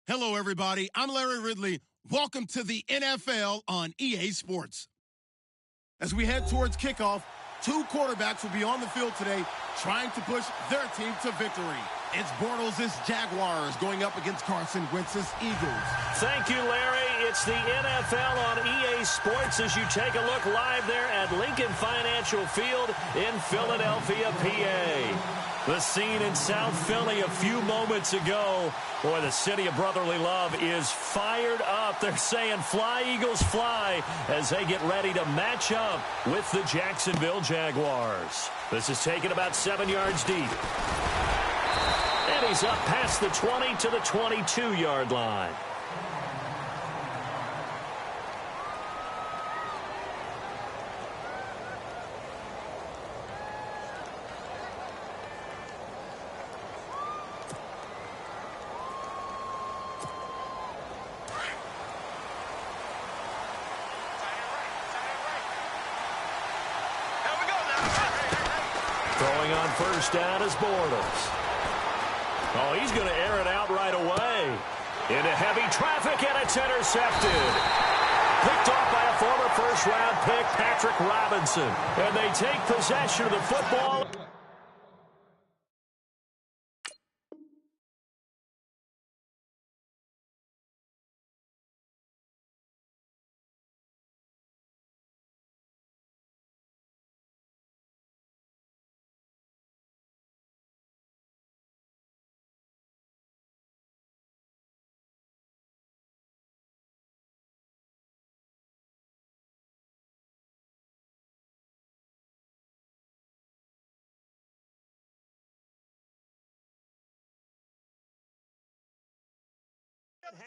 Hello, everybody. I'm Larry Ridley. Welcome to the NFL on EA Sports. As we head towards kickoff, two quarterbacks will be on the field today trying to push their team to victory. It's Bortles' Jaguars going up against Carson Wentz's Eagles. Thank you, Larry. It's the NFL on EA Sports as you take a look live there at Lincoln Financial Field in Philadelphia, PA. The scene in South Philly a few moments ago. Boy, the city of brotherly love is fired up. They're saying, "Fly, Eagles, fly," as they get ready to match up with the Jacksonville Jaguars. This is taken about 7 yards deep. And he's up past the 20 to the 22-yard line. Throwing on first down is Bortles. Oh, he's going to air it out right away. Into heavy traffic, and it's intercepted. Picked off by a former first-round pick, Patrick Robinson. And they take possession of the football.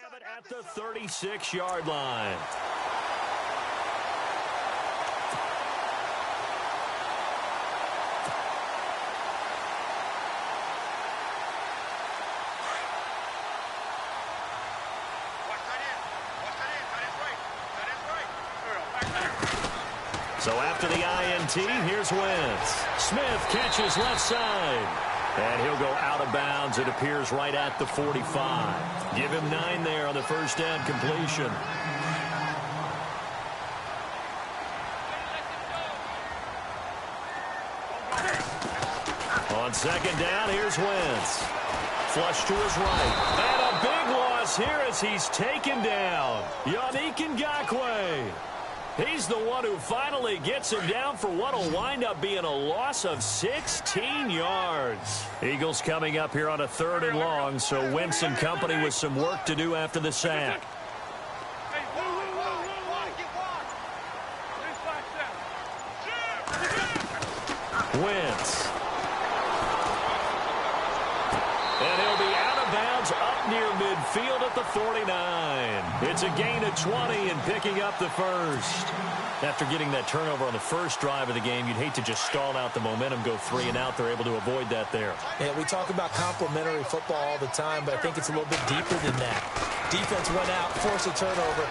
Have it at the 36-yard line. So after the INT, here's Wentz. Smith catches left side. And he'll go out of bounds, it appears, right at the 45. Give him 9 there on the first down completion. On second down, here's Wentz. Flush to his right. And a big loss here as he's taken down. Yannick Ngakoue. He's the one who finally gets him down for what will wind up being a loss of 16 yards. Eagles coming up here on a 3rd and long, so Wentz and company with some work to do after the sack. Wentz. And he'll be out of bounds up near midfield at the 49. It's a gain of 20 and picking up the first. After getting that turnover on the first drive of the game, you'd hate to just stall out the momentum, go 3 and out. They're able to avoid that there. Yeah, we talk about complementary football all the time, but I think it's a little bit deeper than that. Defense went out, forced a turnover,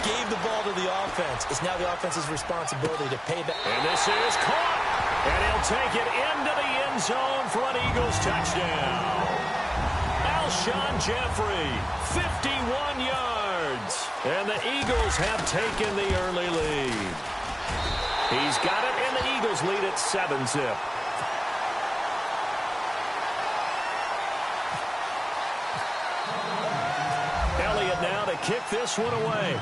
gave the ball to the offense. It's now the offense's responsibility to pay back. And this is caught. And he'll take it into the end zone for an Eagles touchdown. Alshon Jeffrey, 51 yards. And the Eagles have taken the early lead. He's got it, and the Eagles lead at 7-zip. Elliott now to kick this one away.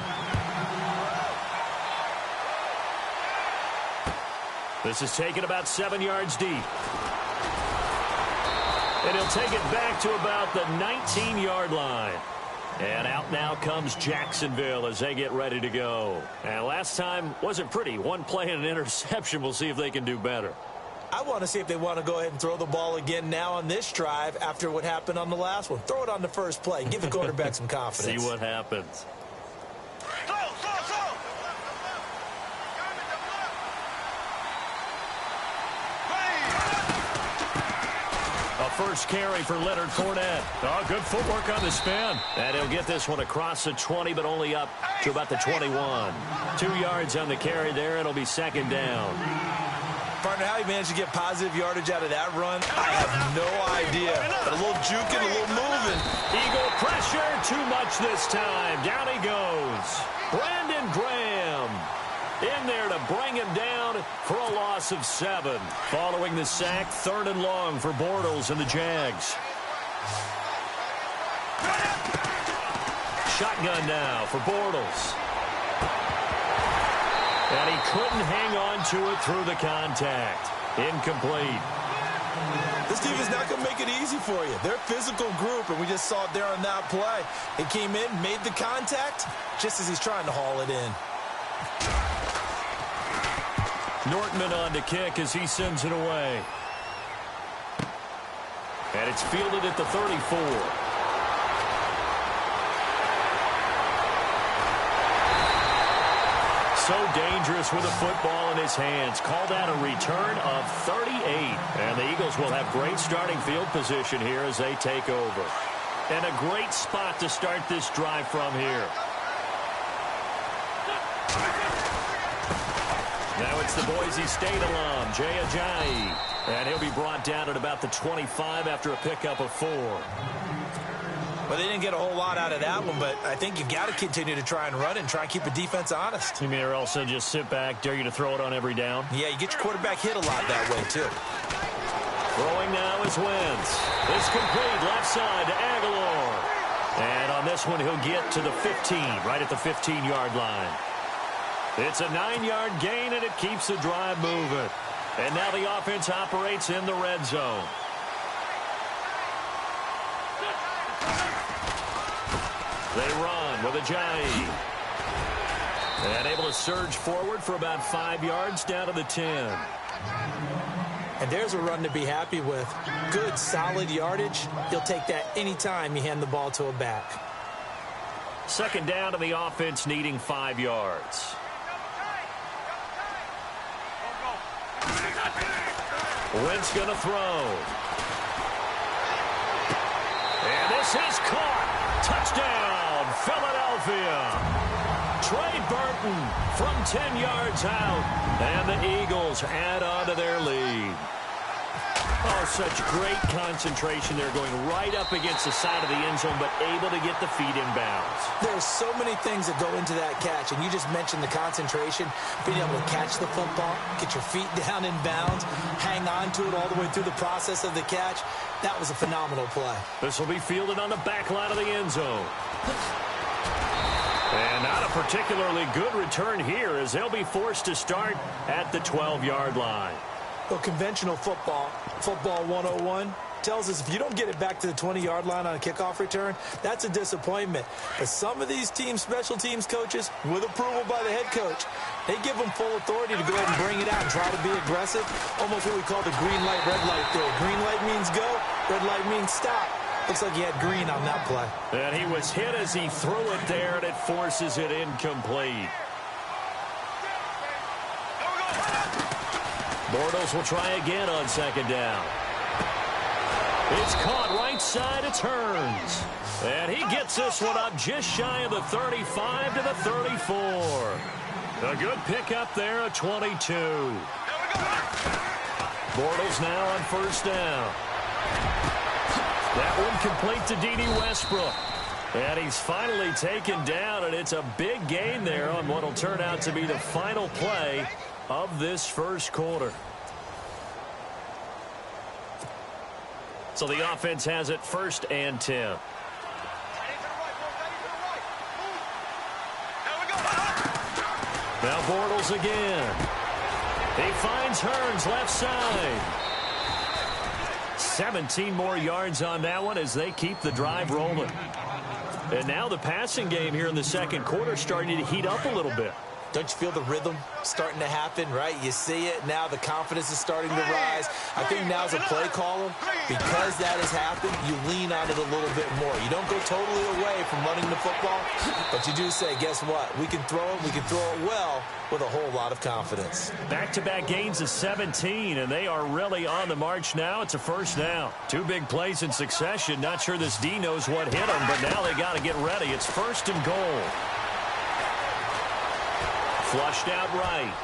This is taken about 7 yards deep. And he'll take it back to about the 19-yard line. And out now comes Jacksonville as they get ready to go. And last time wasn't pretty. One play and an interception. We'll see if they can do better. I want to see if they want to go ahead and throw the ball again now on this drive after what happened on the last one. Throw it on the first play. Give the quarterback some confidence. See what happens. First carry for Leonard Fournette. Oh, good footwork on the spin. And he'll get this one across the 20, but only up to about the 21. 2 yards on the carry there. It'll be second down. Partner, how he managed to get positive yardage out of that run, I have no idea. But a little juking, a little moving. Eagle pressure, too much this time. Down he goes. Brandon Graham in there to bring him down for a loss of 7. Following the sack, 3rd and long for Bortles and the Jags. Shotgun now for Bortles. And he couldn't hang on to it through the contact. Incomplete. This team is not going to make it easy for you. They're a physical group, and we just saw it there on that play. He came in, made the contact, just as he's trying to haul it in. Nortman on to kick as he sends it away. And it's fielded at the 34. So dangerous with a football in his hands. Called out a return of 38. And the Eagles will have great starting field position here as they take over. And a great spot to start this drive from here. Now it's the Boise State alum, Jay Ajayi. And he'll be brought down at about the 25 after a pickup of 4. Well, they didn't get a whole lot out of that one, but I think you've got to continue to try and run it and try and keep the defense honest. You mean or also just sit back, dare you to throw it on every down? Yeah, you get your quarterback hit a lot that way, too. Throwing now is Wentz. It's complete left side to Aguilar. And on this one, he'll get to the 15, right at the 15-yard line. It's a 9-yard gain, and it keeps the drive moving. And now the offense operates in the red zone. They run with Ajayi. And able to surge forward for about 5 yards down to the 10. And there's a run to be happy with. Good, solid yardage. He'll take that anytime you hand the ball to a back. 2nd down to the offense needing 5 yards. Wentz going to throw. And this is caught. Touchdown, Philadelphia. Trey Burton from 10 yards out. And the Eagles add on to their lead. Oh, such great concentration there, going right up against the side of the end zone, but able to get the feet in bounds. There's so many things that go into that catch, and you just mentioned the concentration, being able to catch the football, get your feet down in bounds, hang on to it all the way through the process of the catch. That was a phenomenal play. This will be fielded on the back line of the end zone. And not a particularly good return here, as they'll be forced to start at the 12-yard line. Well, conventional football 101, tells us if you don't get it back to the 20-yard line on a kickoff return, that's a disappointment. But some of these teams, special teams coaches, with approval by the head coach, they give them full authority to go ahead and bring it out and try to be aggressive, almost what we call the green light, red light theory. Green light means go, red light means stop. Looks like he had green on that play. And he was hit as he threw it there, and it forces it incomplete. Bortles will try again on 2nd down. It's caught right side, it turns. And he gets this one up just shy of the 35 to the 34. A good pickup there at 22. Bortles now on 1st down. That one complete to D.D. Westbrook. And he's finally taken down, and it's a big gain there on what will turn out to be the final play of this first quarter. So the offense has it 1st and 10. Now Bortles again. He finds Hearns left side. 17 more yards on that one as they keep the drive rolling. And now the passing game here in the second quarter starting to heat up a little bit. Don't you feel the rhythm starting to happen, right? You see it. Now the confidence is starting to rise. I think now as a play caller, because that has happened, you lean on it a little bit more. You don't go totally away from running the football, but you do say, guess what? We can throw it. We can throw it well with a whole lot of confidence. Back-to-back gains of 17, and they are really on the march now. It's a 1st down. 2 big plays in succession. Not sure this D knows what hit them, but now they got to get ready. It's 1st and goal. Flushed out right.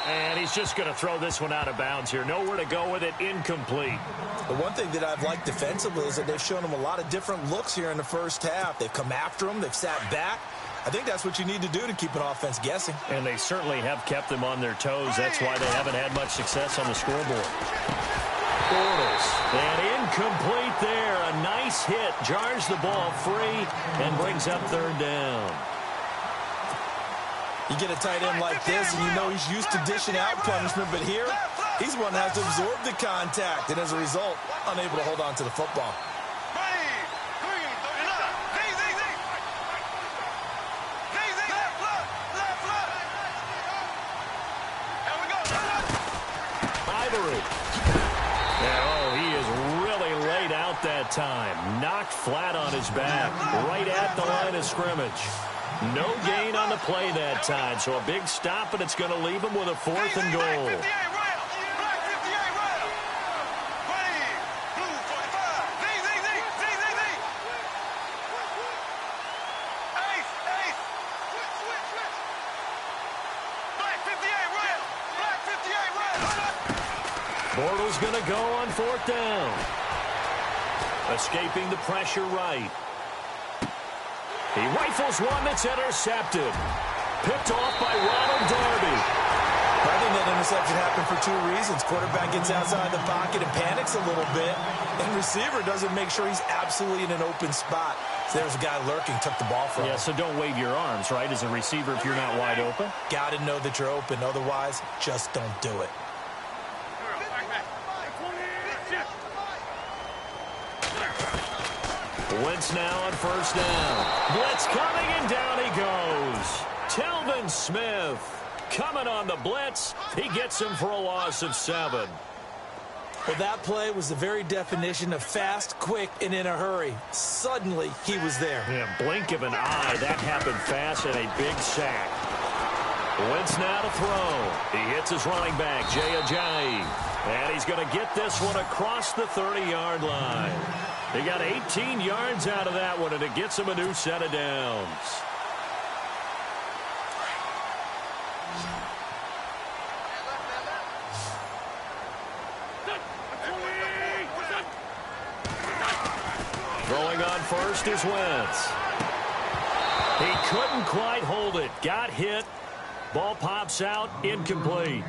And he's just going to throw this one out of bounds here. Nowhere to go with it. Incomplete. The one thing that I've liked defensively is that they've shown him a lot of different looks here in the first half. They've come after him. They've sat back. I think that's what you need to do to keep an offense guessing. And they certainly have kept them on their toes. That's why they haven't had much success on the scoreboard. Bortles. And incomplete there. A nice hit. Jars the ball free and brings up third down. You get a tight end like this, and you know he's used to dishing out punishment, but here, he's one that has to absorb the contact, and as a result, unable to hold on to the football. Ivory. He is really laid out that time. Knocked flat on his back, right at the line of scrimmage. No gain on the play that time, so a big stop, and it's going to leave him with a 4th and goal. Bortles going to go on 4th down. Escaping the pressure right. He rifles one that's intercepted. Picked off by Ronald Darby. I think that interception happened for 2 reasons. Quarterback gets outside the pocket and panics a little bit, and receiver doesn't make sure he's absolutely in an open spot. So there's a guy lurking, took the ball from him. Yeah, so don't wave your arms, right, as a receiver if you're not wide open. Got to know that you're open. Otherwise, just don't do it. Wentz now on 1st down. Blitz coming, and down he goes. Telvin Smith coming on the blitz. He gets him for a loss of 7. Well, that play was the very definition of fast, quick, and in a hurry. Suddenly, he was there. Yeah, blink of an eye. That happened fast, and a big sack. Wentz now to throw. He hits his running back, Jay Ajayi. And he's going to get this one across the 30-yard line. He got 18 yards out of that one, and it gets him a new set of downs. Throwing on 1st is Wentz. He couldn't quite hold it. Got hit. Ball pops out. Incomplete.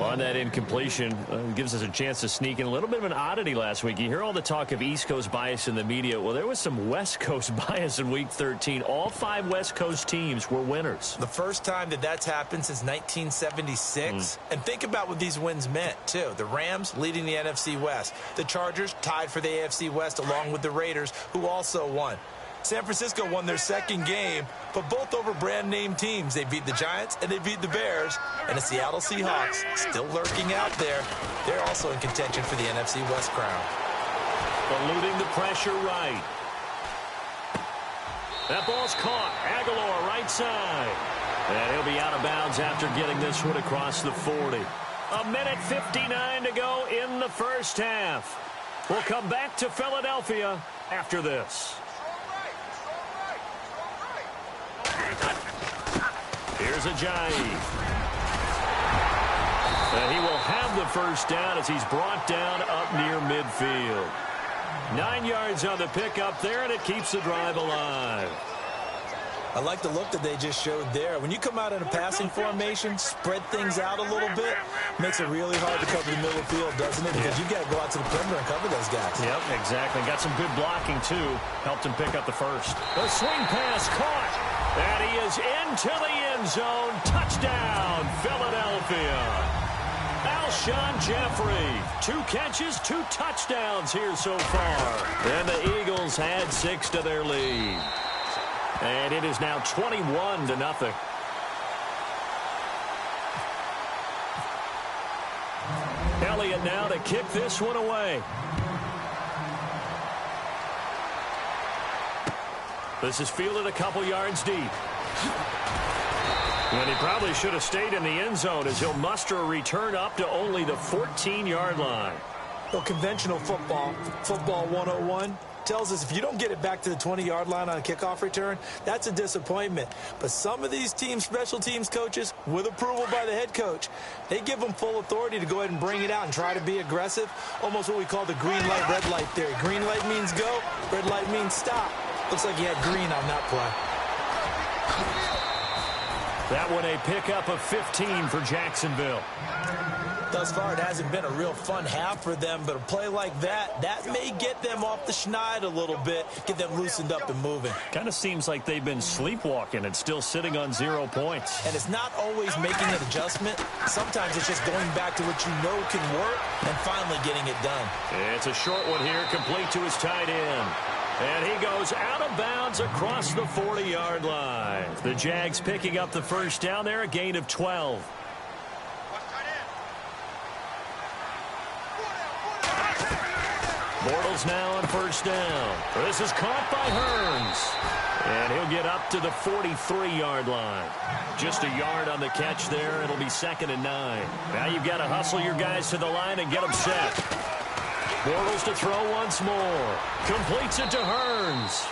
On that incompletion, gives us a chance to sneak in a little bit of an oddity last week. You hear all the talk of East Coast bias in the media. Well, there was some West Coast bias in Week 13. All 5 West Coast teams were winners. The first time that that's happened since 1976. And think about what these wins meant, too. The Rams leading the NFC West. The Chargers tied for the AFC West along with the Raiders, who also won. San Francisco won their 2nd game, but both over brand-name teams. They beat the Giants and they beat the Bears. And the Seattle Seahawks, still lurking out there, they're also in contention for the NFC West crown. Eluding the pressure right. That ball's caught. Aguilar right side. And he'll be out of bounds after getting this one across the 40. 1:59 to go in the first half. We'll come back to Philadelphia after this. Here's Ajayi. And he will have the first down as he's brought down up near midfield. 9 yards on the pickup there, and it keeps the drive alive. I like the look that they just showed there. When you come out in a passing formation, spread things out a little bit, makes it really hard to cover the middle of the field, doesn't it? Because you've got to go out to the perimeter and cover those guys. Yep, exactly. Got some good blocking, too. Helped him pick up the first. The swing pass caught. And he is into the end zone. Touchdown, Philadelphia. Alshon Jeffrey. 2 catches, 2 touchdowns here so far. And the Eagles had 6 to their lead. And it is now 21-0. Elliott now to kick this one away. This is fielded a couple yards deep. And he probably should have stayed in the end zone as he'll muster a return up to only the 14-yard line. Well, conventional football 101, tells us if you don't get it back to the 20-yard line on a kickoff return, that's a disappointment. But some of these special teams coaches, with approval by the head coach, they give them full authority to go ahead and bring it out and try to be aggressive, almost what we call the green light, red light theory. Green light means go, red light means stop. Looks like he had green on that play. That one a pickup of 15 for Jacksonville. Thus far, it hasn't been a real fun half for them, but a play like that may get them off the schneid a little bit, get them loosened up and moving. Kind of seems like they've been sleepwalking and still sitting on 0 points. And it's not always making an adjustment. Sometimes it's just going back to what you know can work and finally getting it done. It's a short one here, complete to his tight end. And he goes out of bounds across the 40-yard line. The Jags picking up the first down there, a gain of 12. Bortles now on first down. This is caught by Hearns. And he'll get up to the 43-yard line. Just a yard on the catch there. It'll be 2nd and 9. Now you've got to hustle your guys to the line and get them set. Bortles to throw once more. Completes it to Hearns.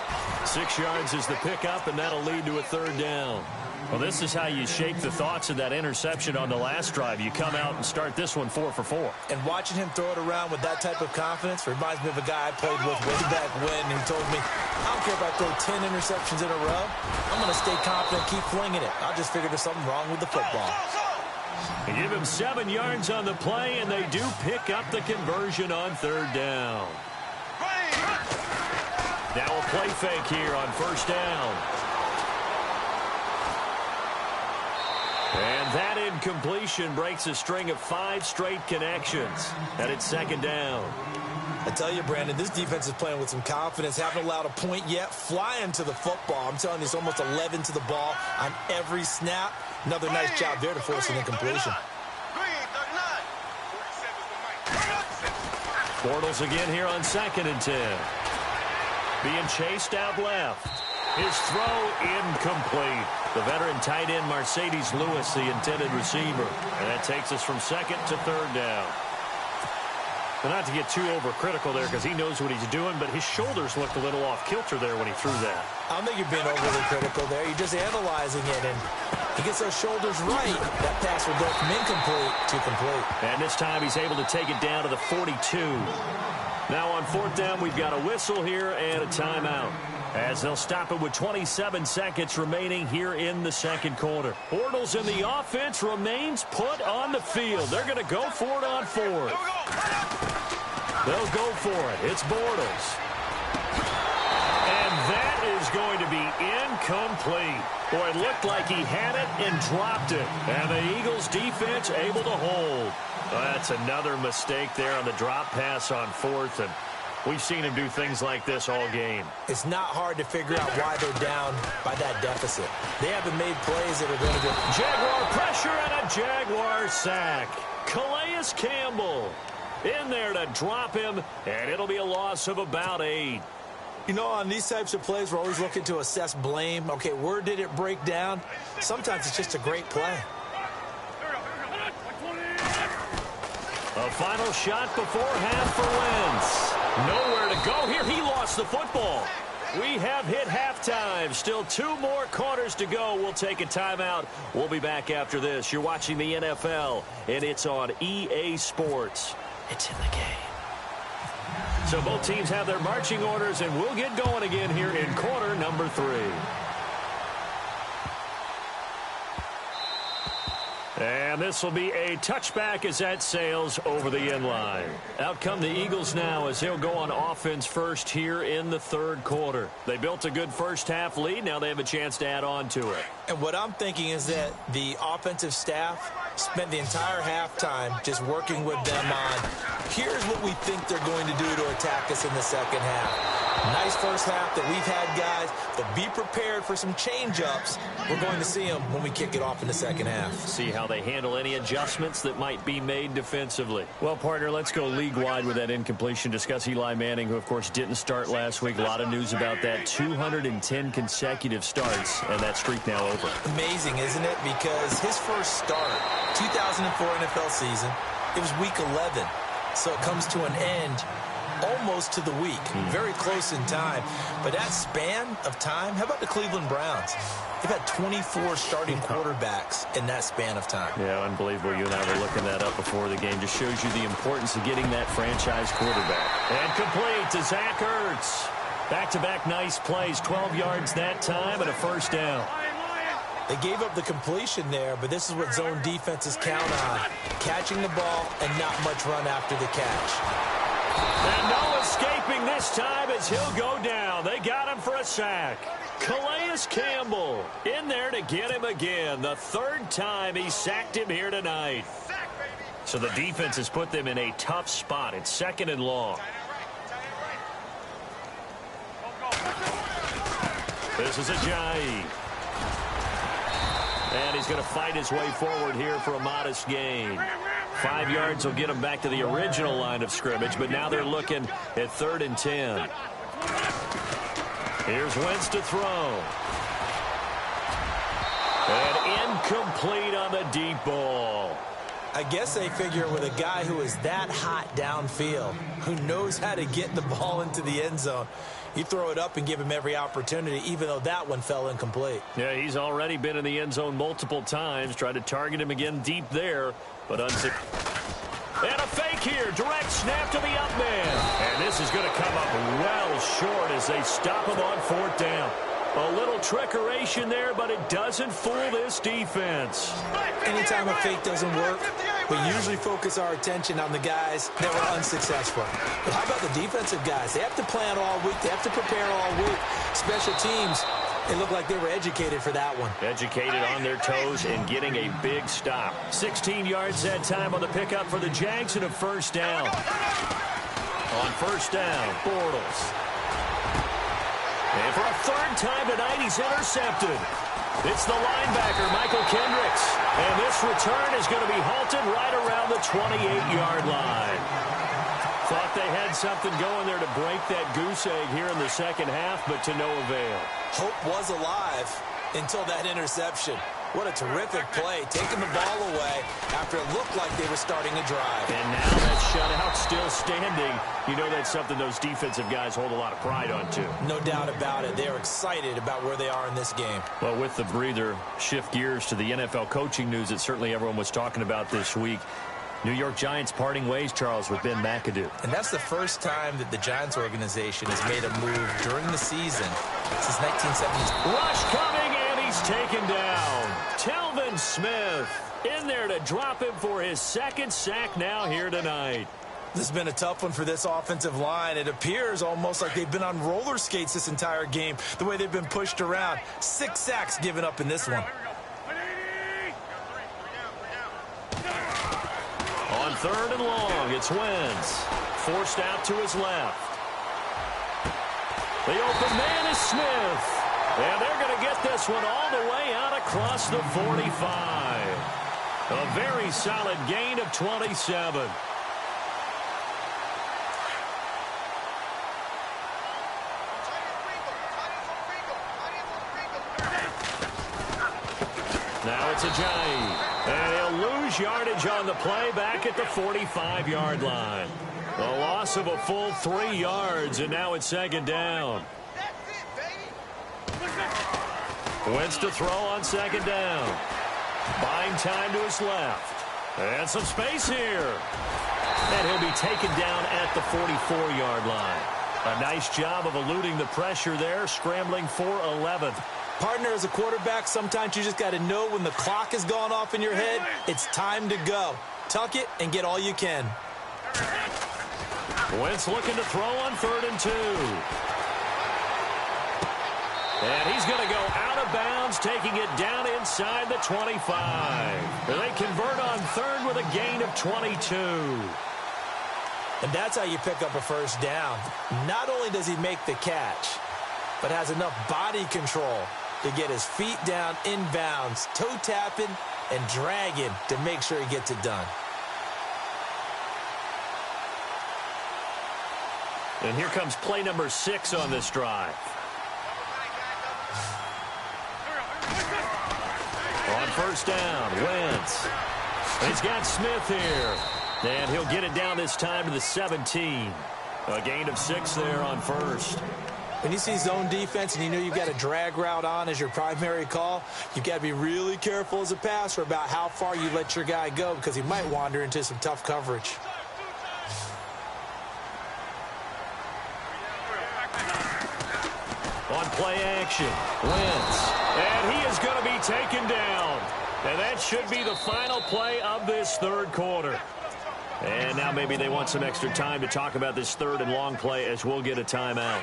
6 yards is the pickup, and that'll lead to a 3rd down. Well, this is how you shake the thoughts of that interception on the last drive. You come out and start this one 4 for 4. And watching him throw it around with that type of confidence reminds me of a guy I played with way back when who told me, I don't care if I throw 10 interceptions in a row. I'm going to stay confident, keep flinging it. I just figured there's something wrong with the football. They give him 7 yards on the play, and they do pick up the conversion on 3rd down. Now a play fake here on first down. And that incompletion breaks a string of 5 straight connections. And it's 2nd down. I tell you, Brandon, this defense is playing with some confidence. Haven't allowed a point yet. Flying to the football. I'm telling you, it's almost 11 to the ball on every snap. Another nice job there to force an incompletion. Bortles again here on 2nd and 10. Being chased out left. His throw incomplete. The veteran tight end Mercedes Lewis, the intended receiver. And that takes us from 2nd to 3rd down. But not to get too overcritical there because he knows what he's doing, but his shoulders looked a little off kilter there when he threw that. I don't think you're being overly critical there. You're just analyzing it, and he gets those shoulders right. That pass will go from incomplete to complete. And this time he's able to take it down to the 42. Now on 4th down, we've got a whistle here and a timeout, as they'll stop it with 27 seconds remaining here in the 2nd quarter. Bortles in the offense remains put on the field. They're going to go for it on 4th. They'll go for it. It's Bortles. And that is going to be incomplete. Boy, it looked like he had it and dropped it. And the Eagles defense able to hold. Well, that's another mistake there on the drop pass on 4th. And we've seen him do things like this all game. It's not hard to figure out why they're down by that deficit. They haven't made plays that are going to get... Jaguar pressure and a Jaguar sack. Calais Campbell in there to drop him, and it'll be a loss of about 8. You know, on these types of plays, we're always looking to assess blame. Okay, where did it break down? Sometimes it's just a great play. A final shot before half for Wentz. Nowhere to go here. He lost the football. We have hit halftime. Still 2 more quarters to go. We'll take a timeout. We'll be back after this. You're watching the NFL, and it's on EA Sports. It's in the game. So both teams have their marching orders, and we'll get going again here in quarter number 3. And this will be a touchback as that sails over the end line. Out come the Eagles now as they'll go on offense first here in the 3rd quarter. They built a good first half lead. Now they have a chance to add on to it. And what I'm thinking is that the offensive staff spent the entire halftime just working with them on, here's what we think they're going to do to attack us in the 2nd half. Nice first half that we've had, guys, but be prepared for some change-ups. We're going to see them when we kick it off in the 2nd half. See how they handle any adjustments that might be made defensively. Well, partner, let's go league-wide with that incompletion. Discuss Eli Manning, who, of course, didn't start last week. A lot of news about that. 210 consecutive starts, and that streak now over. Amazing, isn't it? Because his first start, 2004 NFL season, it was week 11. So it comes to an end almost to the week. Very close in time. But that span of time, how about the Cleveland Browns? They've had 24 starting quarterbacks in that span of time. Yeah, unbelievable. You and I were looking that up before the game. Just shows you the importance of getting that franchise quarterback. And complete to Zach Ertz. Back-to-back nice plays. 12 yards that time and a first down. They gave up the completion there, but this is what zone defenses count on. Catching the ball and not much run after the catch. And no escaping this time as he'll go down. They got him for a sack. Calais Campbell in there to get him again. The third time he sacked him here tonight. So the defense has put them in a tough spot. It's 2nd and long. This is Ajayi. And he's going to fight his way forward here for a modest gain. 5 yards will get him back to the original line of scrimmage, but now they're looking at 3rd and 10. Here's Wentz to throw. And incomplete on the deep ball. I guess they figure with a guy who is that hot downfield, who knows how to get the ball into the end zone, you throw it up and give him every opportunity, even though that one fell incomplete. Yeah, he's already been in the end zone multiple times. Tried to target him again deep there, but unsuccessful. And a fake here. Direct snap to the up man. And this is going to come up well short as they stop him on 4th down. A little trickeration there, but it doesn't fool this defense. Anytime a fake doesn't work, we usually focus our attention on the guys that were unsuccessful. But how about the defensive guys? They have to plan all week. They have to prepare all week. Special teams, they look like they were educated for that one. Educated on their toes and getting a big stop. 16 yards that time on the pickup for the Jags and a first down. On first down, Bortles. And for a 3rd time tonight, he's intercepted. It's the linebacker, Michael Kendricks. And this return is going to be halted right around the 28-yard line. Thought they had something going there to break that goose egg here in the second half, but to no avail. Hope was alive until that interception. What a terrific play, taking the ball away after it looked like they were starting a drive. And now that shutout still standing. You know that's something those defensive guys hold a lot of pride on, too. No doubt about it. They're excited about where they are in this game. Well, with the breather, shift gears to the NFL coaching news that certainly everyone was talking about this week. New York Giants parting ways, Charles, with Ben McAdoo. And that's the first time that the Giants organization has made a move during the season since 1970s. Rush coming, and he's taken down. Telvin Smith in there to drop him for his 2nd sack now here tonight. This has been a tough one for this offensive line. It appears almost like they've been on roller skates this entire game, the way they've been pushed around. 6 sacks given up in this one. On 3rd and long, it's Wentz. Forced out to his left. The open man is Smith. And they're going to get this one all the way out across the 45. A very solid gain of 27. Now it's Ajayi. And he'll lose yardage on the play back at the 45-yard line. A loss of a full 3 yards, and now it's 2nd down. Wentz to throw on 2nd down. Buying time to his left. And some space here. And he'll be taken down at the 44-yard line. A nice job of eluding the pressure there, scrambling for 11th. Partner, as a quarterback, sometimes you just got to know when the clock has gone off in your head, it's time to go. Tuck it and get all you can. Wentz looking to throw on 3rd and 2. And he's going to go out of bounds, taking it down inside the 25. They convert on 3rd with a gain of 22. And that's how you pick up a first down. Not only does he make the catch, but has enough body control to get his feet down inbounds, toe tapping and dragging to make sure he gets it done. And here comes play number 6 on this drive. On first down, Wentz. He's got Smith here. And he'll get it down this time to the 17. A gain of 6 there on first. When you see zone defense and you know you've got a drag route on as your primary call, you've got to be really careful as a passer about how far you let your guy go because he might wander into some tough coverage. On play action, Wentz. And he is going to be taken down. And that should be the final play of this third quarter. And now maybe they want some extra time to talk about this third and long play as we'll get a timeout.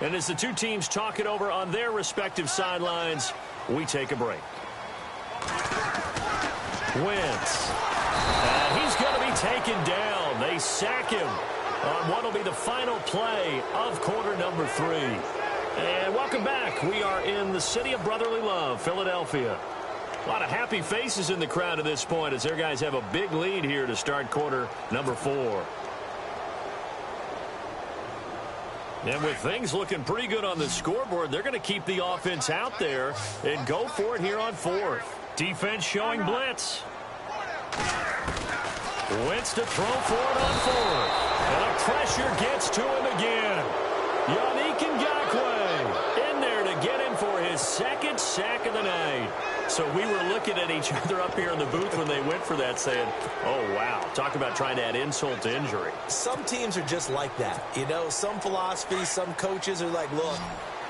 And as the two teams talk it over on their respective sidelines, we take a break. Wentz. And he's going to be taken down. They sack him on what will be the final play of quarter number 3. And welcome back. We are in the city of brotherly love, Philadelphia. A lot of happy faces in the crowd at this point as their guys have a big lead here to start quarter number 4. And with things looking pretty good on the scoreboard, they're going to keep the offense out there and go for it here on 4th. Defense showing blitz. Wentz to throw for it on 4th. And the pressure gets to him again. Yannick Ngakoue in there to get him for his second sack of the night. So we were looking at each other up here in the booth when they went for that saying, oh, wow, talk about trying to add insult to injury. Some teams are just like that. You know, some philosophies, some coaches are like, look,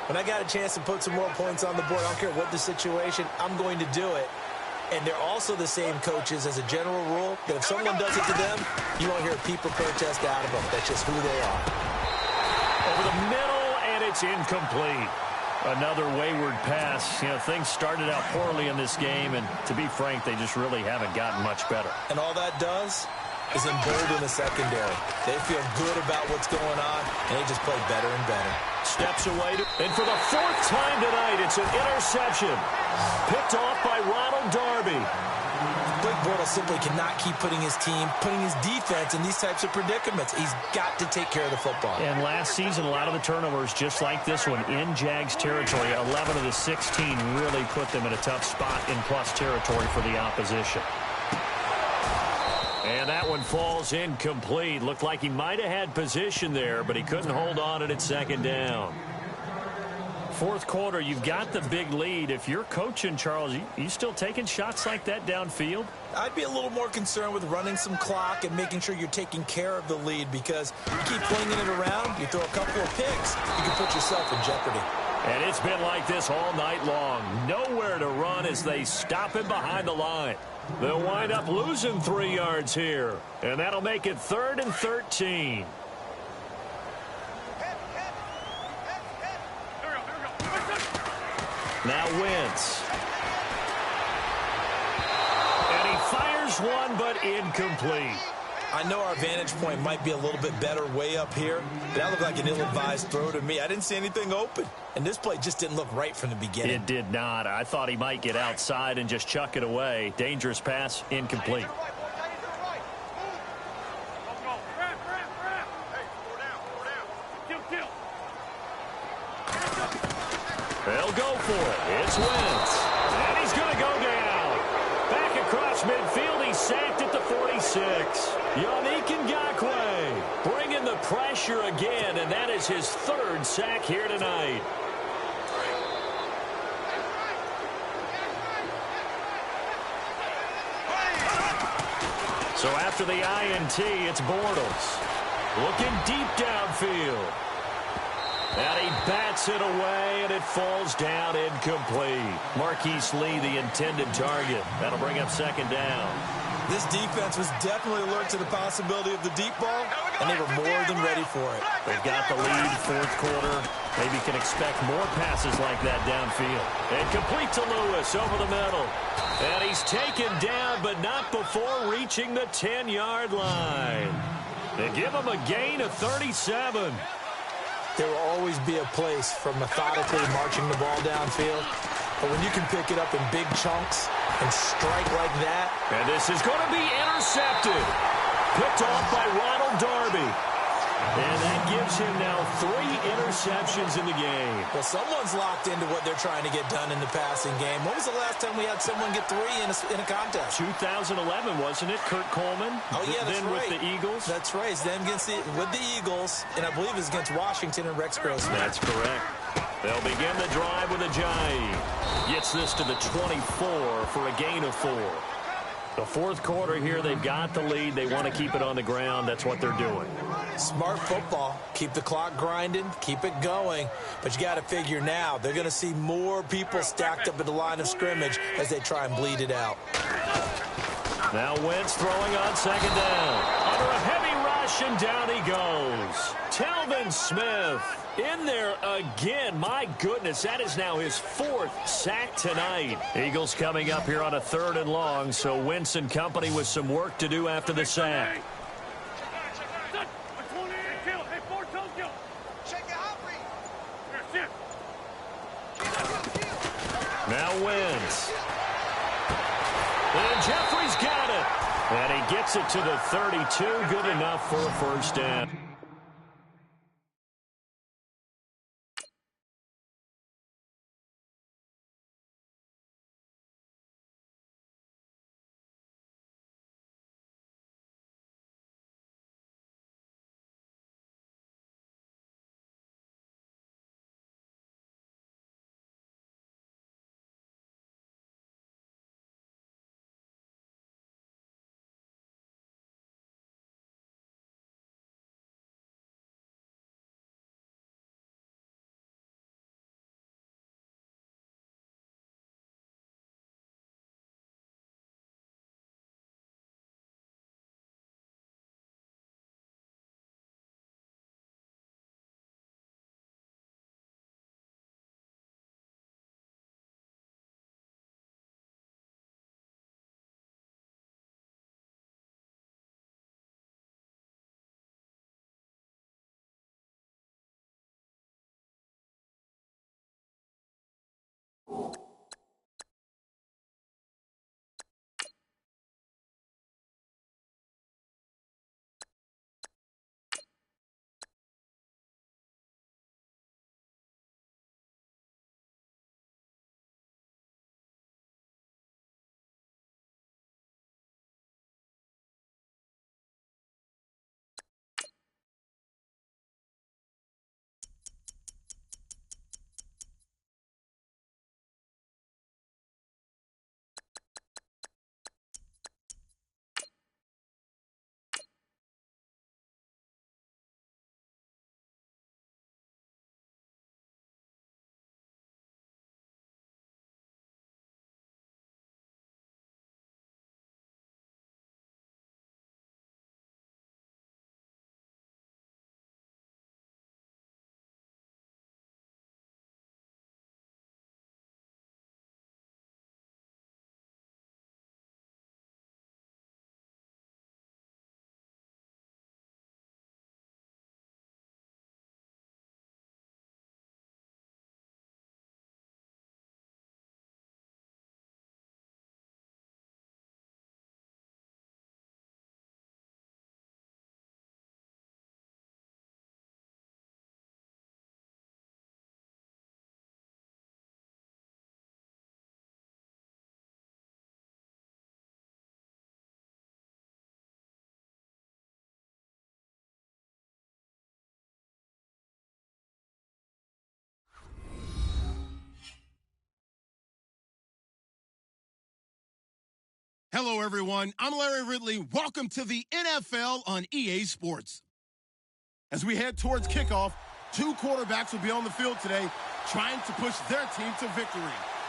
when I got a chance to put some more points on the board, I don't care what the situation, I'm going to do it. And they're also the same coaches as a general rule that if someone does it to them, you won't hear a peep or protest out of them. That's just who they are. Over the middle, and it's incomplete. Another wayward pass. You know, things started out poorly in this game, and to be frank, they just really haven't gotten much better. And all that does is embolden the secondary. They feel good about what's going on, and they just play better and better. Steps away, and for the 4th time tonight, it's an interception. Picked off by Ronald Darby. Blake Bortles simply cannot keep putting his team, putting his defense in these types of predicaments. He's got to take care of the football. And last season, a lot of the turnovers, just like this one, in Jags territory. 11 of the 16 really put them in a tough spot in plus territory for the opposition. And that one falls incomplete. Looked like he might have had position there, but he couldn't hold on at second down. 4th quarter, you've got the big lead. If you're coaching, Charles, you still taking shots like that downfield? I'd be a little more concerned with running some clock and making sure you're taking care of the lead because you keep flinging it around, you throw a couple of picks, you can put yourself in jeopardy. And it's been like this all night long. Nowhere to run as they stop him behind the line. They'll wind up losing 3 yards here, and that'll make it 3rd and 13. Now Wentz. And he fires one, but incomplete. I know our vantage point might be a little bit better way up here, but that looked like an ill-advised throw to me. I didn't see anything open, and this play just didn't look right from the beginning. It did not. I thought he might get outside and just chuck it away. Dangerous pass, incomplete. They'll go for it. It's Wentz. And he's going to go down. Back across midfield. He's sacked at the 46. Yannick Ngakoue bringing the pressure again, and that is his 3rd sack here tonight. So after the INT, it's Bortles. Looking deep downfield. And he bats it away, and it falls down incomplete. Marquise Lee, the intended target. That'll bring up 2nd down. This defense was definitely alert to the possibility of the deep ball, and they were more than ready for it. They've got the lead, 4th quarter. Maybe can expect more passes like that downfield. And complete to Lewis over the middle. And he's taken down, but not before reaching the 10-yard line. They give him a gain of 37. There will always be a place for methodically marching the ball downfield. But when you can pick it up in big chunks and strike like that. And this is going to be intercepted. Picked off by Ronald Darby. And that gives him now 3 interceptions in the game. Well, someone's locked into what they're trying to get done in the passing game. When was the last time we had someone get 3 in a contest? 2011, wasn't it? Kurt Coleman? Oh, yeah, that's then right. With the Eagles? That's right. Then with the Eagles, and I believe it was against Washington and Rex Grossman. That's correct. They'll begin the drive with Ajayi. Gets this to the 24 for a gain of 4. The fourth quarter here, they've got the lead. They want to keep it on the ground. That's what they're doing. Smart football. Keep the clock grinding. Keep it going. But you got to figure now, they're going to see more people stacked up at the line of scrimmage as they try and bleed it out. Now Wentz throwing on second down. Under a heavy rush, and down he goes. Telvin Smith in there again. My goodness, that is now his 4th sack tonight. Eagles coming up here on a 3rd and long, so Wentz and company with some work to do after the sack. Now Wentz. And Jeffrey's got it. And he gets it to the 32. Good enough for a first down. Hello, everyone. I'm Larry Ridley. Welcome to the NFL on EA Sports. As we head towards kickoff, 2 quarterbacks will be on the field today trying to push their team to victory.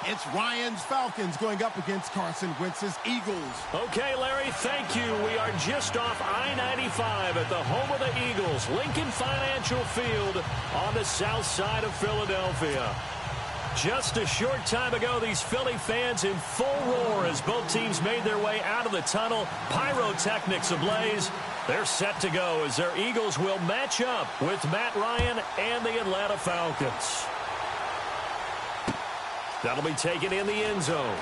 It's Ryan's Falcons going up against Carson Wentz's Eagles. Okay, Larry, thank you. We are just off I-95 at the home of the Eagles, Lincoln Financial Field on the south side of Philadelphia. Just a short time ago, these Philly fans in full roar as both teams made their way out of the tunnel. Pyrotechnics ablaze. They're set to go as their Eagles will match up with Matt Ryan and the Atlanta Falcons. That'll be taken in the end zone.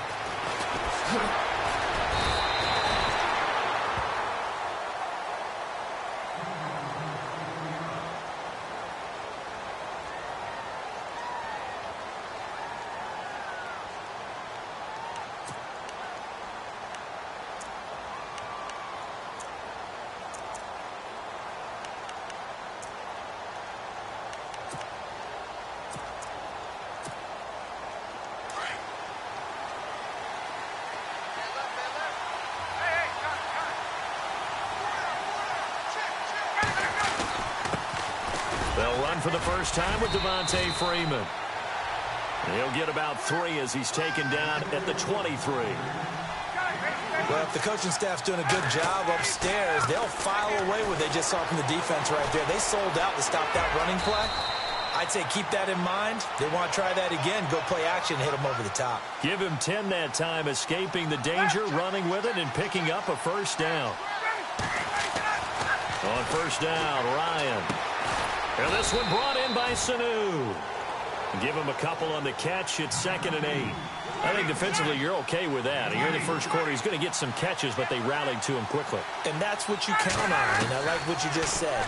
They'll run for the first time with Devontae Freeman. He'll get about 3 as he's taken down at the 23. Well, if the coaching staff's doing a good job upstairs, they'll file away what they just saw from the defense right there. They sold out to stop that running play. I'd say keep that in mind. They want to try that again. Go play action, hit them over the top. Give him 10 that time, escaping the danger, running with it, and picking up a first down. On first down, Ryan. And this one brought in by Sanu. Give him a couple on the catch. It's 2nd and 8. I think defensively you're okay with that. Here in the first quarter, he's going to get some catches, but they rallied to him quickly. And that's what you count on, and I like what you just said.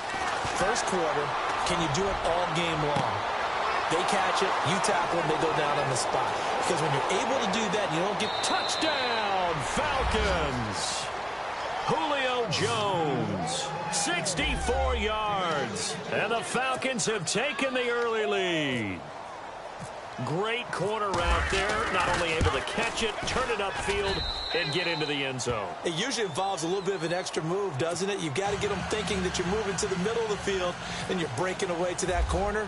First quarter, can you do it all game long? They catch it, you tackle them, they go down on the spot. Because when you're able to do that, you don't get touchdown, Falcons. Julio Jones, 64 yards. And the Falcons have taken the early lead. Great corner route there. Not only able to catch it, turn it upfield, and get into the end zone. It usually involves a little bit of an extra move, doesn't it? You've got to get them thinking that you're moving to the middle of the field and you're breaking away to that corner.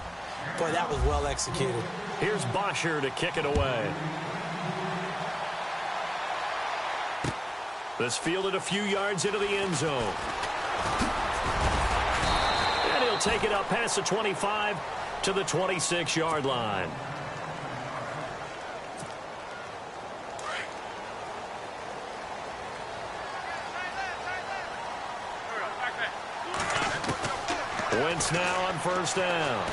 Boy, that was well executed. Here's Bosher to kick it away. This fielded a few yards into the end zone. And he'll take it up past the 25 to the 26-yard line. Wentz now on first down.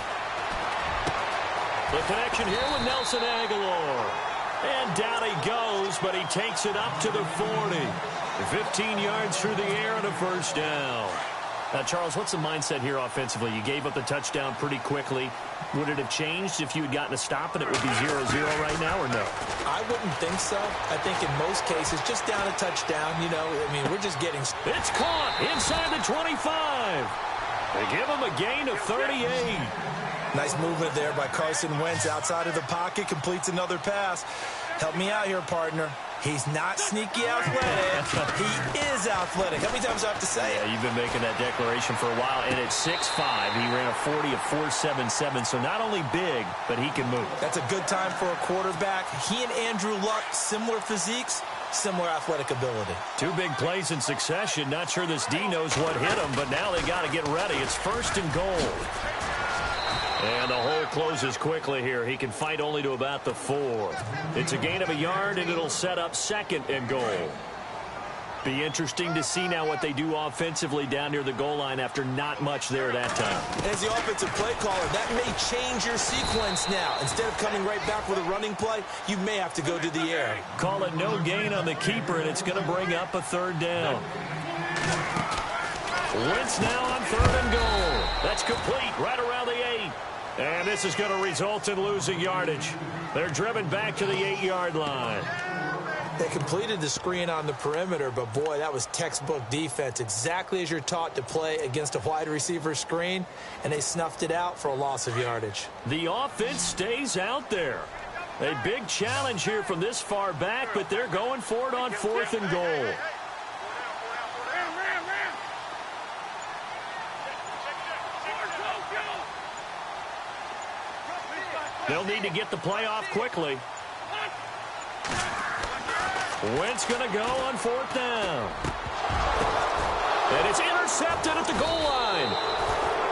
The connection here with Nelson Aguilar. And down he goes, but he takes it up to the 40. 15 yards through the air and a first down. Now, Charles, what's the mindset here offensively? You gave up the touchdown pretty quickly. Would it have changed if you had gotten a stop and it would be 0-0 right now, or no? I wouldn't think so. I think in most cases, just down a touchdown, you know, I mean, we're just getting... It's caught inside the 25. They give him a gain of 38. Nice movement there by Carson Wentz outside of the pocket, completes another pass. Help me out here, partner. He's not sneaky athletic. He is athletic. How many times do I have to say it? Yeah, you've been making that declaration for a while, and at 6'5", he ran a 40 of 4.77, so not only big, but he can move. That's a good time for a quarterback. He and Andrew Luck, similar physiques, similar athletic ability. 2 big plays in succession. Not sure this D knows what hit him, but now they got to get ready. It's 1st and goal. And the hole closes quickly here. He can fight only to about the 4. It's a gain of a yard, and it'll set up 2nd and goal. Be interesting to see now what they do offensively down near the goal line after not much there that time. As the offensive play caller, that may change your sequence now. Instead of coming right back with a running play, you may have to go to the air. Call it no gain on the keeper, and it's going to bring up a 3rd down. Wentz now on 3rd and goal. That's complete right around the 8. And this is going to result in losing yardage. They're driven back to the 8-yard line. They completed the screen on the perimeter, but boy, that was textbook defense. Exactly as you're taught to play against a wide receiver screen, and they snuffed it out for a loss of yardage. The offense stays out there. A big challenge here from this far back, but they're going for it on 4th and goal. They'll need to get the play off quickly. Wentz going to go on 4th down. And it's intercepted at the goal line.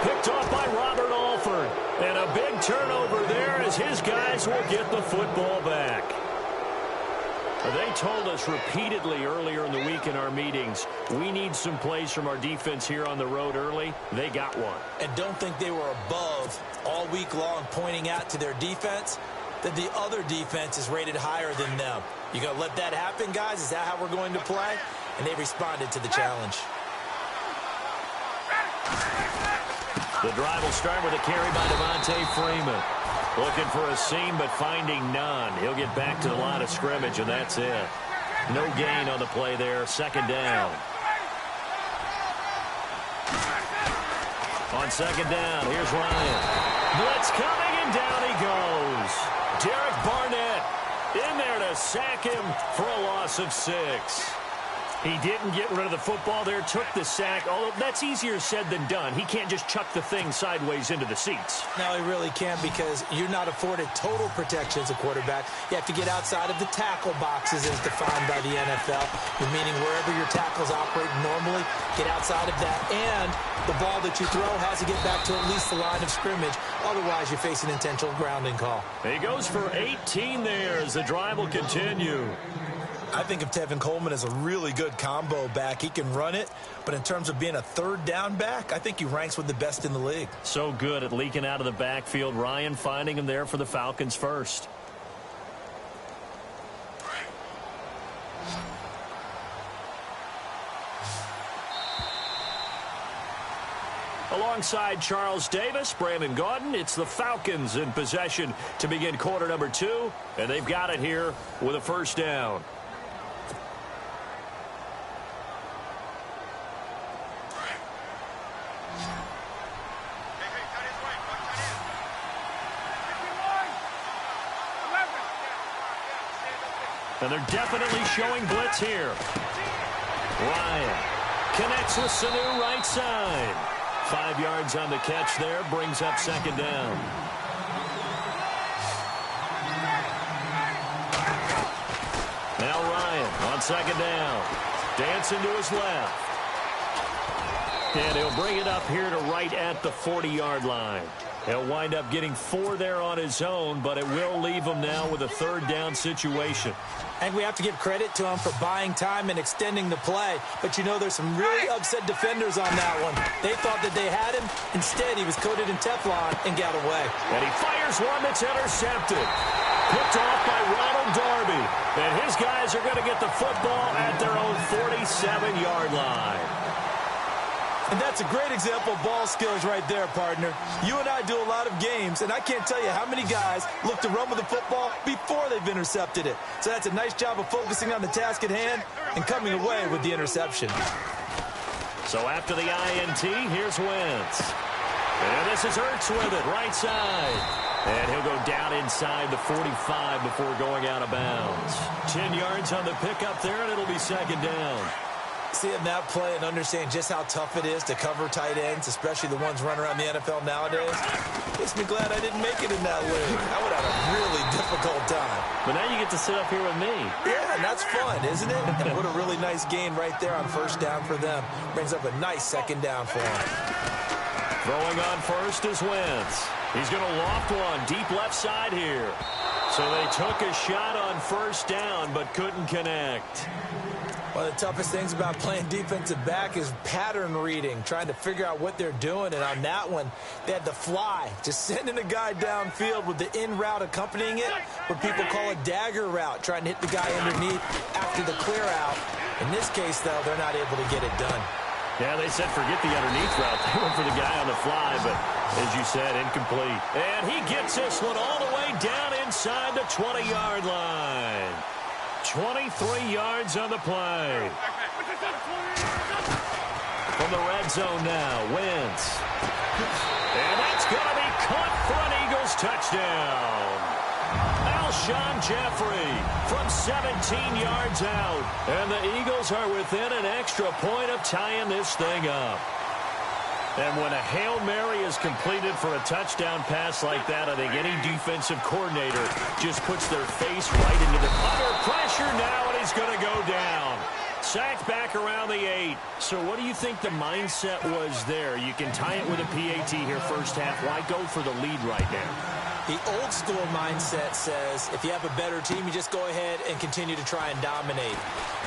Picked off by Robert Alford. And a big turnover there as his guys will get the football back. They told us repeatedly earlier in the week in our meetings, we need some plays from our defense here on the road early. They got one. And don't think they were above all week long pointing out to their defense that the other defense is rated higher than them. You going to let that happen, guys? Is that how we're going to play? And they responded to the challenge. The drive will start with a carry by Devontae Freeman. Looking for a seam, but finding none. He'll get back to the line of scrimmage, and that's it. No gain on the play there. 2nd down. On 2nd down, here's Ryan. Blitz coming, and down he goes. Derek Barnett in there to sack him for a loss of 6. He didn't get rid of the football there, took the sack. Although that's easier said than done. He can't just chuck the thing sideways into the seats. No, he really can't, because you're not afforded total protection as a quarterback. You have to get outside of the tackle boxes as defined by the NFL, meaning wherever your tackles operate normally, get outside of that. And the ball that you throw has to get back to at least the line of scrimmage. Otherwise, you face an intentional grounding call. He goes for 18 there as the drive will continue. I think of Tevin Coleman as a really good combo back. He can run it, but in terms of being a third down back, I think he ranks with the best in the league. So good at leaking out of the backfield. Ryan finding him there for the Falcons first. Alongside Charles Davis, Brandon Gaudin, it's the Falcons in possession to begin quarter number 2, and they've got it here with a first down. And they're definitely showing blitz here. Ryan connects with Sanu right side. 5 yards on the catch there, brings up second down. Now Ryan on second down. Dancing to his left. And he'll bring it up here to right at the 40-yard line. He'll wind up getting 4 there on his own, but it will leave him now with a third down situation. And we have to give credit to him for buying time and extending the play. But, you know, there's some really upset defenders on that one. They thought that they had him. Instead, he was coated in Teflon and got away. And he fires one that's intercepted. Picked off by Ronald Darby. And his guys are going to get the football at their own 47-yard line. And that's a great example of ball skills right there, partner. You and I do a lot of games, and I can't tell you how many guys look to run with the football before they've intercepted it. So that's a nice job of focusing on the task at hand and coming away with the interception. So after the INT, here's Wentz. And this is Ertz with it, right side. And he'll go down inside the 45 before going out of bounds. 10 yards on the pickup there, and it'll be second down. Seeing that play and understand just how tough it is to cover tight ends, especially the ones running around the NFL nowadays, makes me glad I didn't make it in that league. I would have a really difficult time. But now you get to sit up here with me. Yeah, and that's fun, isn't it? And what a really nice gain right there on first down for them. Brings up a nice second down for them. Throwing on first is Wentz. He's going to loft one deep left side here. So they took a shot on first down but couldn't connect. One of the toughest things about playing defensive back is pattern reading, trying to figure out what they're doing. And on that one, they had the fly, just sending a guy downfield with the in route accompanying it, what people call a dagger route, trying to hit the guy underneath after the clear out. In this case, though, they're not able to get it done. Yeah, they said forget the underneath route. They went for the guy on the fly, but as you said, incomplete. And he gets this one all the way down inside the 20-yard line. 23 yards on the play. From the red zone now, Wentz. And that's going to be caught for an Eagles touchdown. Alshon Jeffrey from 17 yards out. And the Eagles are within an extra point of tying this thing up. And when a Hail Mary is completed for a touchdown pass like that, I think any defensive coordinator just puts their face right into the under pressure now, and he's going to go down. Sacked back around the 8. So what do you think the mindset was there? You can tie it with a PAT here first half. Why go for the lead right now? The old school mindset says if you have a better team, you just go ahead and continue to try and dominate.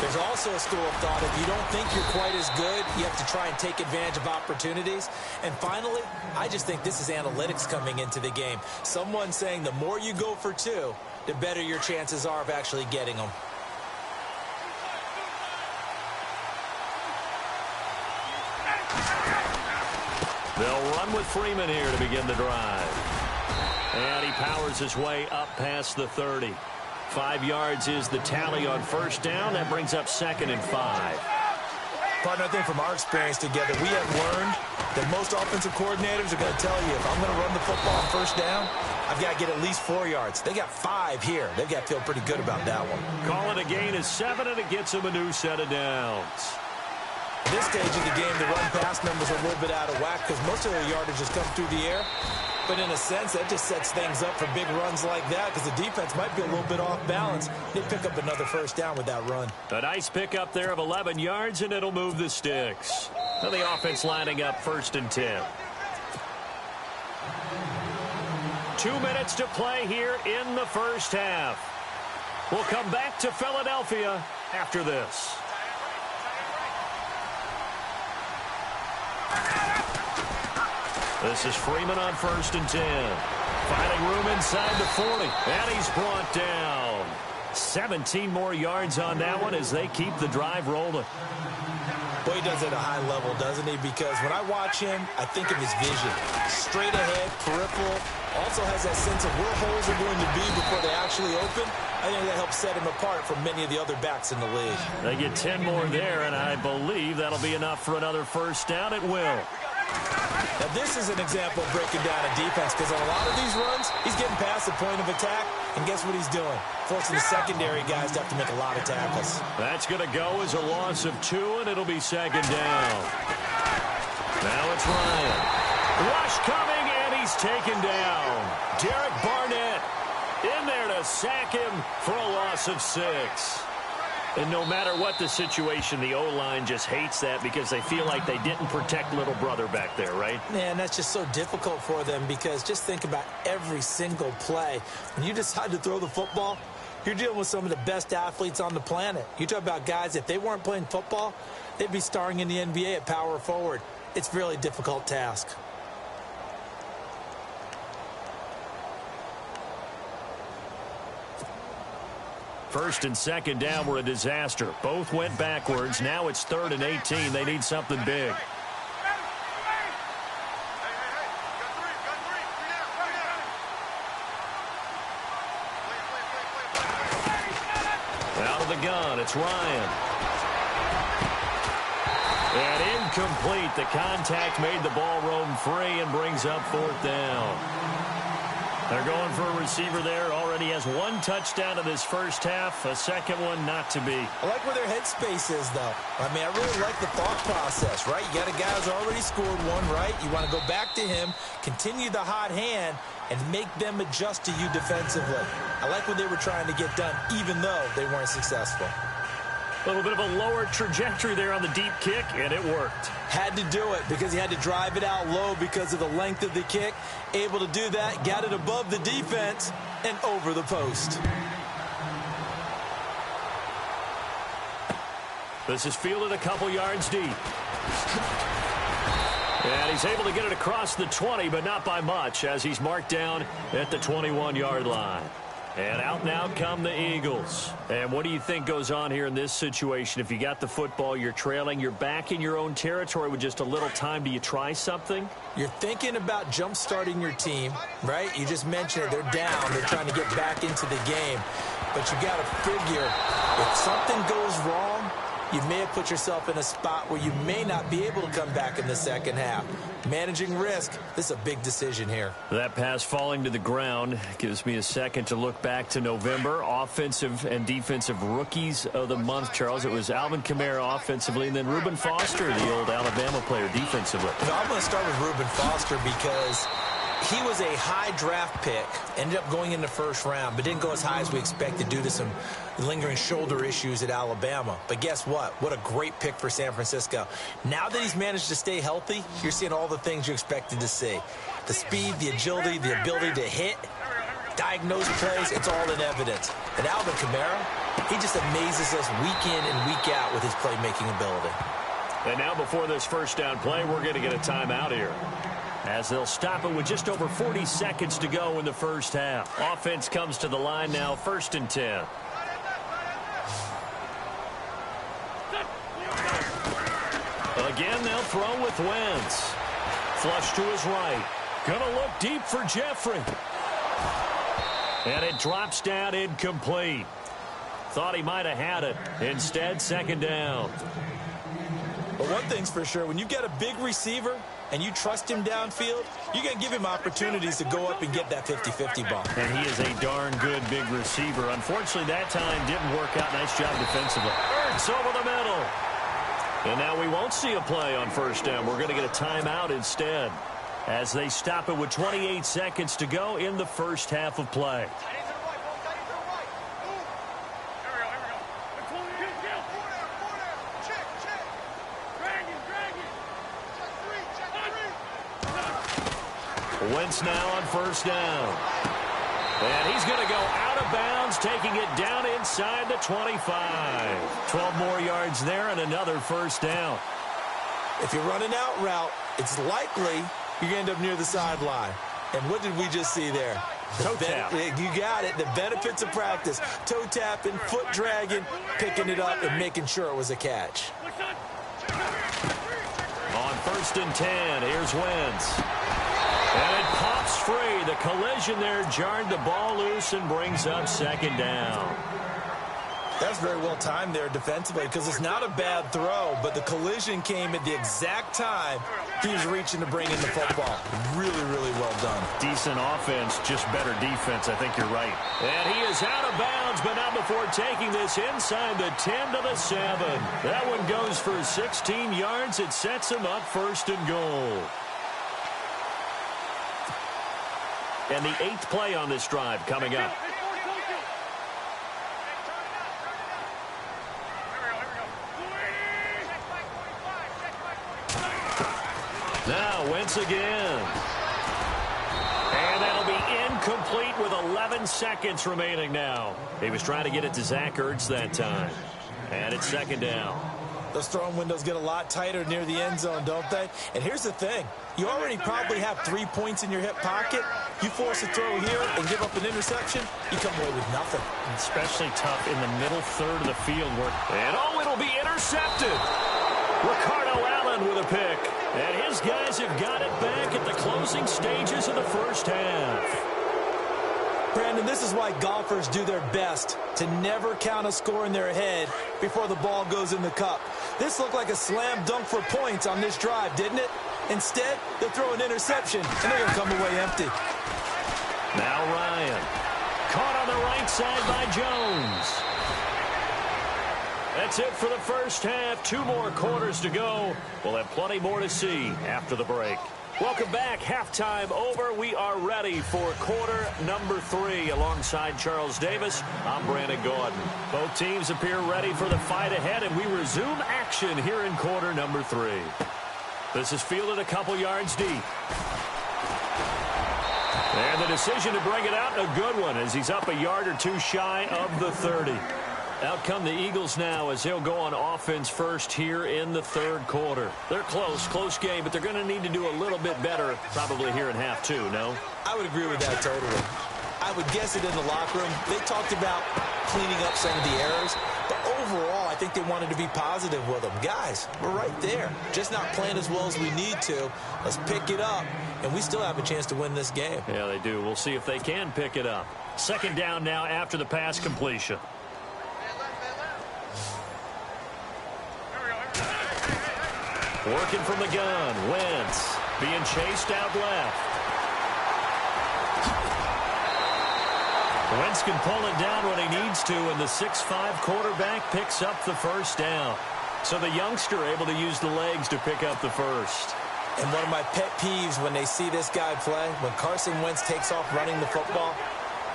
There's also a school of thought if you don't think you're quite as good, you have to try and take advantage of opportunities. And finally, I just think this is analytics coming into the game. Someone saying the more you go for 2, the better your chances are of actually getting them. They'll run with Freeman here to begin the drive. And he powers his way up past the 30. 5 yards is the tally on first down. That brings up 2nd and 5. Partner, I think from our experience together, we have learned that most offensive coordinators are going to tell you, if I'm going to run the football on first down, I've got to get at least 4 yards. They got 5 here. They've got to feel pretty good about that one. Call it a gain of 7, and it gets them a new set of downs. At this stage of the game, the run-pass numbers are a little bit out of whack because most of their yardage has come through the air. But in a sense, that just sets things up for big runs like that because the defense might be a little bit off balance. They pick up another first down with that run. A nice pickup there of 11 yards, and it'll move the sticks. Now the offense lining up 1st and 10. 2 minutes to play here in the first half. We'll come back to Philadelphia after this. This is Freeman on 1st and 10. Finding room inside the 40. And he's brought down. 17 more yards on that one as they keep the drive rolling. Boy, he does it at a high level, doesn't he? Because when I watch him, I think of his vision. Straight ahead, peripheral. Also has that sense of where holes are going to be before they actually open. I think that helps set him apart from many of the other backs in the league. They get 10 more there, and I believe that'll be enough for another first down. It will. Now, this is an example of breaking down a defense because on a lot of these runs, he's getting past the point of attack, and guess what he's doing? Forcing the secondary guys to have to make a lot of tackles. That's going to go as a loss of 2, and it'll be 2nd down. Now it's Ryan. Rush coming, and he's taken down. Derek Barnett in there to sack him for a loss of 6. And no matter what the situation, the O-line just hates that because they feel like they didn't protect little brother back there, right? Man, that's just so difficult for them because just think about every single play. When you decide to throw the football, you're dealing with some of the best athletes on the planet. You talk about guys, if they weren't playing football, they'd be starring in the NBA at power forward. It's a really difficult task. First and 2nd down were a disaster. Both went backwards. Now it's 3rd and 18. They need something big. Out of the gun, it's Ryan. And incomplete. The contact made the ball roam free and brings up 4th down. They're going for a receiver there. Already has 1 touchdown in this first half. A second one not to be. I like where their headspace is, though. I mean, I really like the thought process, right? You got a guy who's already scored 1, right? You want to go back to him, continue the hot hand, and make them adjust to you defensively. I like what they were trying to get done, even though they weren't successful. A little bit of a lower trajectory there on the deep kick, and it worked. Had to do it because he had to drive it out low because of the length of the kick. Able to do that, got it above the defense and over the post. This is fielded a couple yards deep. And he's able to get it across the 20, but not by much as he's marked down at the 21-yard line. And out now come the Eagles. And what do you think goes on here in this situation? If you got the football, you're trailing, you're back in your own territory with just a little time. Do you try something? You're thinking about jump-starting your team, right? You just mentioned it. They're down. They're trying to get back into the game. But you got to figure if something goes wrong, you may have put yourself in a spot where you may not be able to come back in the second half. Managing risk, this is a big decision here. That pass falling to the ground gives me a second to look back to November. Offensive and defensive rookies of the month, Charles. It was Alvin Kamara offensively, and then Reuben Foster, the old Alabama player, defensively. I'm going to start with Reuben Foster because he was a high draft pick, ended up going in the first round, but didn't go as high as we expected due to some lingering shoulder issues at Alabama. But guess what? What a great pick for San Francisco. Now that he's managed to stay healthy, you're seeing all the things you expected to see. The speed, the agility, the ability to hit, diagnose plays, it's all in evidence. And Alvin Kamara, he just amazes us week in and week out with his playmaking ability. And now before this first down play, we're going to get a timeout here, as they'll stop it with just over 40 seconds to go in the first half. Offense comes to the line now, 1st and 10. Again, they'll throw with Wentz. Flush to his right. Gonna look deep for Jeffrey. And it drops down incomplete. Thought he might have had it. Instead, 2nd down. But one thing's for sure, when you get a big receiver and you trust him downfield, you're going to give him opportunities to go up and get that 50-50 ball. And he is a darn good big receiver. Unfortunately, that time didn't work out. Nice job defensively. Ertz over the middle. And now we won't see a play on first down. We're going to get a timeout instead as they stop it with 28 seconds to go in the first half of play. Wentz now on first down. And he's going to go out of bounds, taking it down inside the 25. 12 more yards there and another first down. If you're running out route, it's likely you're going to end up near the sideline. And what did we just see there? Toe tap. You got it. The benefits of practice. Toe tapping, foot dragging, picking it up, and making sure it was a catch. On first and 10, here's Wentz. And it pops free. The collision there jarred the ball loose and brings up second down. That's very well timed there defensively because it's not a bad throw, but the collision came at the exact time he was reaching to bring in the football. Really, really well done. Decent offense, just better defense. I think you're right. And he is out of bounds, but not before taking this inside the 10 to the 7. That one goes for 16 yards. It sets him up first and goal. And the 8th play on this drive coming up. Now Wentz again. And that'll be incomplete with 11 seconds remaining now. He was trying to get it to Zach Ertz that time. And it's second down. Those throwing windows get a lot tighter near the end zone, don't they? And here's the thing. You already probably have 3 points in your hip pocket. You force a throw here and give up an interception, you come away with nothing. Especially tough in the middle third of the field. And it'll be intercepted. Ricardo Allen with a pick. And his guys have got it back at the closing stages of the first half. Brandon, this is why golfers do their best to never count a score in their head before the ball goes in the cup. This looked like a slam dunk for points on this drive, didn't it? Instead, they throw an interception, and they're going to come away empty. Now Ryan. Caught on the right side by Jones. That's it for the first half. 2 more quarters to go. We'll have plenty more to see after the break. Welcome back. Halftime over. We are ready for quarter number 3. Alongside Charles Davis, I'm Brandon Gordon. Both teams appear ready for the fight ahead, and we resume action here in quarter number 3. This is fielded a couple yards deep. And the decision to bring it out, a good one, as he's up a yard or 2 shy of the 30. Out come the Eagles now as they'll go on offense first here in the third quarter. They're close game, but they're going to need to do a little bit better probably here in half 2, no? I would agree with that totally. I would guess it in the locker room. They talked about cleaning up some of the errors, but overall I think they wanted to be positive with them. Guys, we're right there. Just not playing as well as we need to. Let's pick it up, and we still have a chance to win this game. Yeah, they do. We'll see if they can pick it up. Second down now after the pass completion. Working from the gun, Wentz being chased out left. Wentz can pull it down when he needs to, and the 6'5" quarterback picks up the first down. So the youngster able to use the legs to pick up the first. And one of my pet peeves when they see this guy play, when Carson Wentz takes off running the football,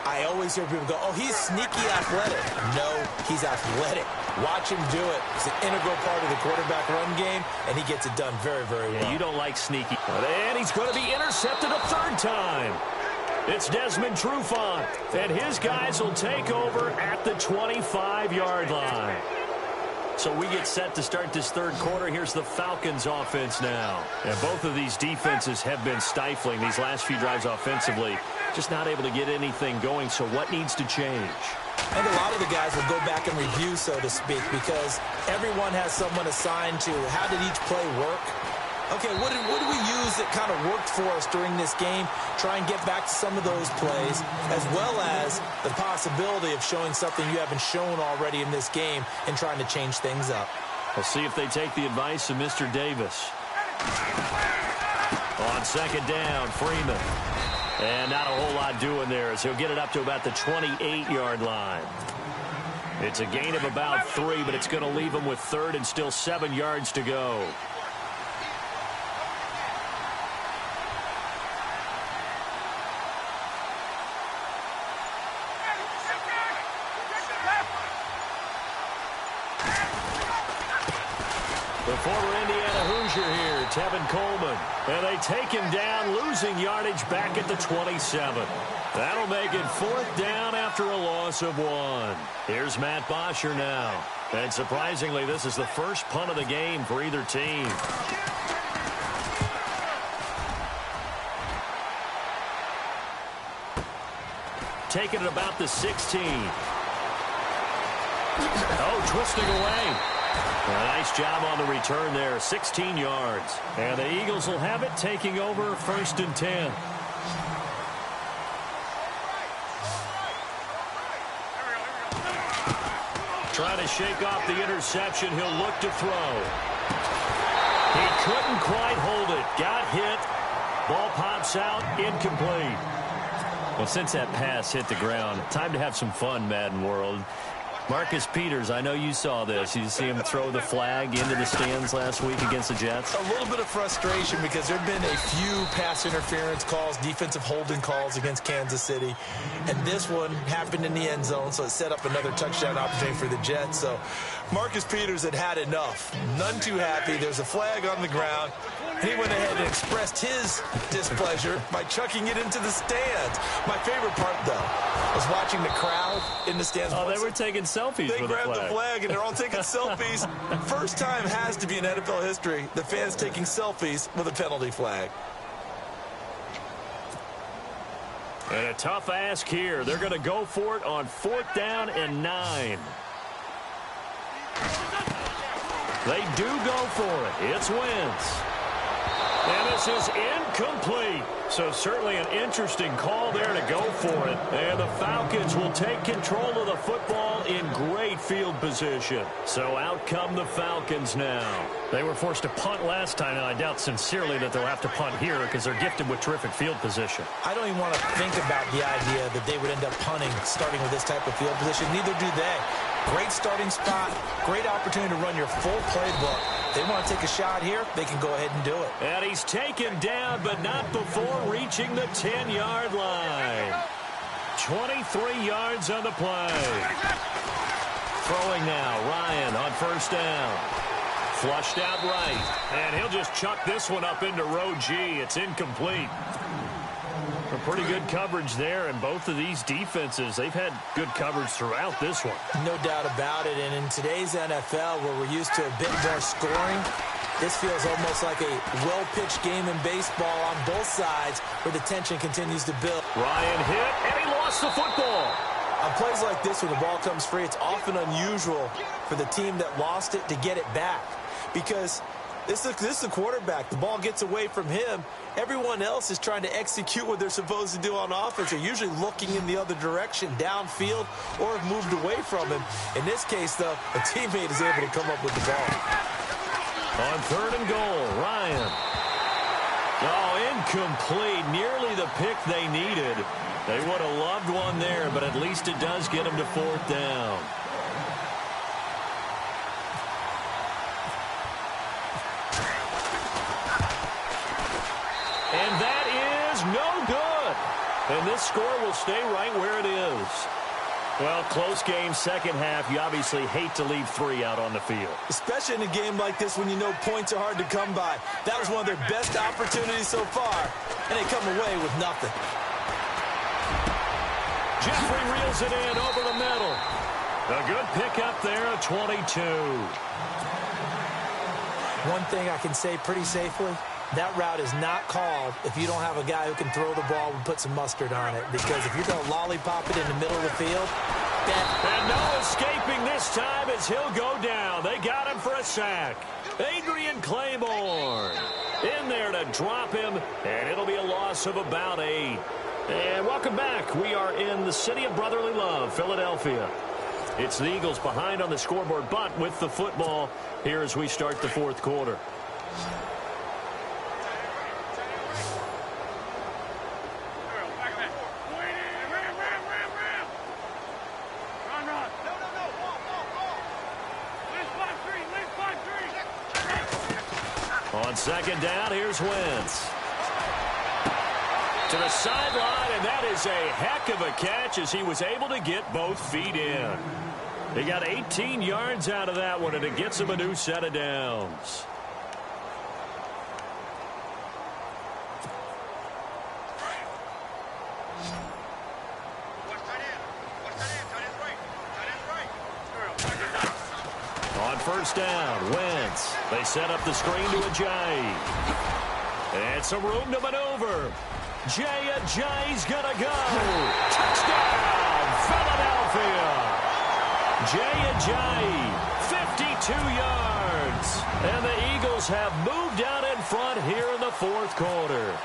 I always hear people go, oh, he's sneaky athletic. No, he's athletic. Watch him do it. It's an integral part of the quarterback run game, and he gets it done very, very well. Yeah, you don't like sneaky. And he's going to be intercepted a 3rd time. It's Desmond Trufant, and his guys will take over at the 25-yard line. So we get set to start this third quarter. Here's the Falcons offense now. And both of these defenses have been stifling these last few drives offensively. Just not able to get anything going, so what needs to change? I think a lot of the guys will go back and review, so to speak, because everyone has someone assigned to how did each play work. Okay, what did we use that kind of worked for us during this game? Try and get back to some of those plays, as well as the possibility of showing something you haven't shown already in this game and trying to change things up. We'll see if they take the advice of Mr. Davis. On second down, Freeman. And not a whole lot doing there as he'll get it up to about the 28-yard line. It's a gain of about 3, but it's going to leave him with third and still 7 yards to go. The former Indiana Hoosier here, Tevin Coleman. And they take him down, losing yardage back at the 27. That'll make it fourth down after a loss of 1. Here's Matt Bosher now. And surprisingly, this is the first punt of the game for either team. Taking it about the 16. Oh, twisting away. A nice job on the return there, 16 yards. And the Eagles will have it, taking over first and 10. Trying to shake off the interception, he'll look to throw. He couldn't quite hold it, got hit. Ball pops out, incomplete. Well, since that pass hit the ground, time to have some fun, Madden World. Marcus Peters, I know you saw this. You see him throw the flag into the stands last week against the Jets? A little bit of frustration because there have been a few pass interference calls, defensive holding calls against Kansas City. And this one happened in the end zone, so it set up another touchdown opportunity for the Jets. So Marcus Peters had enough. None too happy. There's a flag on the ground. And he went ahead and expressed his displeasure by chucking it into the stands. My favorite part, though, was watching the crowd in the stands. Oh, they were taking selfies with the flag. They grabbed the flag, and they're all taking selfies. First time has to be in NFL history, the fans taking selfies with a penalty flag. And a tough ask here. They're going to go for it on 4th down and 9. They do go for it. It's Wentz. And this is incomplete. So certainly an interesting call there to go for it. And the Falcons will take control of the football in great field position. So out come the Falcons now. They were forced to punt last time, and I doubt sincerely that they'll have to punt here because they're gifted with terrific field position. I don't even want to think about the idea that they would end up punting starting with this type of field position. Neither do they. Great starting spot, great opportunity to run your full playbook. They want to take a shot here, they can go ahead and do it. And he's taken down, but not before reaching the 10-yard line. 23 yards on the play. Throwing now, Ryan on first down. Flushed out right, and he'll just chuck this one up into row G. It's incomplete. A pretty good coverage there, and both of these defenses, they've had good coverage throughout this one. No doubt about it, and in today's NFL, where we're used to a bit more scoring, this feels almost like a well-pitched game in baseball on both sides, where the tension continues to build. Ryan hit, and he lost the football. On plays like this, when the ball comes free, it's often unusual for the team that lost it to get it back, because this is the quarterback. The ball gets away from him. Everyone else is trying to execute what they're supposed to do on offense. They're usually looking in the other direction, downfield, or have moved away from him. In this case, though, a teammate is able to come up with the ball. On 3rd and goal, Ryan. Oh, incomplete. Nearly the pick they needed. They would have loved one there, but at least it does get them to 4th down. And that is no good. And this score will stay right where it is. Well, close game, second half. You obviously hate to leave 3 out on the field. Especially in a game like this when you know points are hard to come by. That was one of their best opportunities so far, and they come away with nothing. Jeffrey reels it in over the middle. A good pickup there, a 22. One thing I can say pretty safely, that route is not called if you don't have a guy who can throw the ball and put some mustard on it. Because if you're going to lollipop it in the middle of the field, and no escaping this time as he'll go down. They got him for a sack. Adrian Claiborne in there to drop him, and it'll be a loss of about 8. And welcome back. We are in the city of brotherly love, Philadelphia. It's the Eagles behind on the scoreboard, but with the football here as we start the fourth quarter. On second down, here's Wentz. To the sideline, and that is a heck of a catch as he was able to get both feet in. He got 18 yards out of that one, and it gets him a new set of downs. On first down, Wentz. They set up the screen to Ajayi. And some room to maneuver. Ajayi's gonna go. Touchdown, Philadelphia. Ajayi, 52 yards. And the Eagles have moved out in front here in the fourth quarter.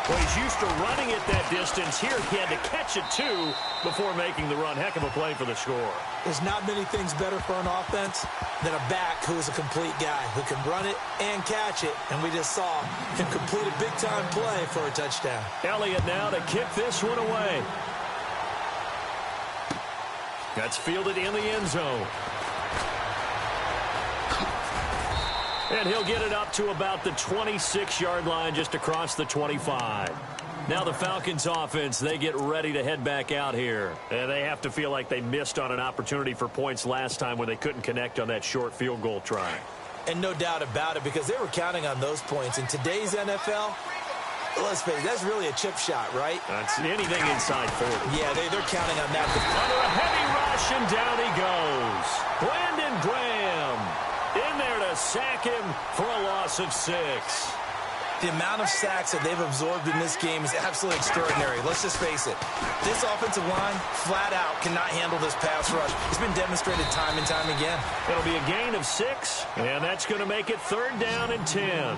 Well, he's used to running it that distance. Here he had to catch it, too, before making the run. Heck of a play for the score. There's not many things better for an offense than a back who is a complete guy who can run it and catch it. And we just saw him complete a big-time play for a touchdown. Elliott now to kick this one away. That's fielded in the end zone. And he'll get it up to about the 26-yard line, just across the 25. Now the Falcons offense, they get ready to head back out here. And they have to feel like they missed on an opportunity for points last time when they couldn't connect on that short field goal try. And no doubt about it, because they were counting on those points. In today's NFL, let's face it, that's really a chip shot, right? That's anything inside 40. Yeah, they're counting on that. Under a heavy rush, and down he goes. Brandon Graham in there to sack him for a loss of 6. The amount of sacks that they've absorbed in this game is absolutely extraordinary. Let's just face it. This offensive line, flat out, cannot handle this pass rush. It's been demonstrated time and time again. It'll be a gain of 6, and that's going to make it 3rd down and 10.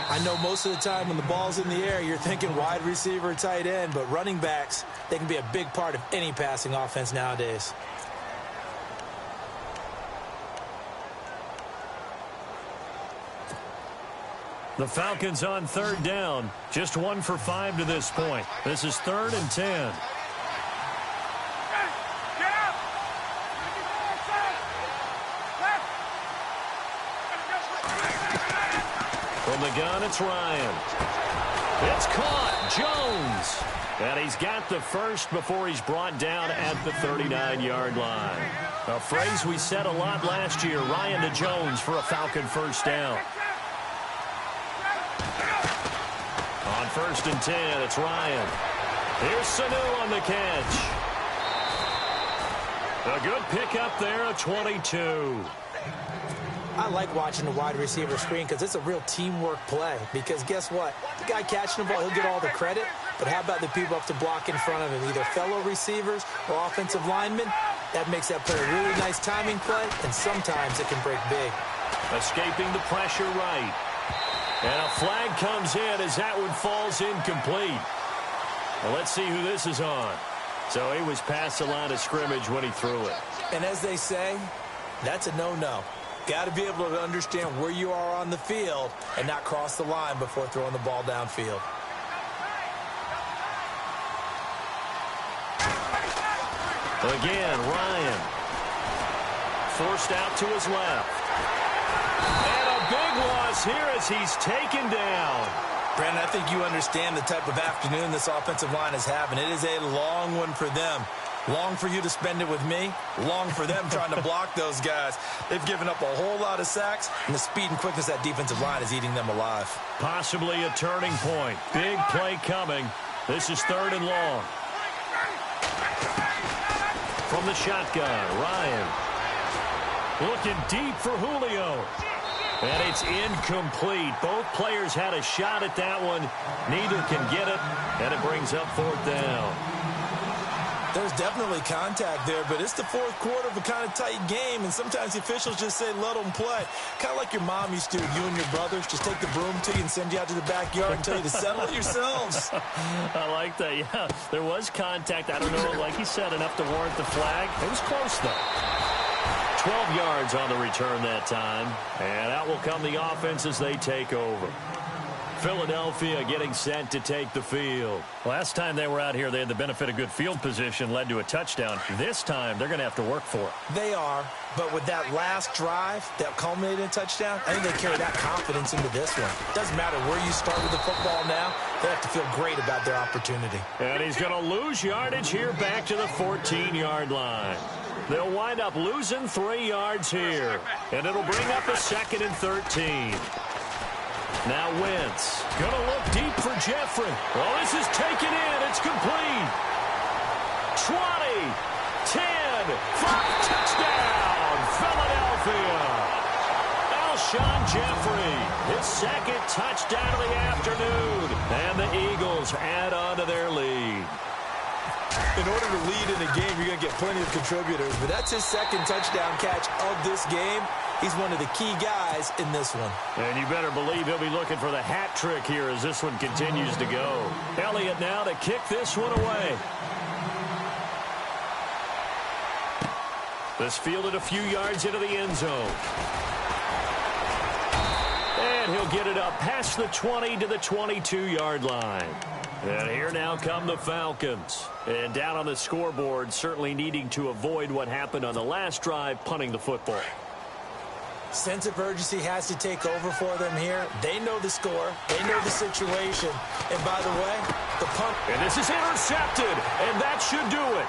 I know most of the time when the ball's in the air, you're thinking wide receiver, tight end, but running backs, they can be a big part of any passing offense nowadays. The Falcons on 3rd down. Just 1 for 5 to this point. This is 3rd and 10. From the gun, it's Ryan. It's caught. Jones. And he's got the first before he's brought down at the 39-yard line. A phrase we said a lot last year, Ryan to Jones for a Falcon first down. On 1st and 10, it's Ryan. Here's Sanu on the catch. A good pickup there, a 22. I like watching the wide receiver screen because it's a real teamwork play. Because guess what? The guy catching the ball, he'll get all the credit. But how about the people up to block in front of him, either fellow receivers or offensive linemen? That makes that play a really nice timing play, and sometimes it can break big. Escaping the pressure right. And a flag comes in as that one falls incomplete. Well, let's see who this is on. So he was past the line of scrimmage when he threw it. And as they say, that's a no-no. Got to be able to understand where you are on the field and not cross the line before throwing the ball downfield. Again, Ryan. Forced out to his left. And a big loss here as he's taken down. Brandon, I think you understand the type of afternoon this offensive line is having. It is a long one for them. Long for you to spend it with me. Long for them trying to block those guys. They've given up a whole lot of sacks, and the speed and quickness of that defensive line is eating them alive. Possibly a turning point. Big play coming. This is 3rd and long. From the shotgun, Ryan. Looking deep for Julio. And it's incomplete. Both players had a shot at that one. Neither can get it, and it brings up 4th down. There's definitely contact there, but it's the fourth quarter of a kind of tight game, and sometimes the officials just say, let them play. Kind of like your mom used to, you and your brothers, just take the broom to you and send you out to the backyard and tell you to settle it yourselves. I like that, yeah. There was contact. I don't know, like he said, enough to warrant the flag. It was close, though. 12 yards on the return that time, and out will come the offense as they take over. Philadelphia getting set to take the field. Last time they were out here, they had the benefit of good field position, led to a touchdown. This time, they're going to have to work for it. They are, but with that last drive that culminated in a touchdown, I think they carry that confidence into this one. Doesn't matter where you start with the football now, they have to feel great about their opportunity. And he's going to lose yardage here back to the 14-yard line. They'll wind up losing 3 yards here, and it'll bring up a 2nd and 13. Now Wentz, going to look deep for Jeffrey. Oh, this is taken in. It's complete. 20, 10, 5, touchdown, Philadelphia. Alshon Jeffrey, his 2nd touchdown of the afternoon. And the Eagles add on to their lead. In order to lead in a game, you're going to get plenty of contributors, but that's his 2nd touchdown catch of this game. He's one of the key guys in this one. And you better believe he'll be looking for the hat trick here as this one continues to go. Elliott now to kick this one away. This fielded a few yards into the end zone. And he'll get it up past the 20 to the 22-yard line. And here now come the Falcons. And down on the scoreboard, certainly needing to avoid what happened on the last drive, punting the football. Sense of urgency has to take over for them here. They know the score. They know the situation. And by the way, the punt. And this is intercepted, and that should do it.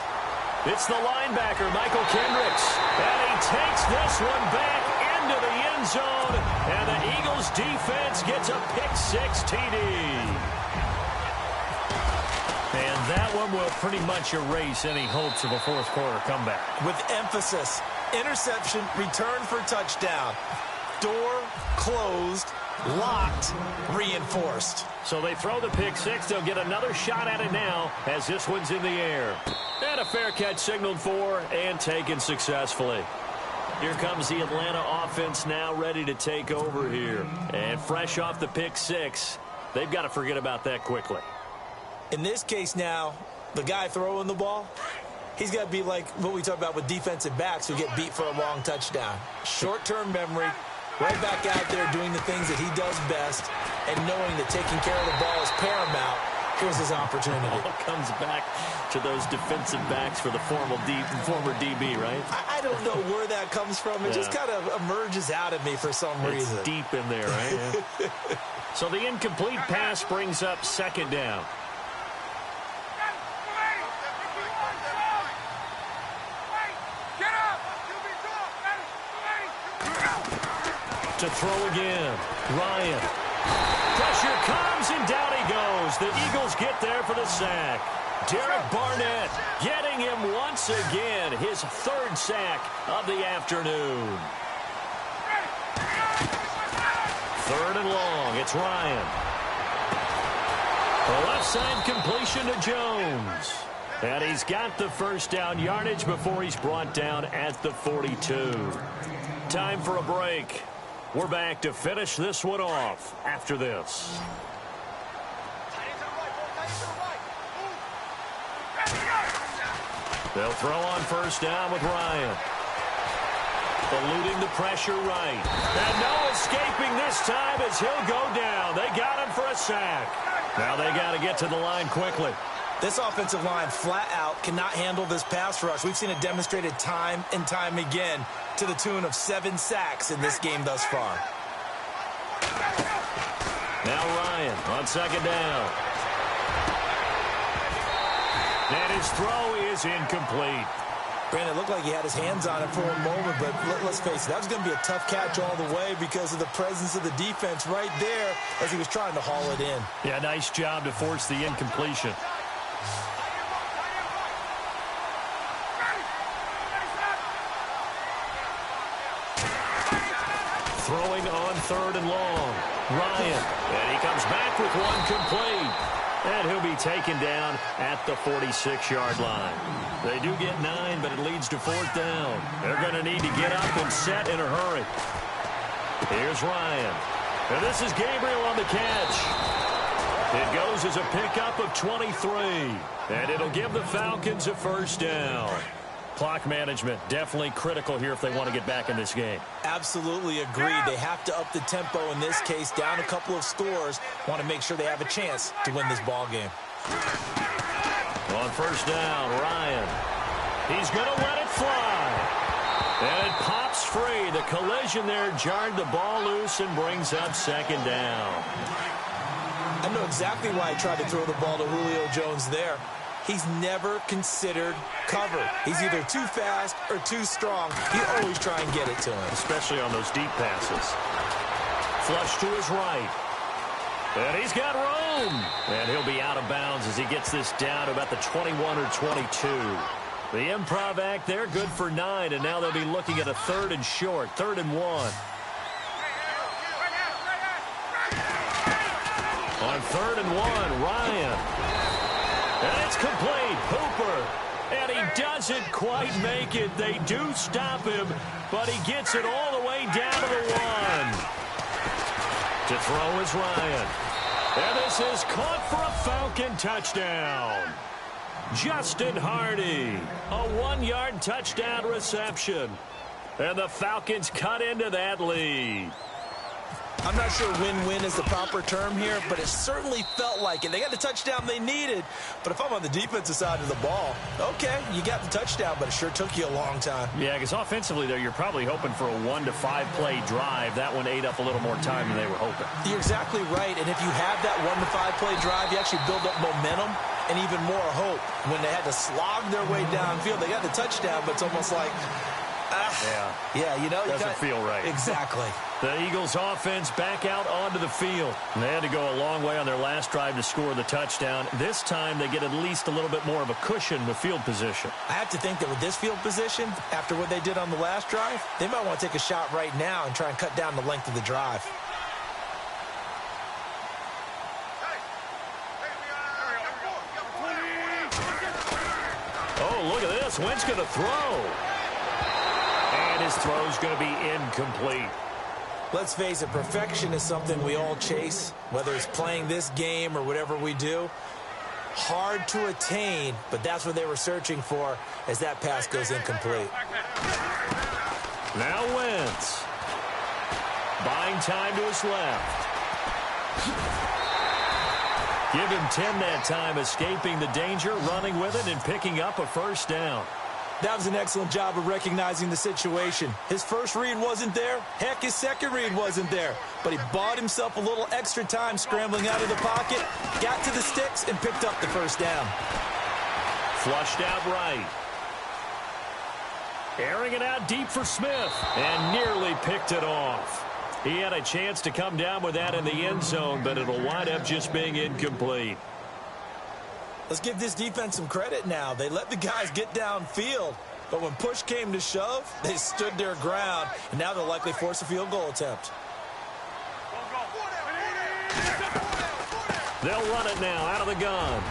It's the linebacker, Michael Kendricks. And he takes this one back into the end zone. And the Eagles defense gets a pick-6 TD. And that one will pretty much erase any hopes of a fourth quarter comeback. With emphasis. Interception, return for touchdown. Door closed, locked, reinforced. So they throw the pick-6. They'll get another shot at it now as this one's in the air. And a fair catch signaled for and taken successfully. Here comes the Atlanta offense now ready to take over here. And fresh off the pick-6, they've got to forget about that quickly. In this case now, the guy throwing the ball, he's got to be like what we talk about with defensive backs who get beat for a long touchdown. Short-term memory, right back out there doing the things that he does best, and knowing that taking care of the ball is paramount. Here's his opportunity. It all comes back to those defensive backs for the former DB, right? I don't know where that comes from. It just kind of emerges out of me for some reason. It's deep in there, right? Yeah. So the incomplete pass brings up 2nd down. To throw again. Ryan. Pressure comes, and down he goes. The Eagles get there for the sack. Derek Barnett getting him once again. His 3rd sack of the afternoon. 3rd and long. It's Ryan. The left side completion to Jones. And he's got the 1st down yardage before he's brought down at the 42. Time for a break. We're back to finish this one off after this. They'll throw on 1st down with Ryan. Eluding the pressure right. And no escaping this time as he'll go down. They got him for a sack. Now they got to get to the line quickly. This offensive line flat out cannot handle this pass rush. We've seen it demonstrated time and time again to the tune of 7 sacks in this game thus far. Now Ryan on 2nd down. And his throw is incomplete. Brandon, it looked like he had his hands on it for a moment, but let's face it, that was going to be a tough catch all the way because of the presence of the defense right there as he was trying to haul it in. Yeah, nice job to force the incompletion. Throwing on 3rd and long. Ryan. And he comes back with one complete. And he'll be taken down at the 46-yard line. They do get 9, but it leads to 4th down. They're going to need to get up and set in a hurry. Here's Ryan. And this is Gabriel on the catch. It goes as a pickup of 23. And it'll give the Falcons a 1st down. Clock management definitely critical here if they want to get back in this game. Absolutely agreed. They have to up the tempo in this case, down a couple of scores. Want to make sure they have a chance to win this ball game. On 1st down, Ryan. He's going to let it fly. And it pops free. The collision there jarred the ball loose and brings up 2nd down. I know exactly why I tried to throw the ball to Julio Jones there. He's never considered cover. He's either too fast or too strong. You always try and get it to him. Especially on those deep passes. Flush to his right. And he's got room. And he'll be out of bounds as he gets this down to about the 21 or 22. The improv act there, good for 9. And now they'll be looking at a 3rd and short, 3rd and 1. On 3rd and 1, Ryan. And it's complete. Hooper. And he doesn't quite make it. They do stop him, but he gets it all the way down to the 1. To throw is Ryan. And this is caught for a Falcon touchdown. Justin Hardy. A 1-yard touchdown reception. And the Falcons cut into that lead. I'm not sure win-win is the proper term here, but it certainly felt like it. They got the touchdown they needed, but if I'm on the defensive side of the ball, okay, you got the touchdown, but it sure took you a long time. Yeah, because offensively there, you're probably hoping for a 1 to 5 play drive. That one ate up a little more time than they were hoping. You're exactly right, and if you have that 1 to 5 play drive, you actually build up momentum and even more hope. When they had to slog their way downfield, they got the touchdown, but it's almost like, yeah, you know, doesn't feel right. Exactly. The Eagles offense back out onto the field. They had to go a long way on their last drive to score the touchdown. This time they get at least a little bit more of a cushion with field position. I have to think that with this field position, after what they did on the last drive, they might want to take a shot right now and try and cut down the length of the drive. Oh, look at this. Wentz going to throw. And his throw's going to be incomplete. Let's face it, perfection is something we all chase, whether it's playing this game or whatever we do. Hard to attain, but that's what they were searching for as that pass goes incomplete. Now Wentz. Buying time to his left. Give him 10 that time, escaping the danger, running with it, and picking up a 1st down. That was an excellent job of recognizing the situation. His first read wasn't there. Heck, his second read wasn't there. But he bought himself a little extra time scrambling out of the pocket, got to the sticks, and picked up the 1st down. Flushed out right. Airing it out deep for Smith, and nearly picked it off. He had a chance to come down with that in the end zone, but it'll wind up just being incomplete. Let's give this defense some credit now. They let the guys get downfield, but when push came to shove, they stood their ground, and now they'll likely force a field goal attempt. They'll run it now out of the gun.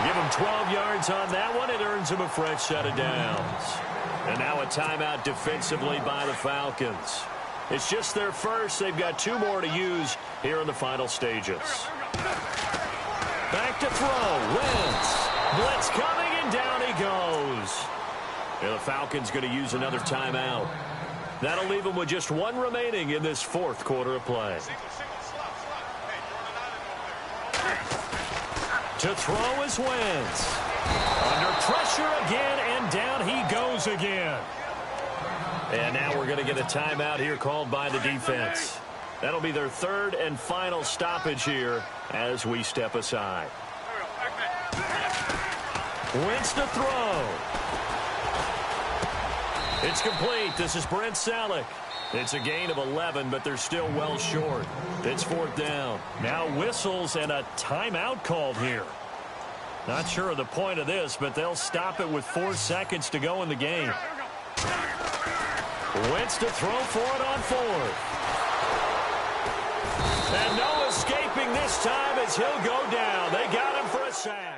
Give him 12 yards on that one. It earns him a fresh set of downs. And now a timeout defensively by the Falcons. It's just their first. They've got 2 more to use here in the final stages. Back to throw. Wentz. Blitz coming, and down he goes. And the Falcons going to use another timeout. That'll leave them with just 1 remaining in this 4th quarter of play. To throw is Wentz. Under pressure again, and down he goes again. And now we're going to get a timeout here called by the defense. That'll be their 3rd and final stoppage here as we step aside. Wentz to throw. It's complete. This is Brent Salek. It's a gain of 11, but they're still well short. It's 4th down. Now whistles and a timeout called here. Not sure of the point of this, but they'll stop it with 4 seconds to go in the game. Wentz to throw for it on 4th. And escaping this time as he'll go down. They got him for a sack.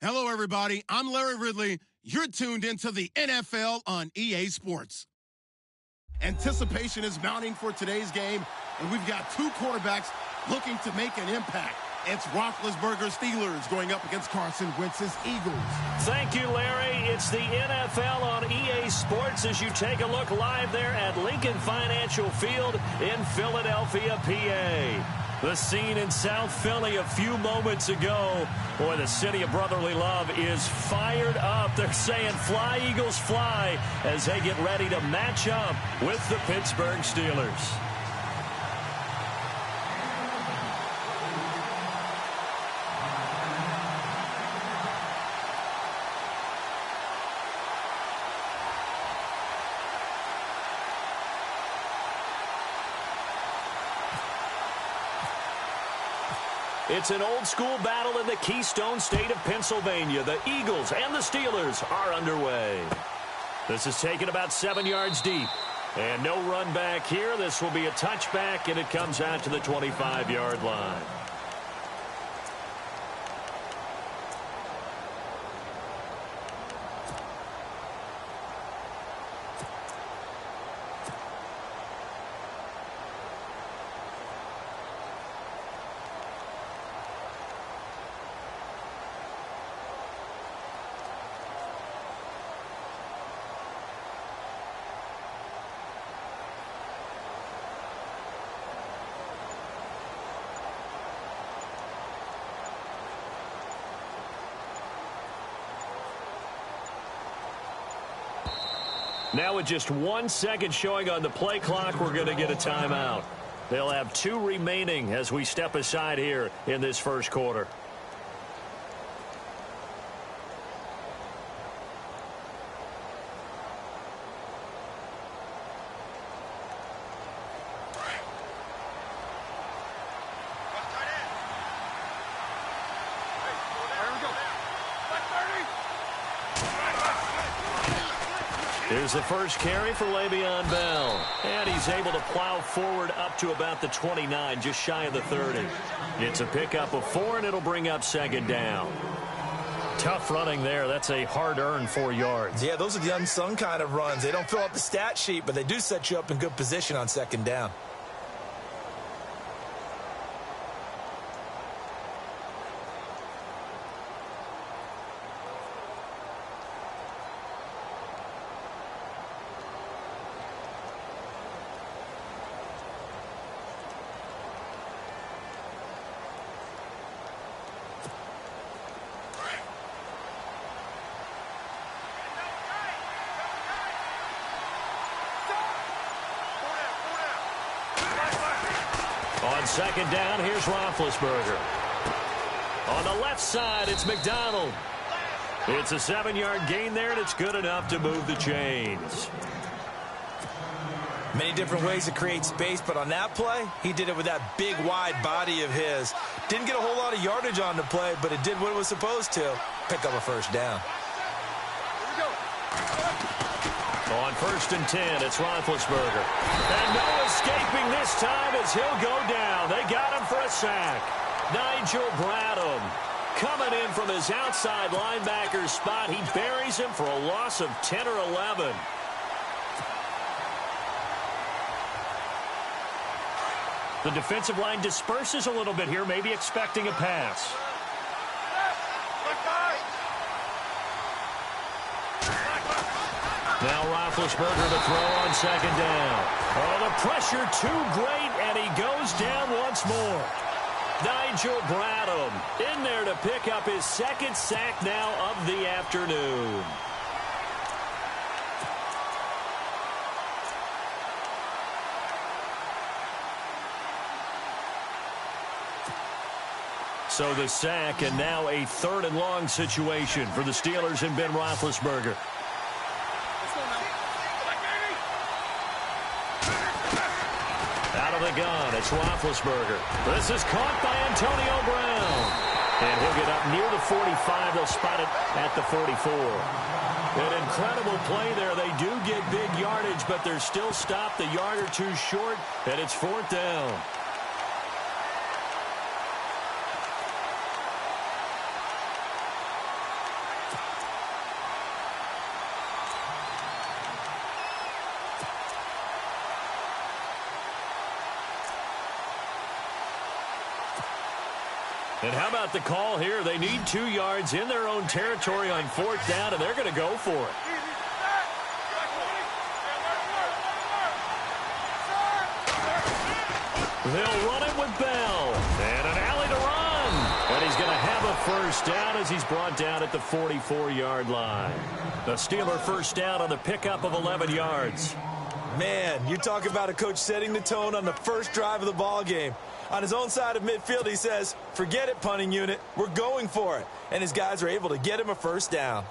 Hello, everybody. I'm Larry Ridley. You're tuned into the NFL on EA Sports. Anticipation is mounting for today's game, and we've got two quarterbacks looking to make an impact. It's Roethlisberger's Steelers going up against Carson Wentz's Eagles. Thank you, Larry. It's the NFL on EA Sports as you take a look live there at Lincoln Financial Field in Philadelphia, PA. The scene in South Philly a few moments ago. Boy, the city of brotherly love is fired up. They're saying, "Fly, Eagles, fly," as they get ready to match up with the Pittsburgh Steelers. It's an old-school battle in the Keystone State of Pennsylvania. The Eagles and the Steelers are underway. This is taken about 7 yards deep. And no run back here. This will be a touchback, and it comes out to the 25-yard line. Now with just 1 second showing on the play clock, we're going to get a timeout. They'll have 2 remaining as we step aside here in this first quarter. Here's the first carry for Le'Veon Bell. And he's able to plow forward up to about the 29, just shy of the 30. It's a pickup of 4, and it'll bring up second down. Tough running there. That's a hard-earned 4 yards. Yeah, those are the unsung kind of runs. They don't fill up the stat sheet, but they do set you up in good position on second down. On second down, here's Roethlisberger. On the left side, it's McDonald. It's a 7-yard gain there, and it's good enough to move the chains. Many different ways to create space, but on that play, he did it with that big, wide body of his. Didn't get a whole lot of yardage on the play, but it did what it was supposed to. Pick up a first down. On 1st and 10, it's Roethlisberger. And no escaping this time as he'll go down. They got him for a sack. Nigel Bradham coming in from his outside linebacker spot. He buries him for a loss of 10 or 11. The defensive line disperses a little bit here, maybe expecting a pass. Now Roethlisberger to throw on second down. Oh, the pressure too great, and he goes down once more. Nigel Bradham in there to pick up his second sack now of the afternoon. So the sack, and now a 3rd and long situation for the Steelers and Ben Roethlisberger. Out of the gun, it's Roethlisberger. This is caught by Antonio Brown. And he'll get up near the 45. They'll spot it at the 44. An incredible play there. They do get big yardage, but they're still stopped a yard or 2 short, and it's 4th down. And how about the call here? They need 2 yards in their own territory on 4th down, and they're going to go for it. They'll run it with Bell. And an alley to run. And he's going to have a first down as he's brought down at the 44-yard line. The Steeler first down on the pickup of 11 yards. Man, you talk about a coach setting the tone on the first drive of the ball game. On his own side of midfield, he says, forget it, punting unit. We're going for it. And his guys are able to get him a first down.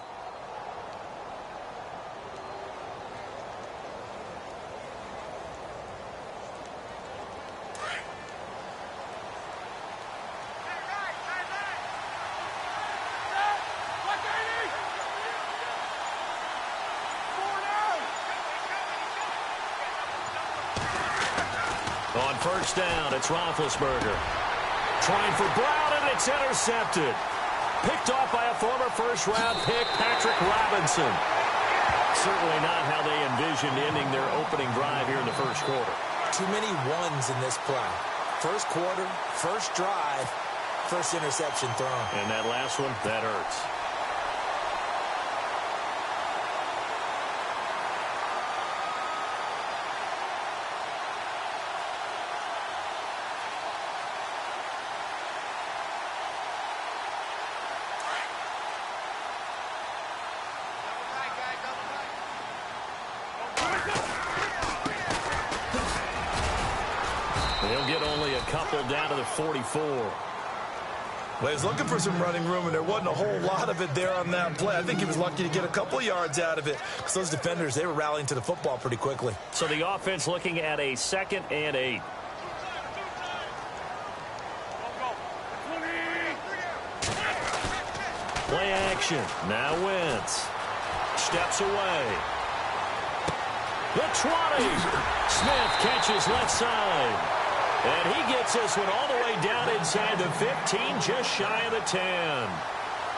On first down, it's Roethlisberger. Trying for Brown, and it's intercepted. Picked off by a former first-round pick, Patrick Robinson. Certainly not how they envisioned ending their opening drive here in the first quarter. Too many ones in this play. First quarter, first drive, first interception thrown. And that last one, that hurts. They'll get only a couple down to the 44. Well, he was looking for some running room, and there wasn't a whole lot of it there on that play. I think he was lucky to get a couple yards out of it because those defenders, they were rallying to the football pretty quickly. So the offense looking at a 2nd and 8. Play action. Now Wentz. Steps away. The 20. Smith catches left side. And he gets this one all the way down inside the 15, just shy of the 10.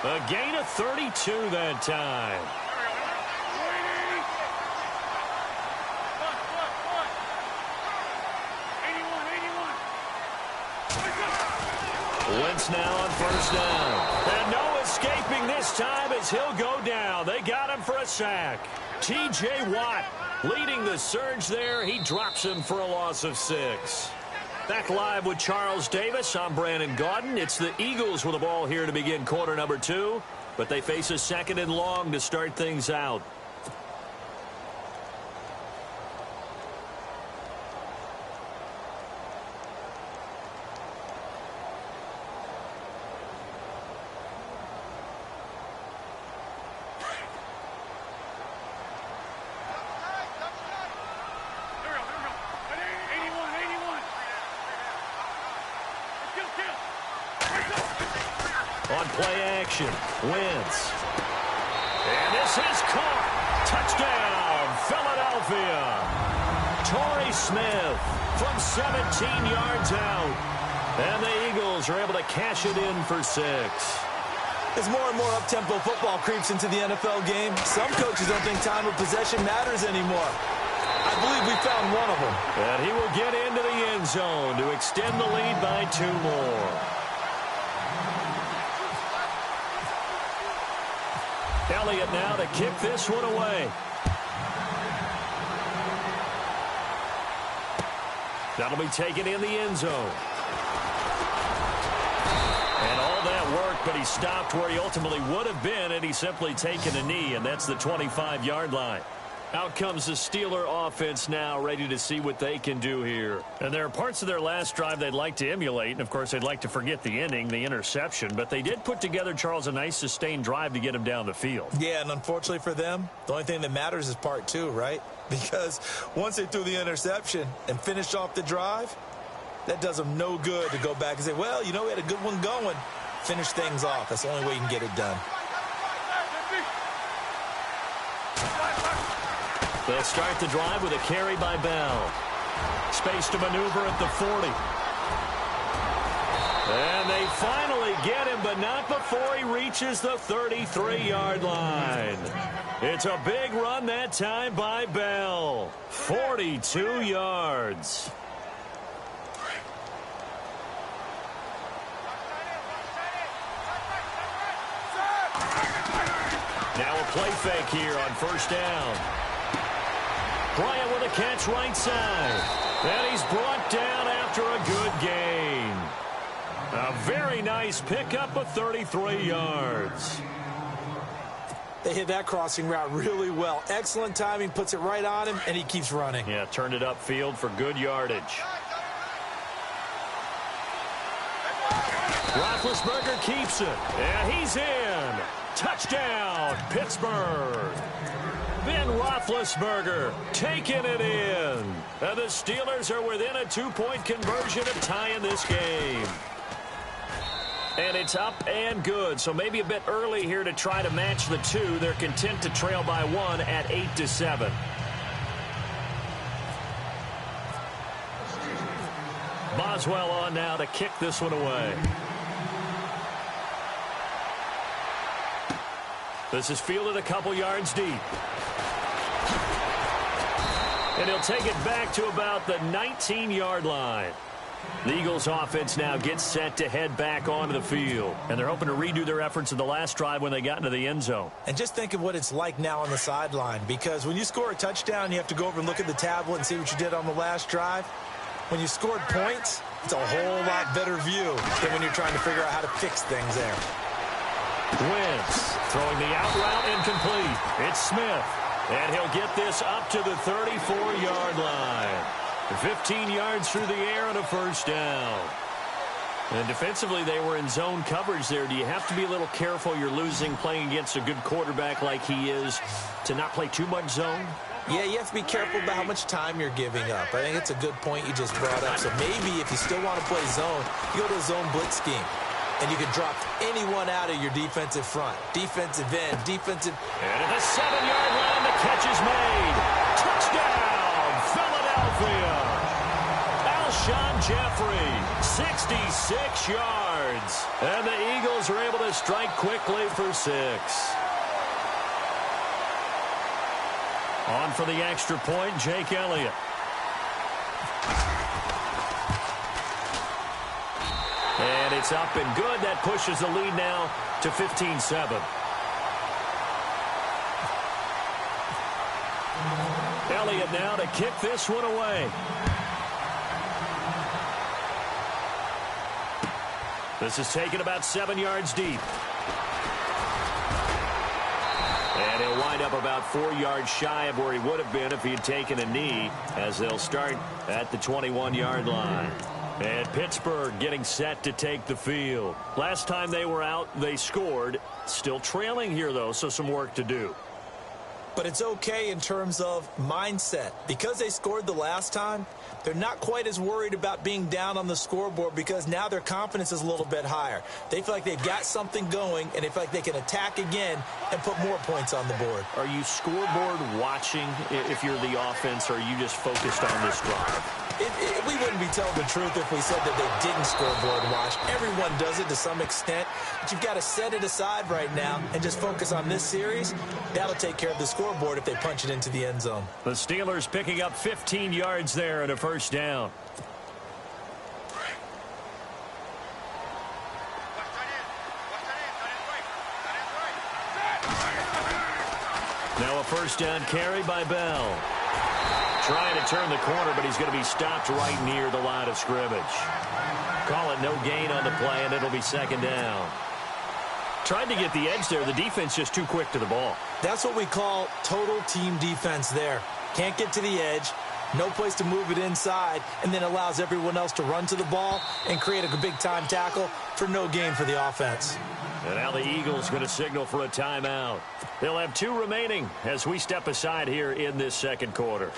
A gain of 32 that time. Wentz now on first down. And no escaping this time as he'll go down. They got him for a sack. T.J. Watt leading the surge there. He drops him for a loss of 6. Back live with Charles Davis. I'm Brandon Gaudin. It's the Eagles with the ball here to begin quarter number 2. But they face a 2nd and long to start things out. On play action, Wentz. And this is caught. Touchdown, Philadelphia. Torrey Smith from 17 yards out. And the Eagles are able to cash it in for 6. As more and more up-tempo football creeps into the NFL game, some coaches don't think time of possession matters anymore. I believe we found one of them. And he will get into the end zone to extend the lead by 2 more. Elliott now to kick this one away. That'll be taken in the end zone. And all that work, but he stopped where he ultimately would have been, and he's simply taken a knee, and that's the 25-yard line. Out comes the Steeler offense now, ready to see what they can do here. And there are parts of their last drive they'd like to emulate, and of course they'd like to forget the ending, the interception, but they did put together, Charles, a nice sustained drive to get him down the field. Yeah, and unfortunately for them, the only thing that matters is part 2, right? Because once they threw the interception and finished off the drive, that does them no good to go back and say, well, you know, we had a good one going. Finish things off. That's the only way you can get it done. They'll start the drive with a carry by Bell. Space to maneuver at the 40. And they finally get him, but not before he reaches the 33-yard line. It's a big run that time by Bell. 42 yards. Now a play fake here on first down. Bryant with a catch right side. And he's brought down after a good gain. A very nice pickup of 33 yards. They hit that crossing route really well. Excellent timing, puts it right on him, and he keeps running. Yeah, turned it upfield for good yardage. Roethlisberger keeps it, and he's in. Touchdown, Pittsburgh. Ben Roethlisberger taking it in. And the Steelers are within a 2-point conversion of tying this game. And it's up and good, so maybe a bit early here to try to match the two. They're content to trail by 1 at 8-7. Boswell on now to kick this one away. This is fielded a couple yards deep. And he'll take it back to about the 19-yard line. The Eagles offense now gets set to head back onto the field. And they're hoping to redo their efforts in the last drive when they got into the end zone. And just think of what it's like now on the sideline. Because when you score a touchdown, you have to go over and look at the tablet and see what you did on the last drive. When you scored points, it's a whole lot better view than when you're trying to figure out how to fix things there. Wentz throwing the out route incomplete. It's Smith. And he'll get this up to the 34-yard line. 15 yards through the air and a first down. And defensively, they were in zone coverage there. Do you have to be a little careful? You're losing playing against a good quarterback like he is to not play too much zone? Yeah, you have to be careful about how much time you're giving up. I think it's a good point you just brought up. So maybe if you still want to play zone, you go to a zone blitz scheme. And you can drop anyone out of your defensive front. Defensive end, defensive... And at the 7-yard line, the catch is made. Touchdown, Philadelphia. Alshon Jeffrey, 66 yards. And the Eagles are able to strike quickly for 6. On for the extra point, Jake Elliott. And it's up and good. That pushes the lead now to 15-7. Elliott now to kick this one away. This is taken about 7 yards deep. And he'll wind up about 4 yards shy of where he would have been if he had taken a knee, as they'll start at the 21-yard line. And Pittsburgh getting set to take the field. Last time they were out, they scored. Still trailing here, though, so some work to do. But it's okay in terms of mindset. Because they scored the last time, they're not quite as worried about being down on the scoreboard because now their confidence is a little bit higher. They feel like they've got something going, and they feel like they can attack again and put more points on the board. Are you scoreboard watching if you're the offense, or are you just focused on this drive? We wouldn't be telling the truth if we said that they didn't scoreboard watch. Everyone does it to some extent, but you've got to set it aside right now and just focus on this series. That'll take care of the scoreboard if they punch it into the end zone. The Steelers picking up 15 yards there and a first down. Now a first down carry by Bell. Trying to turn the corner, but he's going to be stopped right near the line of scrimmage. Call it no gain on the play, and it'll be second down. Tried to get the edge there. The defense just too quick to the ball. That's what we call total team defense there. Can't get to the edge, no place to move it inside, and then allows everyone else to run to the ball and create a big-time tackle for no gain for the offense. And now the Eagles going to signal for a timeout. They'll have 2 remaining as we step aside here in this second quarter.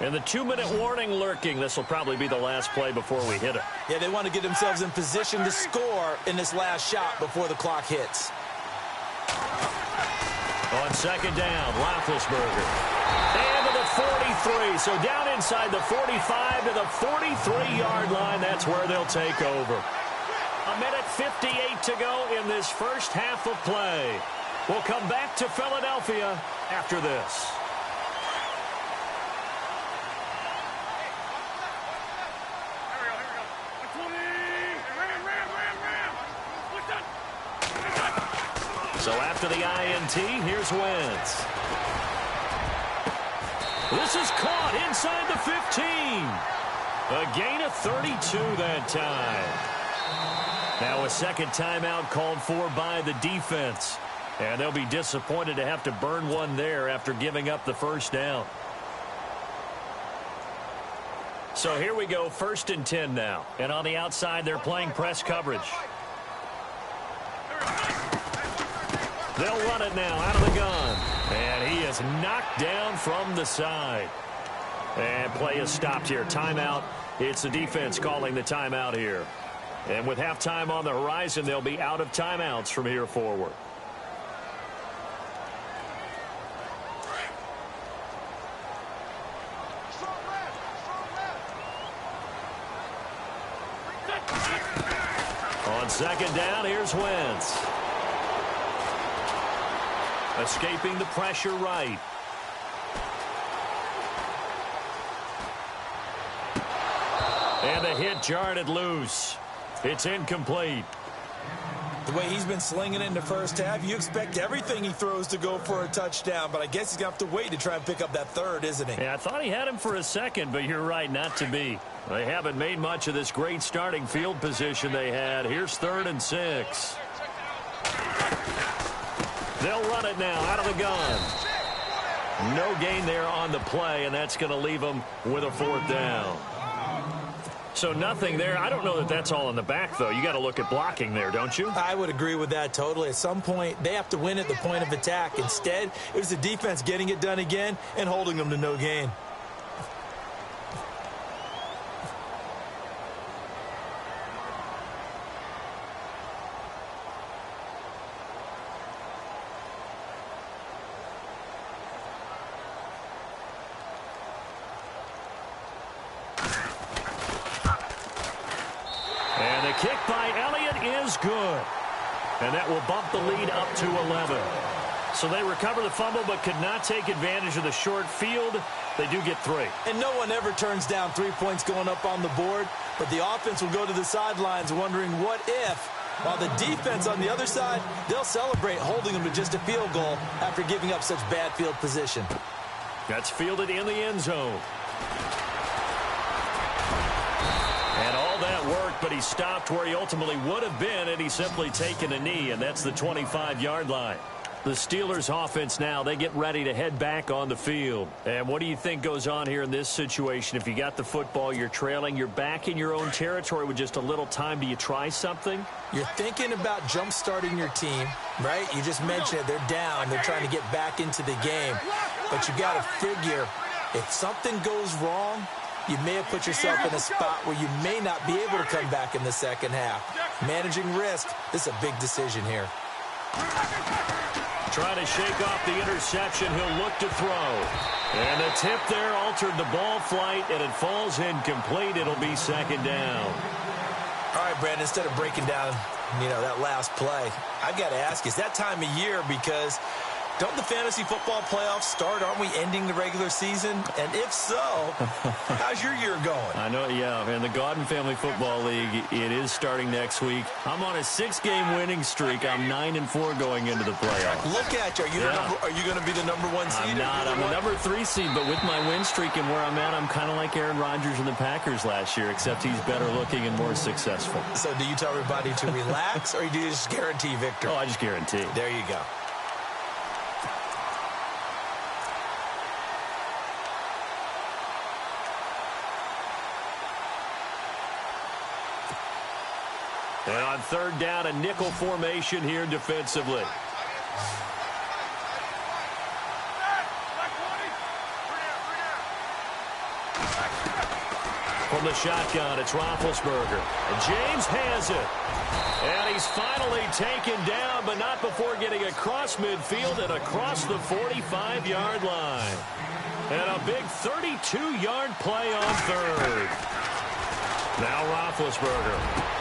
And the 2-minute warning lurking. This will probably be the last play before we hit it. Yeah, they want to get themselves in position to score in this last shot before the clock hits. On second down, Roethlisberger. And to the 43. So down inside the 45 to the 43-yard line. That's where they'll take over. 1:58 to go in this first half of play. We'll come back to Philadelphia after this. So after the INT, here's Wentz. This is caught inside the 15. A gain of 32 that time. Now a second timeout called for by the defense. And they'll be disappointed to have to burn one there after giving up the first down. So here we go, 1st and 10 now. And on the outside, they're playing press coverage. They'll run it now out of the gun. And he is knocked down from the side. And play is stopped here. Timeout. It's the defense calling the timeout here. And with halftime on the horizon, they'll be out of timeouts from here forward. On second down, here's Wentz. Escaping the pressure right. And the hit jarred it loose. It's incomplete. The way he's been slinging it in the first half, you expect everything he throws to go for a touchdown, but I guess he's going to have to wait to try and pick up that third, isn't he? Yeah, I thought he had him for a second, but you're right, not to be. They haven't made much of this great starting field position they had. Here's 3rd and 6. They'll run it now out of the gun. No gain there on the play, and that's going to leave them with a 4th down. So nothing there. I don't know that that's all in the back, though. You got to look at blocking there, don't you? I would agree with that totally. At some point, they have to win at the point of attack. Instead, it was the defense getting it done again and holding them to no gain. Kick by Elliott is good. And that will bump the lead up to 11. So they recover the fumble but could not take advantage of the short field. They do get 3. And no one ever turns down 3 points going up on the board. But the offense will go to the sidelines wondering what if. While the defense on the other side, they'll celebrate holding them to just a field goal after giving up such bad field position. That's fielded in the end zone. And all that worked, but he stopped where he ultimately would have been had he simply taken a knee, and that's the 25-yard line. The Steelers offense now, they get ready to head back on the field. And what do you think goes on here in this situation? If you got the football, you're trailing, you're back in your own territory with just a little time. Do you try something? You're thinking about jump-starting your team, right? You just mentioned it. They're down. They're trying to get back into the game. But you got to figure if something goes wrong, you may have put yourself in a spot where you may not be able to come back in the second half. Managing risk, this is a big decision here. Trying to shake off the interception. He'll look to throw. And the tip there altered the ball flight, and it falls incomplete. It'll be second down. All right, Brandon, instead of breaking down, that last play, I've got to ask, is that time of year because don't the fantasy football playoffs start? Aren't we ending the regular season? And if so, how's your year going? I know, yeah. And the Godden Family Football League, it is starting next week. I'm on a 6-game winning streak. I'm 9-4 going into the playoffs. Look at you. Are you going to be the number 1 seed? I'm not. I'm the number 3 seed, but with my win streak and where I'm at, I'm kind of like Aaron Rodgers and the Packers last year, except he's better looking and more successful. So do you tell everybody to relax, or do you just guarantee victory? Oh, I just guarantee. There you go. And on third down, a nickel formation here defensively. From the shotgun, it's Roethlisberger. And James has it. And he's finally taken down, but not before getting across midfield and across the 45-yard line. And a big 32-yard play on third. Now Roethlisberger.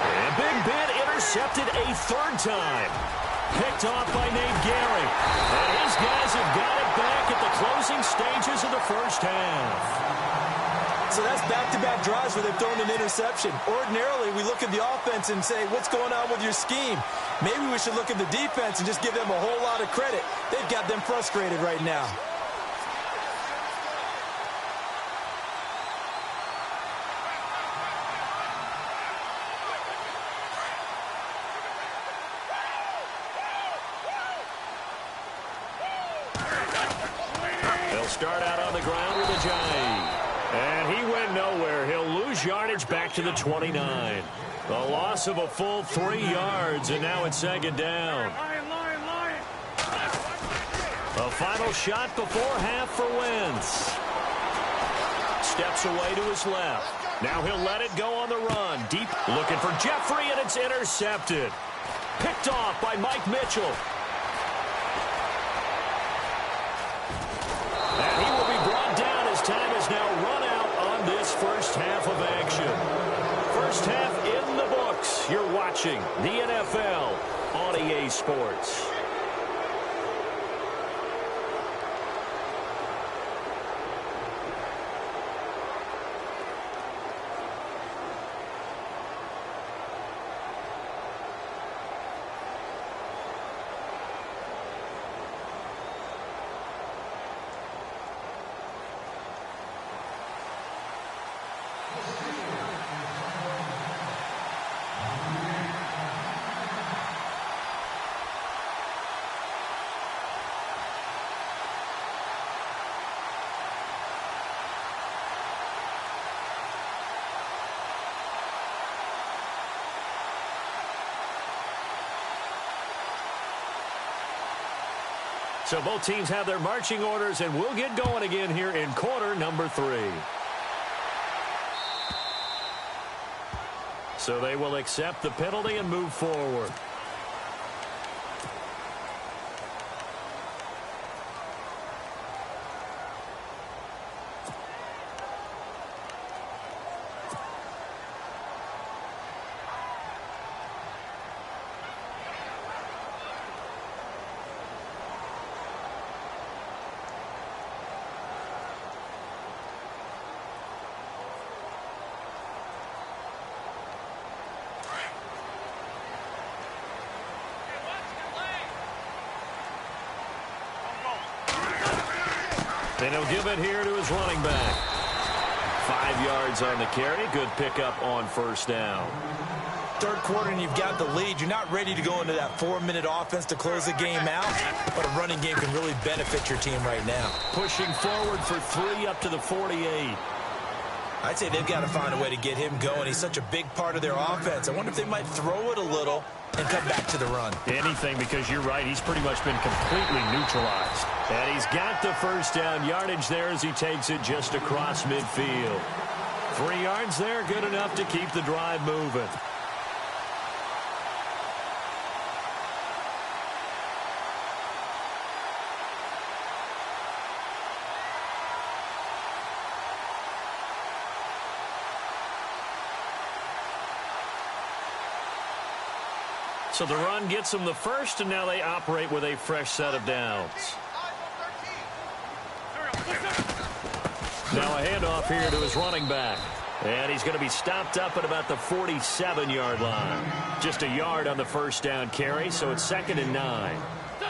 And Big Ben intercepted a third time. Picked off by Nate Gehring. And his guys have got it back at the closing stages of the first half. So that's back-to-back drives where they've thrown an interception. Ordinarily, we look at the offense and say, what's going on with your scheme? Maybe we should look at the defense and just give them a whole lot of credit. They've got them frustrated right now. They'll start out on the ground with a jive. And he went nowhere. He'll lose yardage back to the 29. The loss of a full 3 yards, and now it's second down. A final shot before half for Wentz. Steps away to his left. Now he'll let it go on the run. Deep, looking for Jeffrey, and it's intercepted. Picked off by Mike Mitchell. And he will be brought down as time is now run out on this first half of action. First half in the books. You're watching the NFL on EA Sports. So both teams have their marching orders, and we'll get going again here in quarter number 3. So they will accept the penalty and move forward. And he'll give it here to his running back. 5 yards on the carry. Good pickup on first down. Third quarter and you've got the lead. You're not ready to go into that 4-minute offense to close the game out, but a running game can really benefit your team right now. Pushing forward for 3 up to the 48. I'd say they've got to find a way to get him going. He's such a big part of their offense. I wonder if they might throw it a little and come back to the run. Anything, because you're right. He's pretty much been completely neutralized. And he's got the first down yardage there as he takes it just across midfield. 3 yards there, good enough to keep the drive moving. So the run gets them the first, and now they operate with a fresh set of downs. Now a handoff here to his running back. And he's going to be stopped up at about the 47-yard line. Just a yard on the first down carry, so it's 2nd and 9.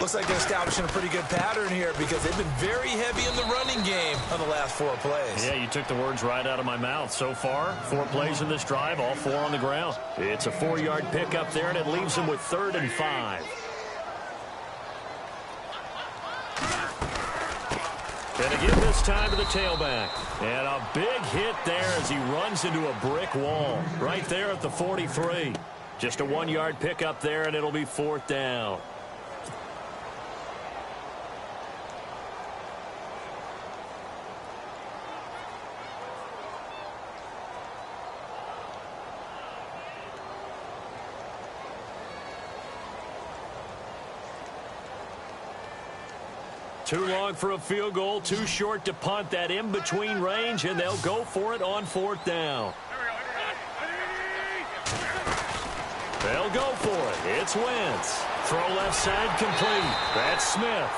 Looks like they're establishing a pretty good pattern here because they've been very heavy in the running game on the last 4 plays. Yeah, you took the words right out of my mouth. So far, 4 plays in this drive, all 4 on the ground. It's a 4-yard pickup there, and it leaves them with 3rd and 5. And again this time to the tailback. And a big hit there as he runs into a brick wall right there at the 43. Just a 1-yard pickup there, and it'll be 4th down. Too long for a field goal, too short to punt. That in-between range, and they'll go for it on 4th down. They'll go for it. It's Wentz. Throw left side complete. That's Smith.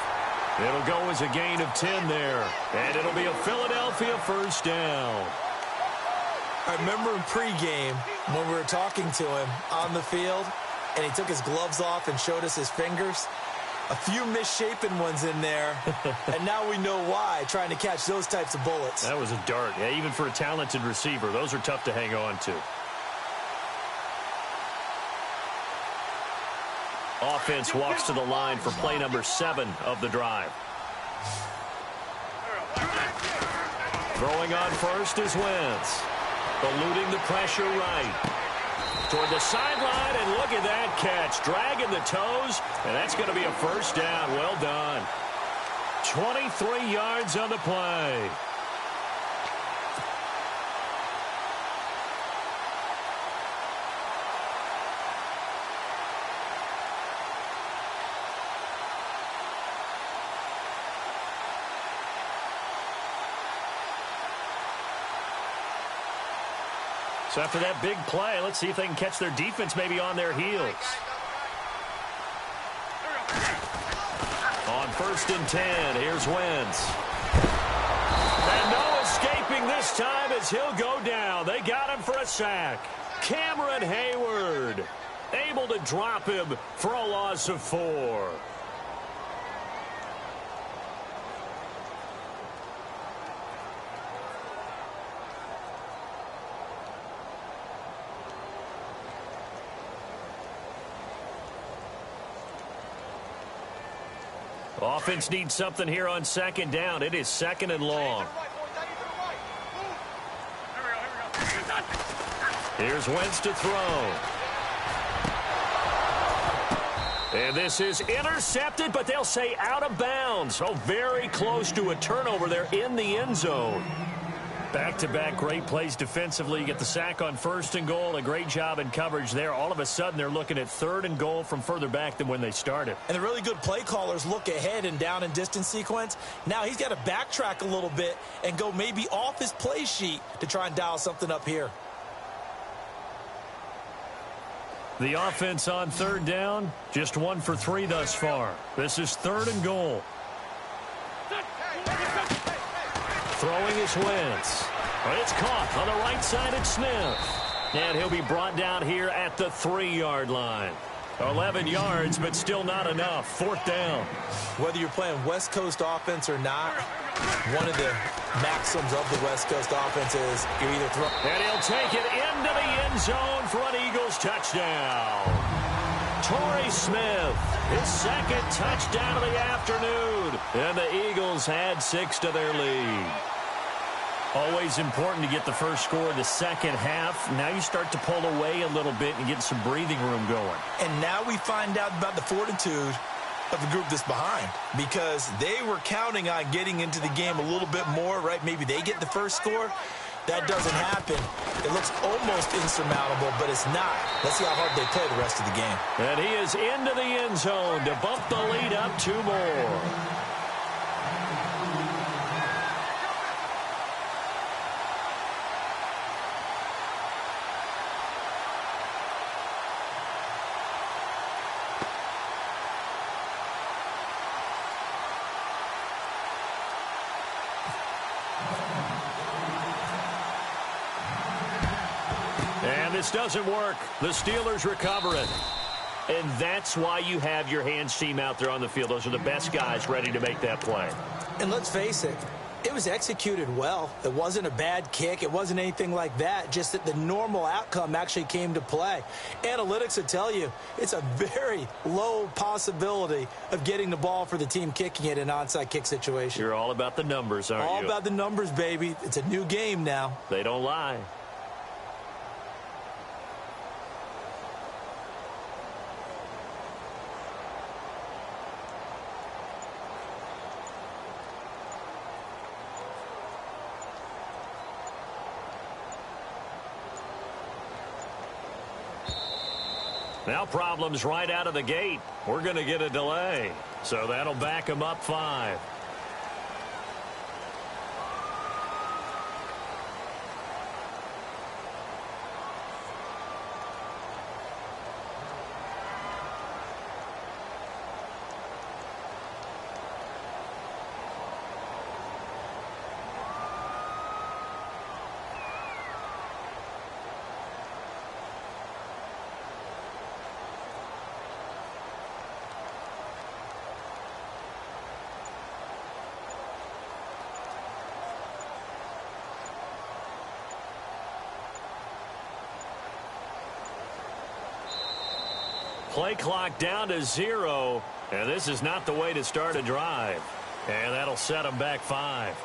It'll go as a gain of 10 there. And it'll be a Philadelphia first down. I remember in pregame when we were talking to him on the field, and he took his gloves off and showed us his fingers. A few misshapen ones in there, and now we know why, trying to catch those types of bullets. That was a dart. Yeah, even for a talented receiver, those are tough to hang on to. Offense walks to the line for play number 7 of the drive. Throwing on first is Wentz. Eluding the pressure right. Toward the sideline, and look at that catch. Dragging the toes, and that's going to be a first down. Well done. 23 yards on the play. So after that big play, let's see if they can catch their defense maybe on their heels. On 1st and 10, here's Wentz. And no escaping this time as he'll go down. They got him for a sack. Cameron Hayward able to drop him for a loss of 4. Offense needs something here on 2nd down. It is 2nd and long. Here's Wentz to throw. And this is intercepted, but they'll say out of bounds. So very close to a turnover there in the end zone. Back-to-back great plays defensively. You get the sack on 1st and goal. A great job in coverage there. All of a sudden, they're looking at 3rd and goal from further back than when they started. And the really good play callers look ahead and down and distance sequence. Now he's got to backtrack a little bit and go maybe off his play sheet to try and dial something up here. The offense on 3rd down, just 1 for 3 thus far. This is 3rd and goal. Throwing is Wentz. It's caught on the right side at Smith. And he'll be brought down here at the 3-yard line. 11 yards, but still not enough. 4th down. Whether you're playing West Coast offense or not, one of the maxims of the West Coast offense is you either throw. And he'll take it into the end zone for an Eagles touchdown. Torrey Smith, his 2nd touchdown of the afternoon. And the Eagles add 6 to their lead. Always important to get the first score in the second half. Now you start to pull away a little bit and get some breathing room going. And now we find out about the fortitude of the group that's behind, because they were counting on getting into the game a little bit more, right? Maybe they get the first score. That doesn't happen. It looks almost insurmountable, but it's not. Let's see how hard they play the rest of the game. And he is into the end zone to bump the lead up 2 more. This doesn't work. The Steelers recover it. And that's why you have your hands team out there on the field. Those are the best guys ready to make that play. And let's face it, it was executed well. It wasn't a bad kick. It wasn't anything like that. Just that the normal outcome actually came to play. Analytics will tell you it's a very low possibility of getting the ball for the team kicking it in an onside kick situation. You're all about the numbers, aren't you? All about the numbers, baby. It's a new game now. They don't lie. Now problems right out of the gate. We're going to get a delay. So that'll back them up 5. Play clock down to 0, and this is not the way to start a drive. And that'll set them back 5.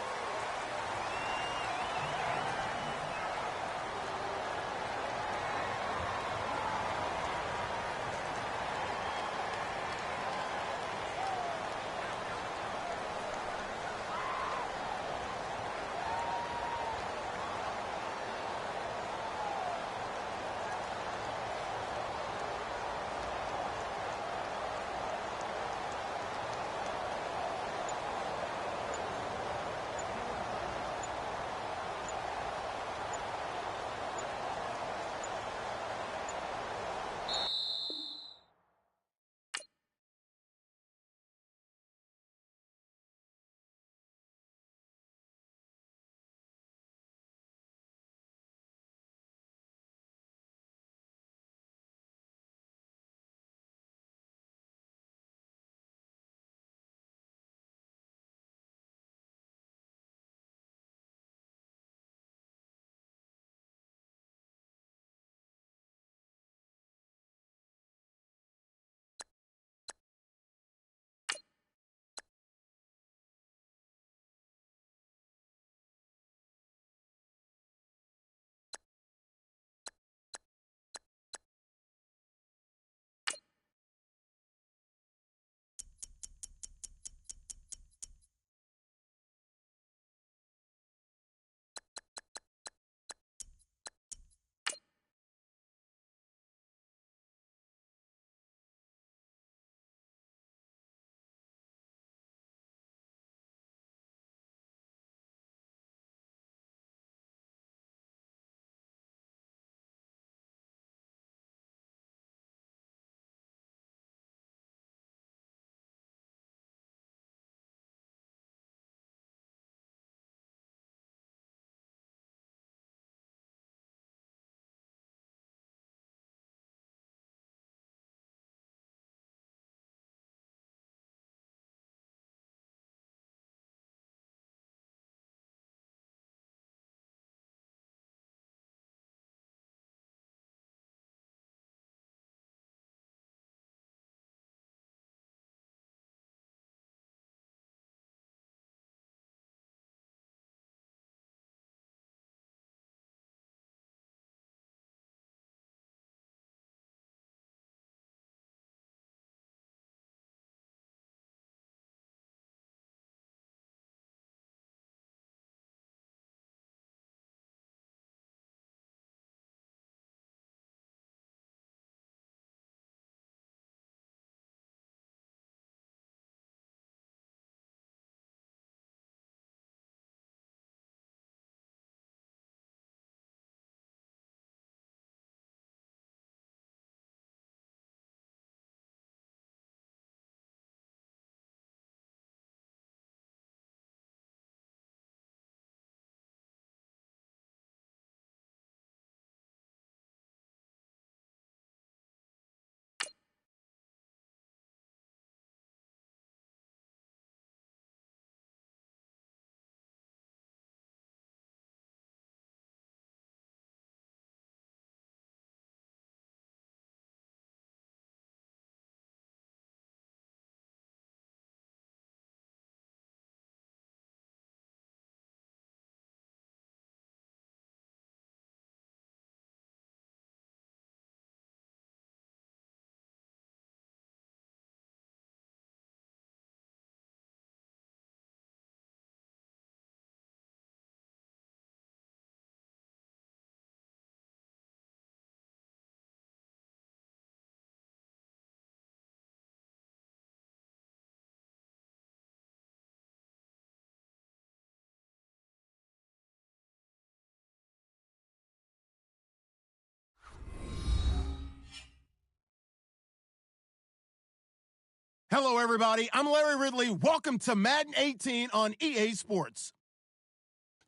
Hello, everybody. I'm Larry Ridley. Welcome to Madden 18 on EA Sports.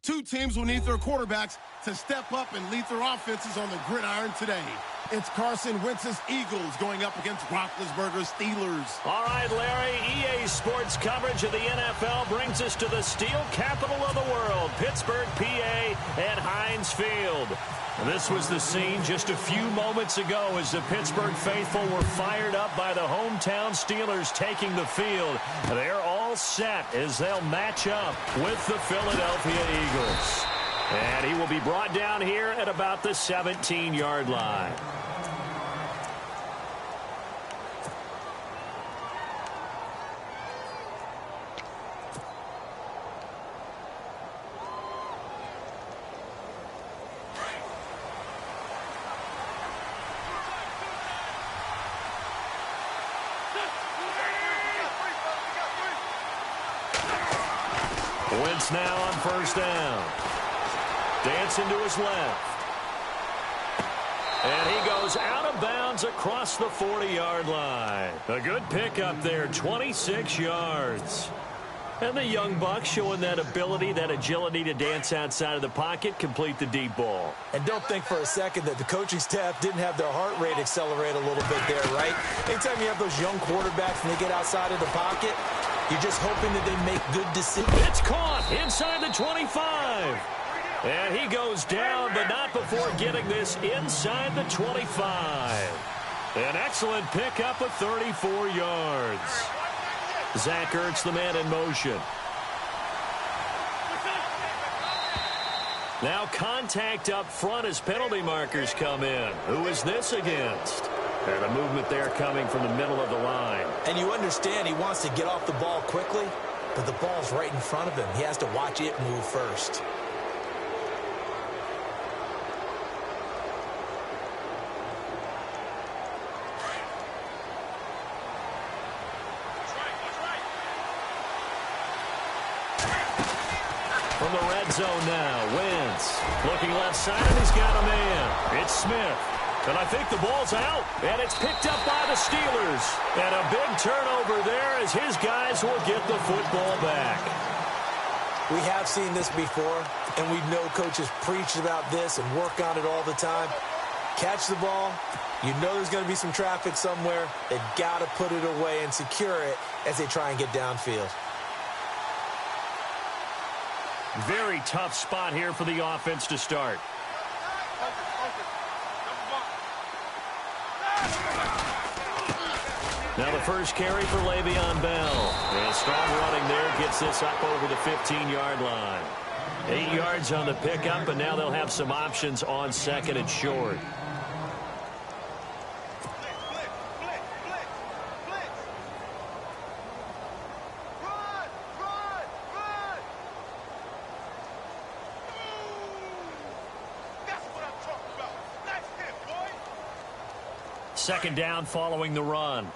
Two teams will need their quarterbacks to step up and lead their offenses on the gridiron today. It's Carson Wentz's Eagles going up against Roethlisberger's Steelers. All right, Larry, EA Sports coverage of the NFL brings us to the steel capital of the world, Pittsburgh, PA, at Heinz Field. This was the scene just a few moments ago as the Pittsburgh faithful were fired up by the hometown Steelers taking the field. They're all set as they'll match up with the Philadelphia Eagles. And he will be brought down here at about the 17-yard line. Wentz now on first down. Dancing to his left. And he goes out of bounds across the 40-yard line. A good pickup there, 26 yards. And the young buck showing that ability, that agility to dance outside of the pocket, complete the deep ball. And don't think for a second that the coaching staff didn't have their heart rate accelerate a little bit there, right? Anytime you have those young quarterbacks and they get outside of the pocket, you're just hoping that they make good decisions. It's caught inside the 25. And he goes down, but not before getting this inside the 25. An excellent pickup of 34 yards. Zach Ertz, the man in motion. Now contact up front as penalty markers come in. Who is this against? And a movement there coming from the middle of the line. And you understand he wants to get off the ball quickly, but the ball's right in front of him. He has to watch it move first. From the red zone now, Wentz looking left side, and he's got a man. It's Smith. And I think the ball's out, and it's picked up by the Steelers. And a big turnover there as his guys will get the football back. We have seen this before, and we know coaches preach about this and work on it all the time. Catch the ball. You know there's going to be some traffic somewhere. They've got to put it away and secure it as they try and get downfield. Very tough spot here for the offense to start. Now the first carry for Le'Veon Bell. And strong running there gets this up over the 15-yard line. 8 yards on the pickup, and now they'll have some options on second and short. Second down following the run.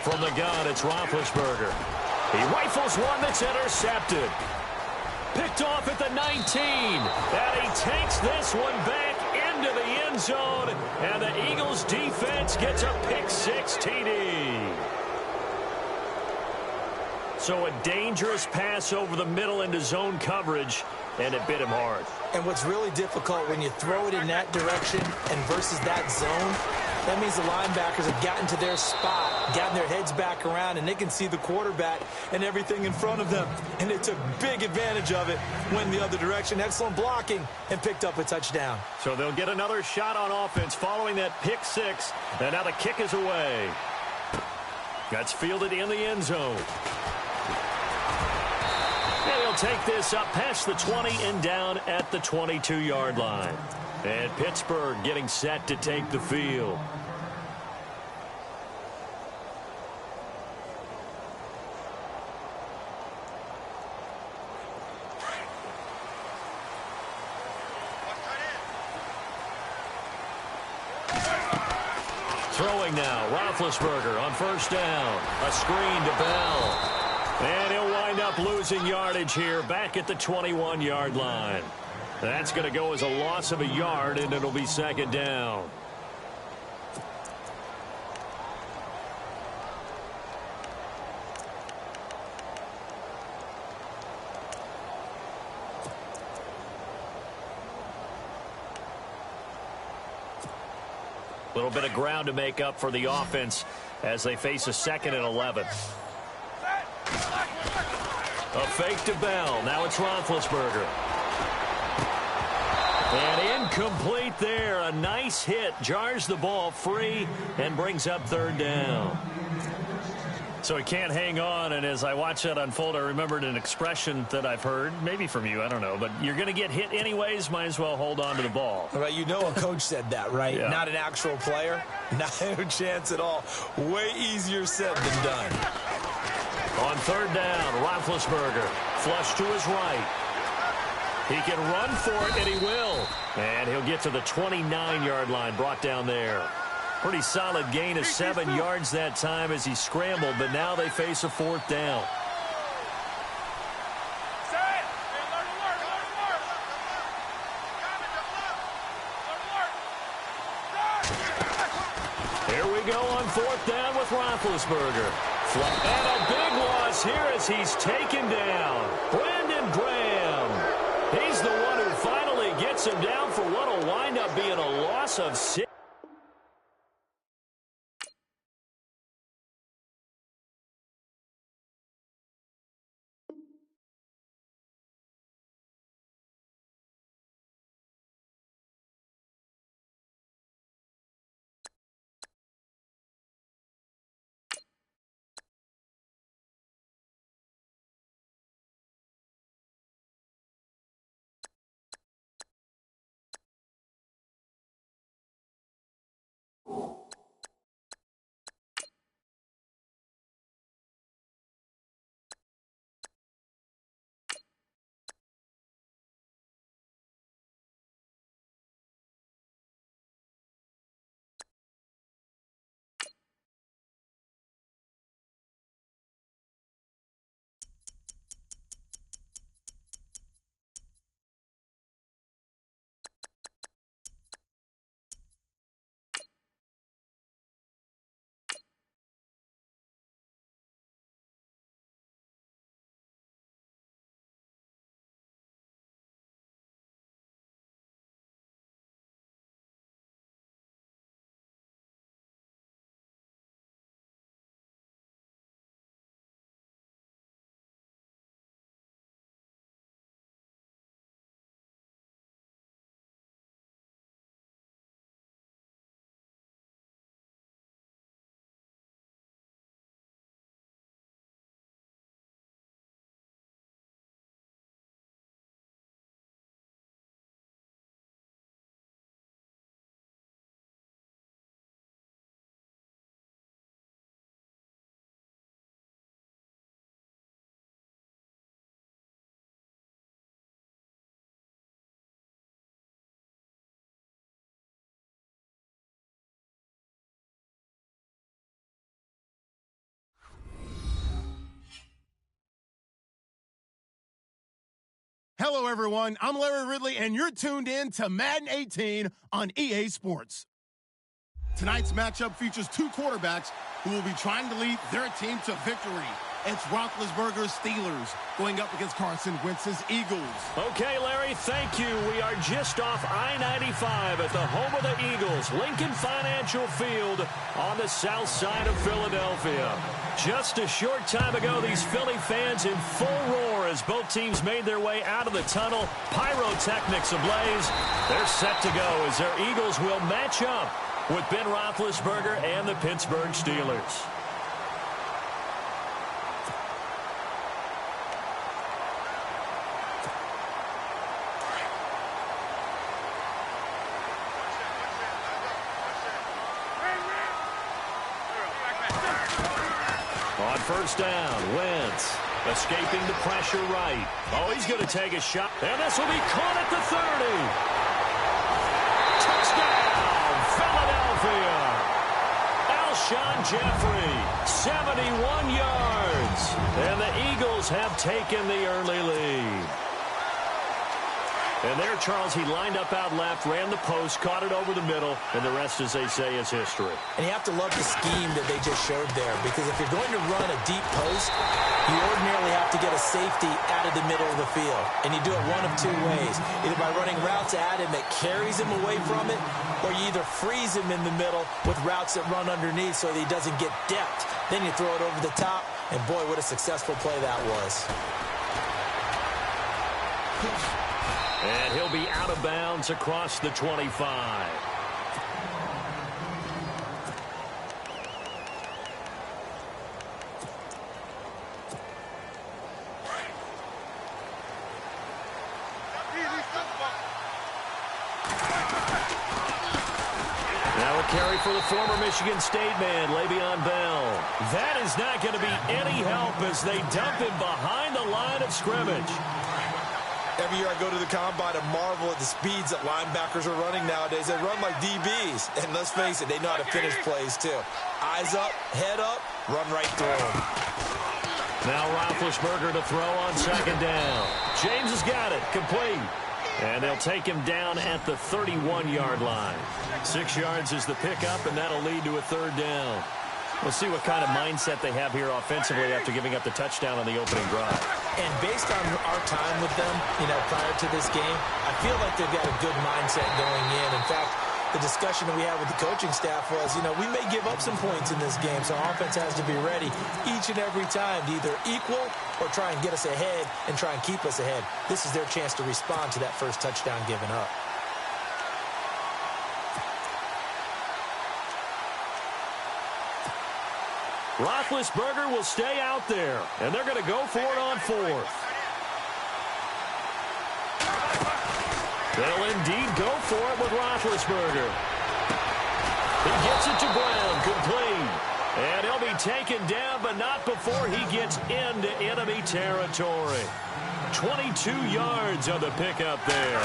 From the gun, it's Roethlisberger. He rifles one that's intercepted. Picked off at the 19. And he takes this one back into the end zone. And the Eagles defense gets a pick-6 TD. So a dangerous pass over the middle into zone coverage, and it bit him hard. And what's really difficult when you throw it in that direction and versus that zone, that means the linebackers have gotten to their spot, gotten their heads back around, and they can see the quarterback and everything in front of them. And they took big advantage of it, went the other direction, excellent blocking, and picked up a touchdown. So they'll get another shot on offense following that pick-6, and now the kick is away. That's fielded in the end zone. And he'll take this up past the 20 and down at the 22-yard line. And Pittsburgh getting set to take the field. Throwing now, Roethlisberger on first down. A screen to Bell. And he'll wind up losing yardage here back at the 21-yard line. That's going to go as a loss of a yard, and it'll be second down. A little bit of ground to make up for the offense as they face a 2nd and 11. A fake to Bell. Now it's Roethlisberger. And incomplete there. A nice hit. Jars the ball free and brings up 3rd down. So he can't hang on, and as I watch that unfold, I remembered an expression that I've heard, maybe from you, I don't know, but you're going to get hit anyways, might as well hold on to the ball. Right, you know a coach said that, right? Yeah. Not an actual player. No chance at all. Way easier said than done. On 3rd down, Roethlisberger, flush to his right. He can run for it, and he will. And he'll get to the 29-yard line, brought down there. Pretty solid gain of 7 yards that time as he scrambled, but now they face a 4th down. Here we go on 4th down with Roethlisberger. And a big loss here as he's taken down. Brandon Graham. He's the one who finally gets him down for what will wind up being a loss of 6. Hello, everyone. I'm Larry Ridley, and you're tuned in to Madden 18 on EA Sports. Tonight's matchup features 2 quarterbacks who will be trying to lead their team to victory. It's Roethlisberger's Steelers going up against Carson Wentz's Eagles. Okay, Larry, thank you. We are just off I-95 at the home of the Eagles, Lincoln Financial Field on the south side of Philadelphia. Just a short time ago, these Philly fans in full roar as both teams made their way out of the tunnel. Pyrotechnics ablaze. They're set to go as their Eagles will match up with Ben Roethlisberger and the Pittsburgh Steelers. On 1st down, Wentz escaping the pressure right. Oh, he's going to take a shot. And this will be caught at the 30. Touchdown, Philadelphia. Alshon Jeffrey, 71 yards. And the Eagles have taken the early lead. And there, Charles, he lined up out left, ran the post, caught it over the middle, and the rest, as they say, is history. And you have to love the scheme that they just showed there, because if you're going to run a deep post, you ordinarily have to get a safety out of the middle of the field. And you do it one of two ways, either by running routes at him that carries him away from it, or you either freeze him in the middle with routes that run underneath so that he doesn't get depth. Then you throw it over the top, and boy, what a successful play that was. And he'll be out of bounds across the 25. Now a carry for the former Michigan State man, Le'Veon Bell. That is not going to be any help as they dump him behind the line of scrimmage. Every year I go to the combine and marvel at the speeds that linebackers are running nowadays. They run like DBs. And let's face it, they know how to finish plays too. Eyes up, head up, run right through them. Now Roethlisberger to throw on second down. James has got it, complete. And they'll take him down at the 31-yard line. 6 yards is the pickup, and that'll lead to a third down. We'll see what kind of mindset they have here offensively after giving up the touchdown on the opening drive. And based on our time with them, prior to this game, I feel like they've got a good mindset going in. In fact, the discussion that we had with the coaching staff was, we may give up some points in this game, so our offense has to be ready each and every time to either equal or try and get us ahead and try and keep us ahead. This is their chance to respond to that first touchdown given up. Roethlisberger will stay out there, and they're going to go for it on fourth. They'll indeed go for it with Roethlisberger. He gets it to ground, complete. And he'll be taken down, but not before he gets into enemy territory. 22 yards on the pickup there.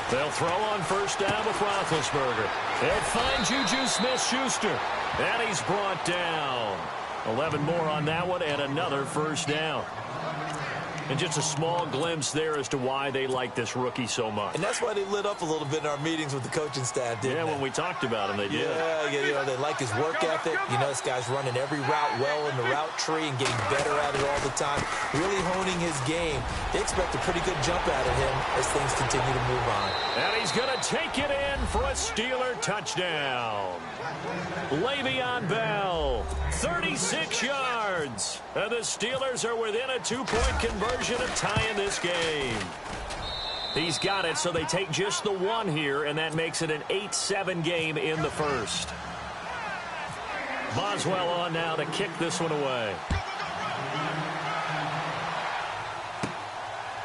They'll throw on first down with Roethlisberger. They'll find Juju Smith-Schuster. And he's brought down. 11 more on that one and another first down. And just a small glimpse there as to why they like this rookie so much. And that's why they lit up a little bit in our meetings with the coaching staff, didn't they? When we talked about him, they did. Yeah, they like his work ethic. This guy's running every route well in the route tree and getting better at it all the time, really honing his game. They expect a pretty good jump out of him as things continue to move on. And he's going to take it in for a Steeler touchdown. Le'Veon Bell, 36 yards. And the Steelers are within a 2-point conversion of tying this game. He's got it, so they take just the one here, and that makes it an 8-7 game in the first. Boswell on now to kick this one away.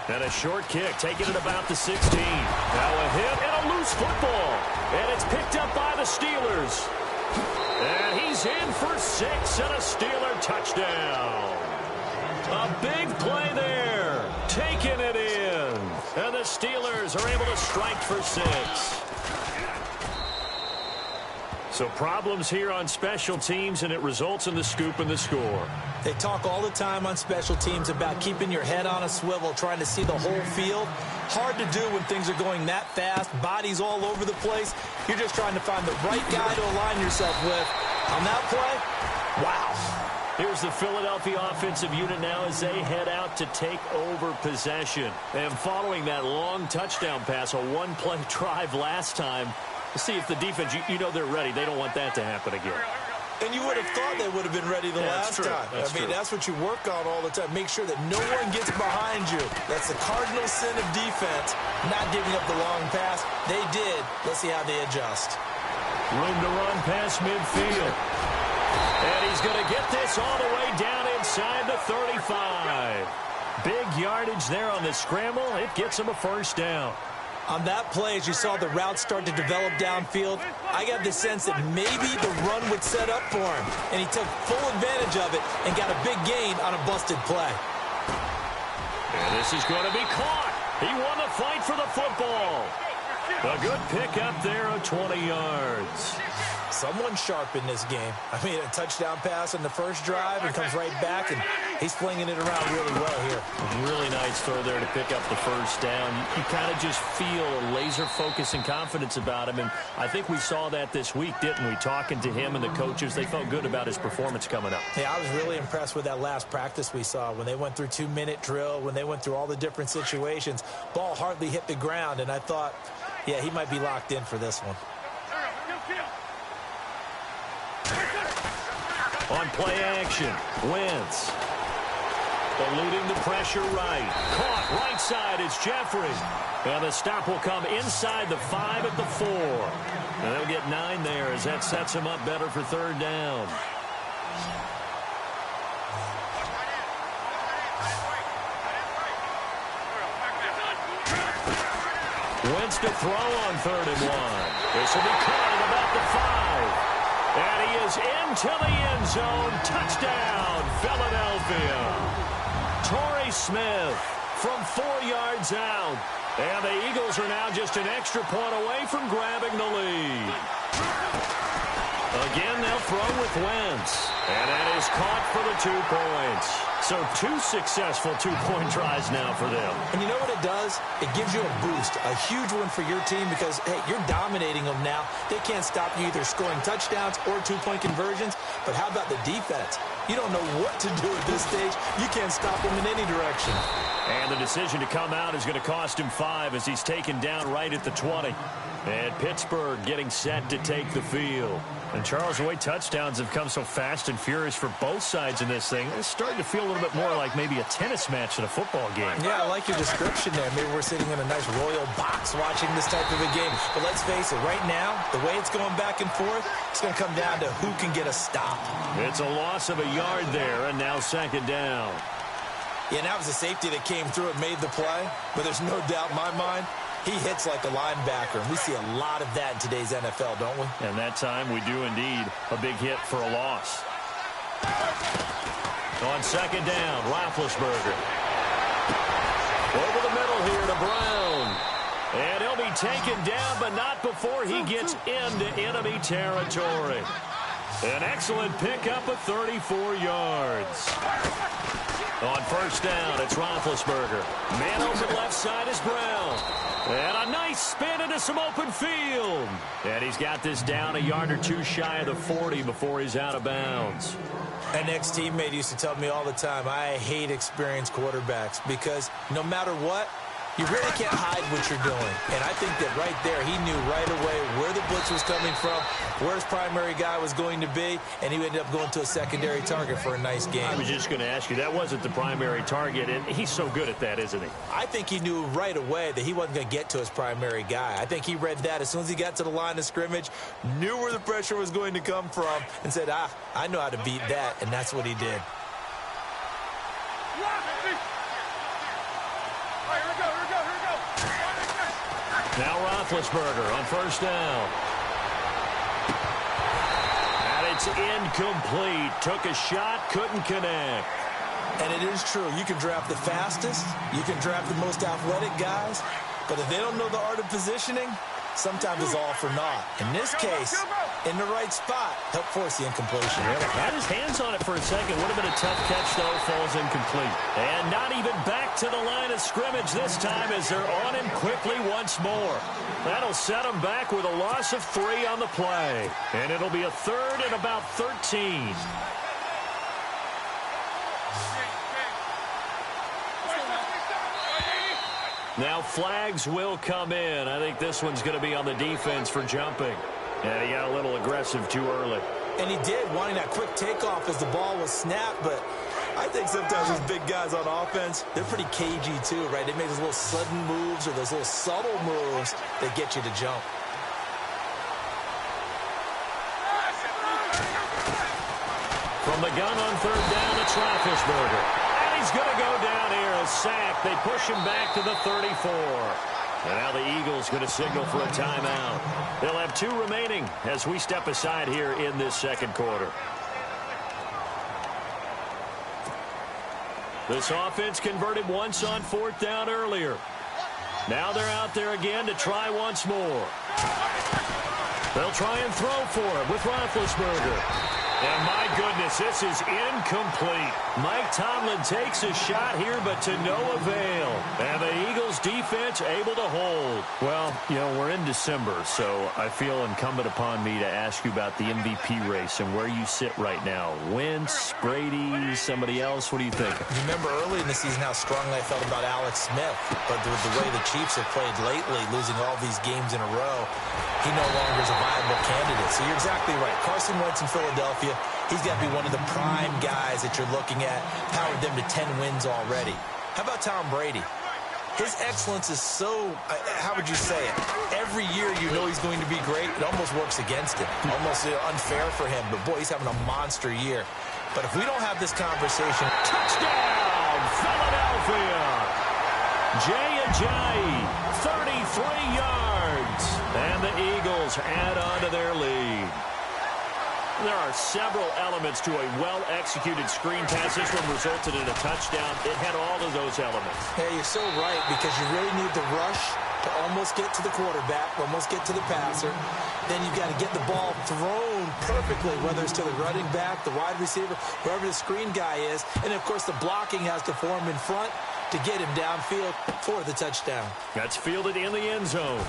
And a short kick, taking it about the 16. Now a hit and a loose football. And it's picked up by the Steelers. And he's in for 6 and a Steeler touchdown. A big play there. Taking it in. And the Steelers are able to strike for 6. So problems here on special teams, and it results in the scoop and the score. They talk all the time on special teams about keeping your head on a swivel, trying to see the whole field. Hard to do when things are going that fast, bodies all over the place. You're just trying to find the right guy to align yourself with. On that play, wow. Here's the Philadelphia offensive unit now as they head out to take over possession. And following that long touchdown pass, a one-play drive last time, see if the defense, they're ready. They don't want that to happen again. And you would have thought they would have been ready the last time. That's what you work on all the time. Make sure that no one gets behind you. That's the cardinal sin of defense, not giving up the long pass. They did. Let's see how they adjust. Room to run past midfield. And he's going to get this all the way down inside the 35. Big yardage there on the scramble. It gets him a first down. On that play, as you saw the route start to develop downfield, I got the sense that maybe the run would set up for him. And he took full advantage of it and got a big gain on a busted play. And this is going to be caught. He won the fight for the football. A good pickup there of 20 yards. Someone sharp in this game. I mean, a touchdown pass on the first drive and comes right back, and he's flinging it around really well here. Really nice throw there to pick up the first down. You kind of just feel a laser focus and confidence about him, and I think we saw that this week, didn't we? Talking to him and the coaches, they felt good about his performance coming up. Yeah, I was really impressed with that last practice we saw when they went through 2-minute drill, when they went through all the different situations. Ball hardly hit the ground, and I thought, yeah, he might be locked in for this one. On play action, Wentz. Eluding the pressure right. Caught right side, it's Jeffrey. And the stop will come inside the 5 at the 4. And they'll get 9 there as that sets him up better for third down. Wentz to throw on 3rd and 1. This will be caught at about the 5. And he is into the end zone. Touchdown, Philadelphia. Torrey Smith from 4 yards out. And the Eagles are now just an extra point away from grabbing the lead. Again, they'll throw with Wentz. And that is caught for the 2 points. So 2 successful 2-point tries now for them. And you know what it does? It gives you a boost, a huge one for your team because, hey, you're dominating them now. They can't stop you either scoring touchdowns or 2-point conversions. But how about the defense? You don't know what to do at this stage. You can't stop them in any direction. And the decision to come out is going to cost him 5 as he's taken down right at the 20. And Pittsburgh getting set to take the field. And Charles, the way touchdowns have come so fast and furious for both sides in this thing, it's starting to feel a little bit more like maybe a tennis match than a football game. Yeah, I like your description there. Maybe we're sitting in a nice royal box watching this type of a game. But let's face it, right now, the way it's going back and forth, it's going to come down to who can get a stop. It's a loss of a yard there, and now 2nd down. Yeah, and that was a safety that came through and made the play. But there's no doubt in my mind, he hits like a linebacker, and we see a lot of that in today's NFL, don't we? And that time we do indeed a big hit for a loss. On 2nd down, Roethlisberger. Over the middle here to Brown. And he'll be taken down, but not before he gets into enemy territory. An excellent pickup of 34 yards. On 1st down, it's Roethlisberger. Man open left side is Brown. And a nice spin into some open field. And he's got this down a yard or 2 shy of the 40 before he's out of bounds. An ex-teammate used to tell me all the time, I hate experienced quarterbacks because no matter what, you really can't hide what you're doing. And I think that right there, he knew right away where the blitz was coming from, where his primary guy was going to be, and he ended up going to a secondary target for a nice game. I was just going to ask you, that wasn't the primary target, and he's so good at that, isn't he? I think he knew right away that he wasn't going to get to his primary guy. I think he read that as soon as he got to the line of scrimmage, knew where the pressure was going to come from, and said, I know how to beat that, and that's what he did. Now Roethlisberger on 1st down. And it's incomplete. Took a shot, couldn't connect. And it is true. You can draft the fastest. You can draft the most athletic guys. But if they don't know the art of positioning, sometimes it's all for naught. In this case, in the right spot, help force the incompletion. Yeah, had his hands on it for a second. Would have been a tough catch, though. Falls incomplete. And not even back to the line of scrimmage this time as they're on him quickly once more. That'll set him back with a loss of 3 on the play. And it'll be a 3rd and about 13. Now flags will come in. I think this one's going to be on the defense for jumping. And he got a little aggressive too early. And he did, wanting that quick takeoff as the ball was snapped. But I think sometimes those big guys on offense, they're pretty cagey too, right? They make those little sudden moves or those little subtle moves that get you to jump. From the gun on 3rd down, it's Roethlisberger. He's going to go down here, a sack. They push him back to the 34. And now the Eagles going to signal for a timeout. They'll have 2 remaining as we step aside here in this 2nd quarter. This offense converted once on 4th down earlier. Now they're out there again to try once more. They'll try and throw for it with Roethlisberger. And my goodness, this is incomplete. Mike Tomlin takes a shot here, but to no avail. And the Eagles defense able to hold. Well, you know, we're in December, so I feel incumbent upon me to ask you about the MVP race and where you sit right now. Wentz, Brady, somebody else, what do you think? Remember early in the season how strongly I felt about Alex Smith, but with the way the Chiefs have played lately, losing all these games in a row, he no longer is a viable candidate. So you're exactly right. Carson Wentz in Philadelphia, he's got to be one of the prime guys that you're looking at, powered them to 10 wins already. How about Tom Brady? His excellence is so, how would you say it? Every year you know he's going to be great. It almost works against him. Almost unfair for him. But, boy, he's having a monster year. But if we don't have this conversation. Touchdown, Philadelphia. Jay Ajayi, 33 yards. And the Eagles add on to their lead. There are several elements to a well-executed screen pass. This one resulted in a touchdown. It had all of those elements. Yeah, you're so right, because you really need the rush to almost get to the quarterback, almost get to the passer. Then you've got to get the ball thrown perfectly, whether it's to the running back, the wide receiver, wherever the screen guy is. And, of course, the blocking has to form in front to get him downfield for the touchdown. That's fielded in the end zone.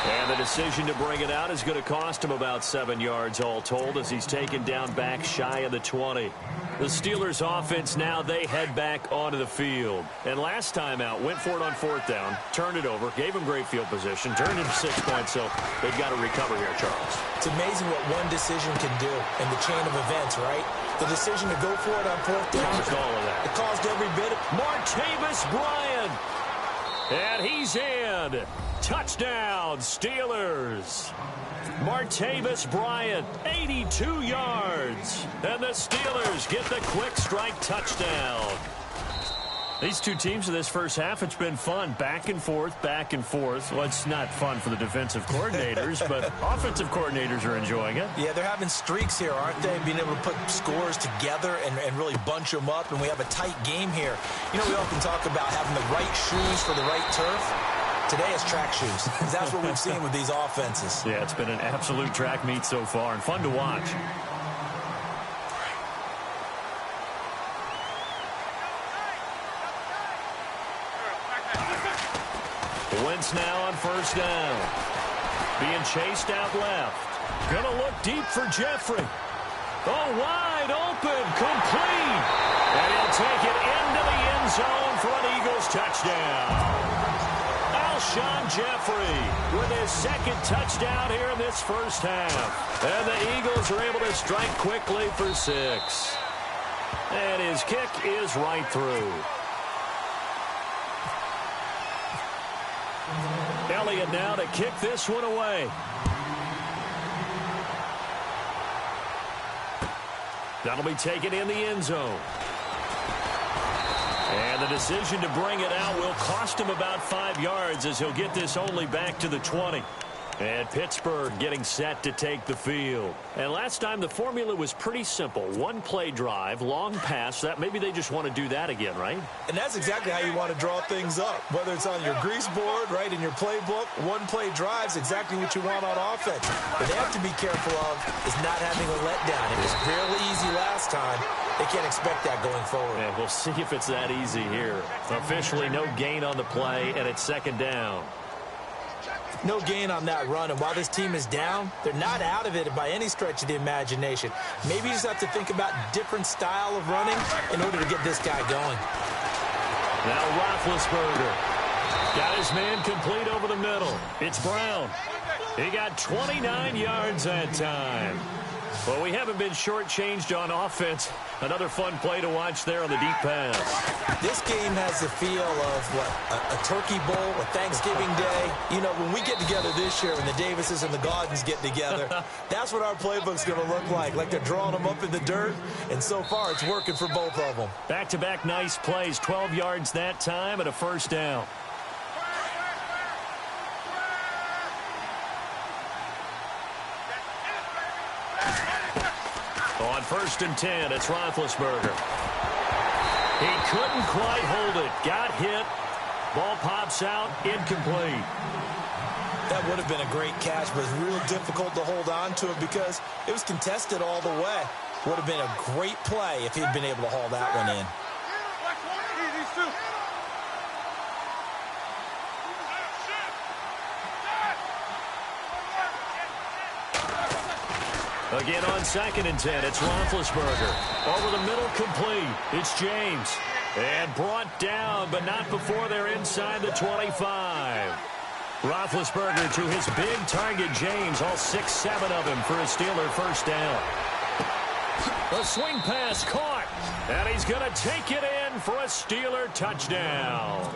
And the decision to bring it out is going to cost him about 7 yards all told, as he's taken down back shy of the 20. The Steelers offense now, they head back onto the field. And last time out, went for it on 4th down, turned it over, gave him great field position, turned into 6 points, so they've got to recover here, Charles. It's amazing what one decision can do in the chain of events, right? The decision to go for it on 4th down. Caused all of that. It caused every bit of... Martavis Bryant. And he's in. Touchdown, Steelers. Martavis Bryant, 82 yards. And the Steelers get the quick strike touchdown. These two teams in this first half, it's been fun. Back and forth, back and forth. Well, it's not fun for the defensive coordinators, but offensive coordinators are enjoying it. Yeah, they're having streaks here, aren't they? Being able to put scores together and really bunch them up, and we have a tight game here. You know, we often talk about having the right shoes for the right turf. Today it's track shoes. That's what we've seen with these offenses. Yeah, it's been an absolute track meet so far and fun to watch. Wentz now on 1st down. Being chased out left. Gonna look deep for Jeffrey. Oh, wide open, complete. And he'll take it into the end zone for an Eagles touchdown. Alshon Jeffrey with his 2nd touchdown here in this first half. And the Eagles are able to strike quickly for 6. And his kick is right through. Elliott now to kick this one away. That'll be taken in the end zone. And the decision to bring it out will cost him about 5 yards, as he'll get this only back to the 20. And Pittsburgh getting set to take the field. And last time the formula was pretty simple. 1-play drive, long pass. That maybe they just want to do that again, right? And that's exactly how you want to draw things up. Whether it's on your grease board, right, in your playbook, 1-play drive's exactly what you want on offense. What they have to be careful of is not having a letdown. It was fairly easy last time. They can't expect that going forward. And we'll see if it's that easy here. Officially no gain on the play, and it's 2nd down. No gain on that run, and while this team is down, they're not out of it by any stretch of the imagination. Maybe you just have to think about different style of running in order to get this guy going. Now Roethlisberger got his man complete over the middle. It's Brown. He got 29 yards that time. Well, we haven't been shortchanged on offense. Another fun play to watch there on the deep pass. This game has the feel of, a turkey bowl, a Thanksgiving day. You know, when we get together this year, when the Davises and the Gaudens get together, that's what our playbook's going to look like. Like they're drawing them up in the dirt, and so far it's working for both of them. Back-to-back nice plays, 12 yards that time and a 1st down. On 1st and 10, it's Roethlisberger. He couldn't quite hold it. Got hit. Ball pops out. Incomplete. That would have been a great catch, but it's real difficult to hold on to it because it was contested all the way. Would have been a great play if he'd been able to haul that one in. Again on 2nd and 10, it's Roethlisberger. Over the middle, complete. It's James. And brought down, but not before they're inside the 25. Roethlisberger to his big target, James. All 6-7 of him for a Steeler first down. The swing pass caught. And he's going to take it in for a Steeler touchdown.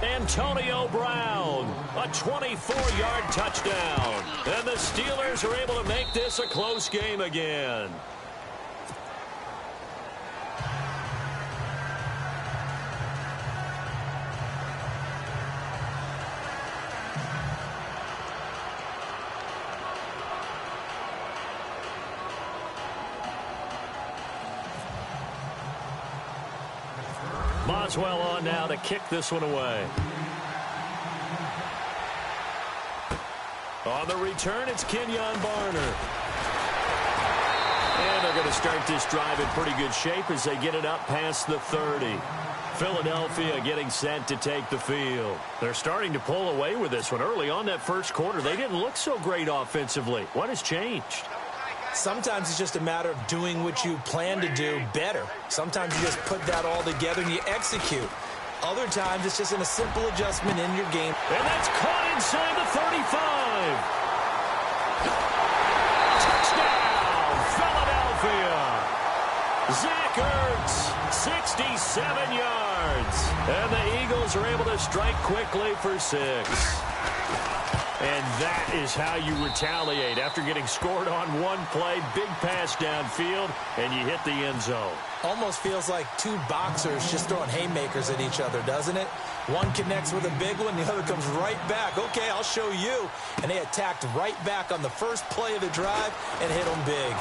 Antonio Brown, a 24-yard touchdown. And the Steelers are able to make this a close game again. Boswell on now to kick this one away. On the return, it's Kenyon Barner. And they're going to start this drive in pretty good shape as they get it up past the 30. Philadelphia getting set to take the field. They're starting to pull away with this one. Early on that first quarter, they didn't look so great offensively. What has changed? Sometimes it's just a matter of doing what you plan to do better. Sometimes you just put that all together and you execute. Other times it's just a simple adjustment in your game. And that's caught inside the 35. Touchdown, Philadelphia. Zach Ertz, 67 yards. And the Eagles are able to strike quickly for 6. And that is how you retaliate after getting scored on one play. Big pass downfield, and you hit the end zone. Almost feels like two boxers just throwing haymakers at each other, doesn't it? One connects with a big one, the other comes right back. Okay, I'll show you. And they attacked right back on the first play of the drive and hit them big.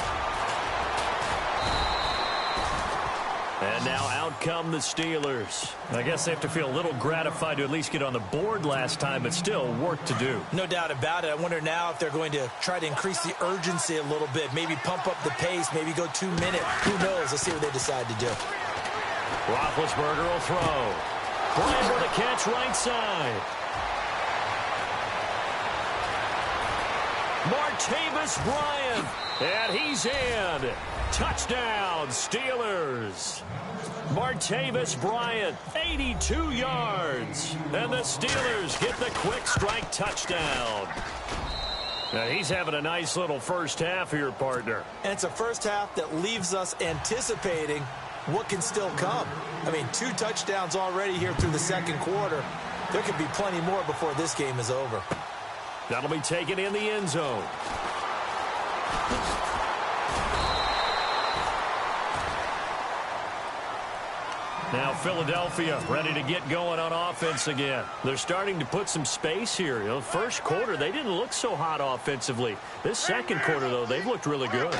And now out come the Steelers. I guess they have to feel a little gratified to at least get on the board last time, but still work to do. No doubt about it. I wonder now if they're going to try to increase the urgency a little bit, maybe pump up the pace, maybe go 2 minutes. Who knows? Let's see what they decide to do. Roethlisberger will throw. Bryant with a catch right side. Martavis Bryant. And he's in. Touchdown, Steelers. Martavis Bryant, 82 yards. And the Steelers get the quick strike touchdown. Now, he's having a nice little first half here, partner. And it's a first half that leaves us anticipating what can still come. I mean, 2 touchdowns already here through the second quarter. There could be plenty more before this game is over. That'll be taken in the end zone. Now Philadelphia ready to get going on offense again. They're starting to put some space here. You know, first quarter, they didn't look so hot offensively. This second quarter, though, they've looked really good.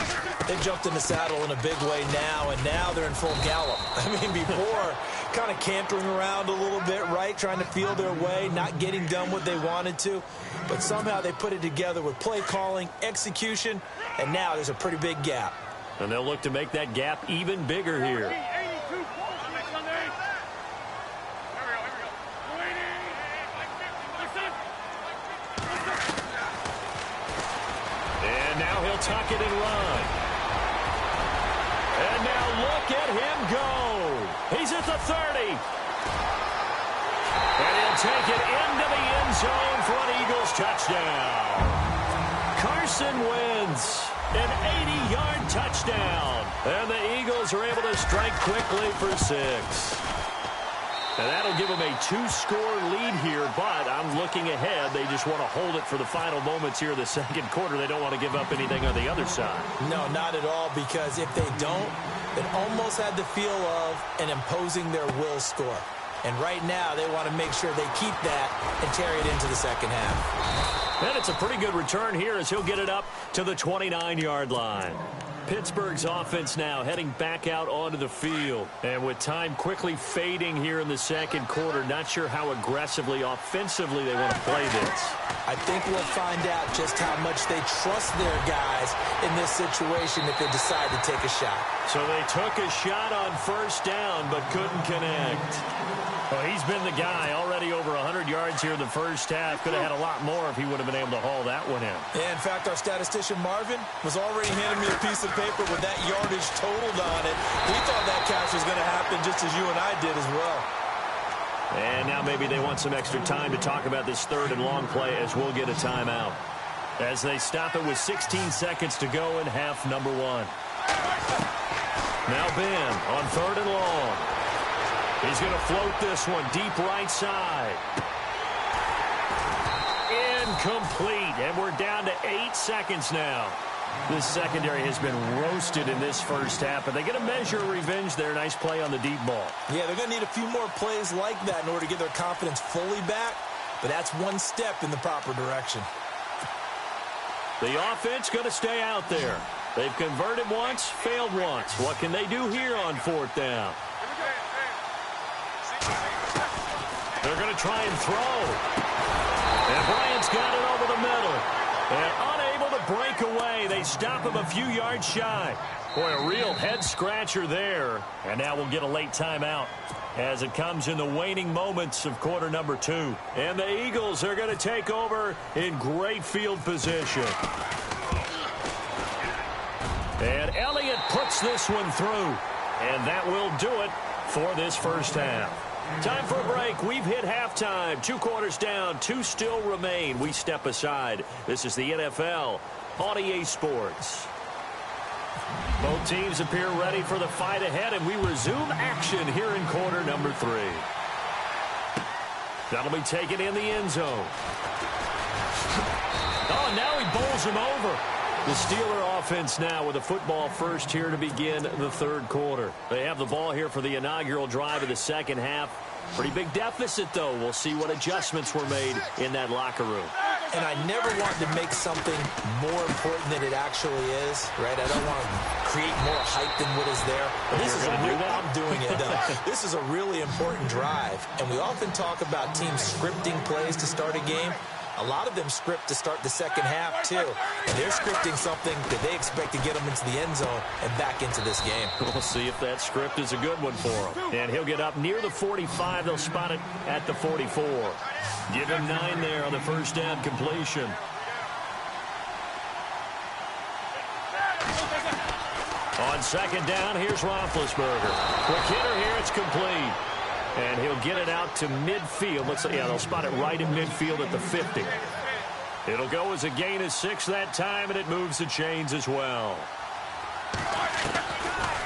They jumped in the saddle in a big way now, and now they're in full gallop. I mean, before, kind of cantering around a little bit, right, trying to feel their way, not getting done what they wanted to. But somehow they put it together with play calling, execution, and now there's a pretty big gap. And they'll look to make that gap even bigger here. Now he'll tuck it and run. And now look at him go. He's at the 30. And he'll take it into the end zone for an Eagles touchdown. Carson Wentz, an 80-yard touchdown. And the Eagles are able to strike quickly for 6. And that'll give them a 2-score lead here, but I'm looking ahead. They just want to hold it for the final moments here of the second quarter. They don't want to give up anything on the other side. No, not at all, because if they don't, it almost had the feel of an imposing their will score. And right now, they want to make sure they keep that and carry it into the second half. And it's a pretty good return here as he'll get it up to the 29-yard line. Pittsburgh's offense now heading back out onto the field. And with time quickly fading here in the second quarter, not sure how aggressively, offensively they want to play this. I think we'll find out just how much they trust their guys in this situation if they decide to take a shot. So they took a shot on first down but couldn't connect. Well, he's been the guy already over 100 yards here in the first half. Could have had a lot more if he would have been able to haul that one in. Yeah, in fact, our statistician Marvin was already handing me a piece of paper with that yardage totaled on it. We thought that catch was going to happen just as you and I did as well. And now maybe they want some extra time to talk about this third and long play as we'll get a timeout. As they stop it with 16 seconds to go in half number one. Now Ben on third and long. He's going to float this one deep right side. Incomplete. And we're down to 8 seconds now. This secondary has been roasted in this first half, but they get a measure of revenge there. Nice play on the deep ball. Yeah, they're going to need a few more plays like that in order to get their confidence fully back, but that's one step in the proper direction. The offense going to stay out there. They've converted once, failed once. What can they do here on fourth down? They're going to try and throw. And Bryant's got it over the middle. And unable to break away. They stop him a few yards shy. Boy, a real head-scratcher there. And now we'll get a late timeout as it comes in the waning moments of quarter number 2. And the Eagles are going to take over in great field position. And Elliott puts this one through. And that will do it for this first half. Time for a break. We've hit halftime. 2 quarters down. 2 still remain. We step aside. This is the NFL on EA Sports. Both teams appear ready for the fight ahead, and we resume action here in quarter number 3. That'll be taken in the end zone. Oh, now he bowls him over. The Steeler offense now with a football first here to begin the third quarter. They have the ball here for the inaugural drive of the second half. Pretty big deficit, though. We'll see what adjustments were made in that locker room. And I never want to make something more important than it actually is, right? I don't want to create more hype than what is there. But this is a real, I'm doing it. This is a really important drive. And we often talk about teams scripting plays to start a game. A lot of them script to start the second half, too. And they're scripting something that they expect to get them into the end zone and back into this game. We'll see if that script is a good one for him. And he'll get up near the 45. They'll spot it at the 44. Give him 9 there on the first down completion. On second down, here's Roethlisberger. Quick hitter here, it's complete. And he'll get it out to midfield. Looks like, yeah, they'll spot it right in midfield at the 50. It'll go as a gain of 6 that time, and it moves the chains as well.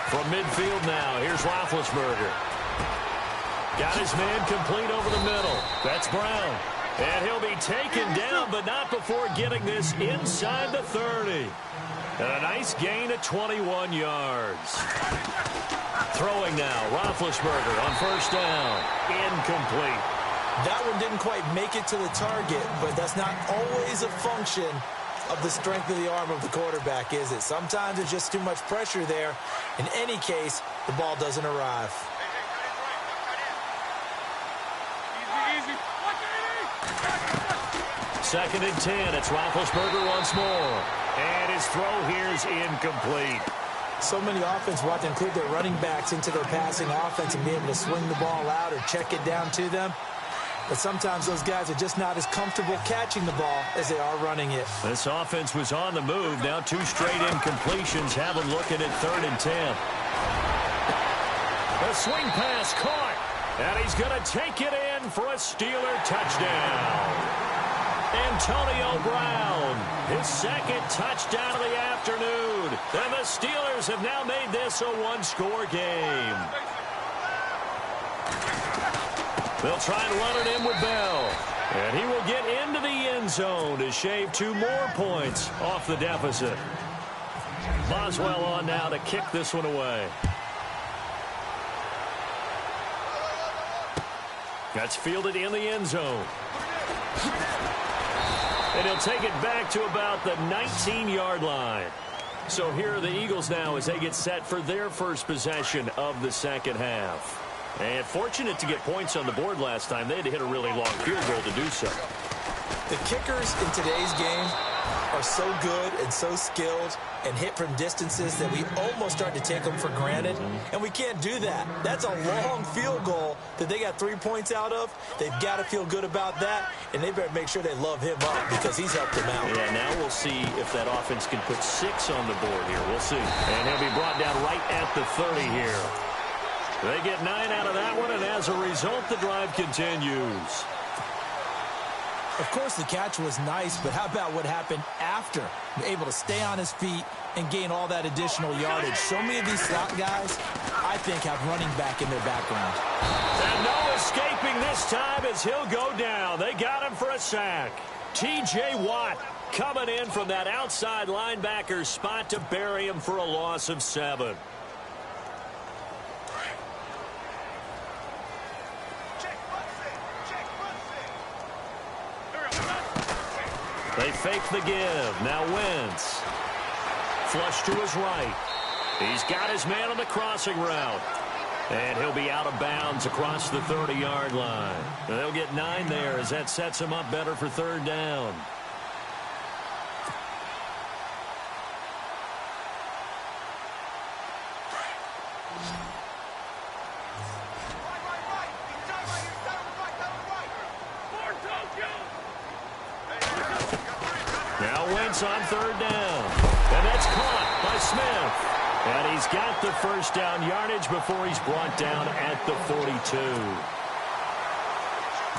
From midfield now, here's Roethlisberger. Got his man complete over the middle. That's Brown. And he'll be taken down, but not before getting this inside the 30. And a nice gain of 21 yards. Throwing now, Roethlisberger on first down. Incomplete. That one didn't quite make it to the target, but that's not always a function of the strength of the arm of the quarterback, is it? Sometimes it's just too much pressure there. In any case, the ball doesn't arrive. Second and 10. It's Roethlisberger once more. And his throw here is incomplete. So many offenses want to include their running backs into their passing offense and be able to swing the ball out or check it down to them. But sometimes those guys are just not as comfortable catching the ball as they are running it. This offense was on the move. Now 2 straight incompletions have them looking at 3rd and 10. The swing pass caught. And he's going to take it in for a Steeler touchdown. Antonio Brown, his second touchdown of the afternoon. And the Steelers have now made this a 1-score game. They'll try and run it in with Bell. And he will get into the end zone to shave 2 more points off the deficit. Boswell on now to kick this one away. That's fielded in the end zone. And he'll take it back to about the 19-yard line. So here are the Eagles now as they get set for their first possession of the second half. And fortunate to get points on the board last time. They had to hit a really long field goal to do so. The kickers in today's game are so good and so skilled and hit from distances that we almost start to take them for granted, and we can't do that. That's a long field goal that they got 3 points out of. They've got to feel good about that, and they better make sure they love him up because he's helped them out. Yeah, now we'll see if that offense can put 6 on the board here. We'll see. And he'll be brought down right at the 30 here. They get 9 out of that one, and as a result, the drive continues. Of course, the catch was nice, but how about what happened after? Able to stay on his feet and gain all that additional yardage. So many of these slot guys, I think, have running back in their background. And no escaping this time as he'll go down. They got him for a sack. T.J. Watt coming in from that outside linebacker spot to bury him for a loss of 7. They fake the give. Now Wentz. Flush to his right. He's got his man on the crossing route. And he'll be out of bounds across the 30-yard line. They'll get 9 there as that sets him up better for third down. Now Wentz on third down. And that's caught by Smith. And he's got the first down yardage before he's brought down at the 42.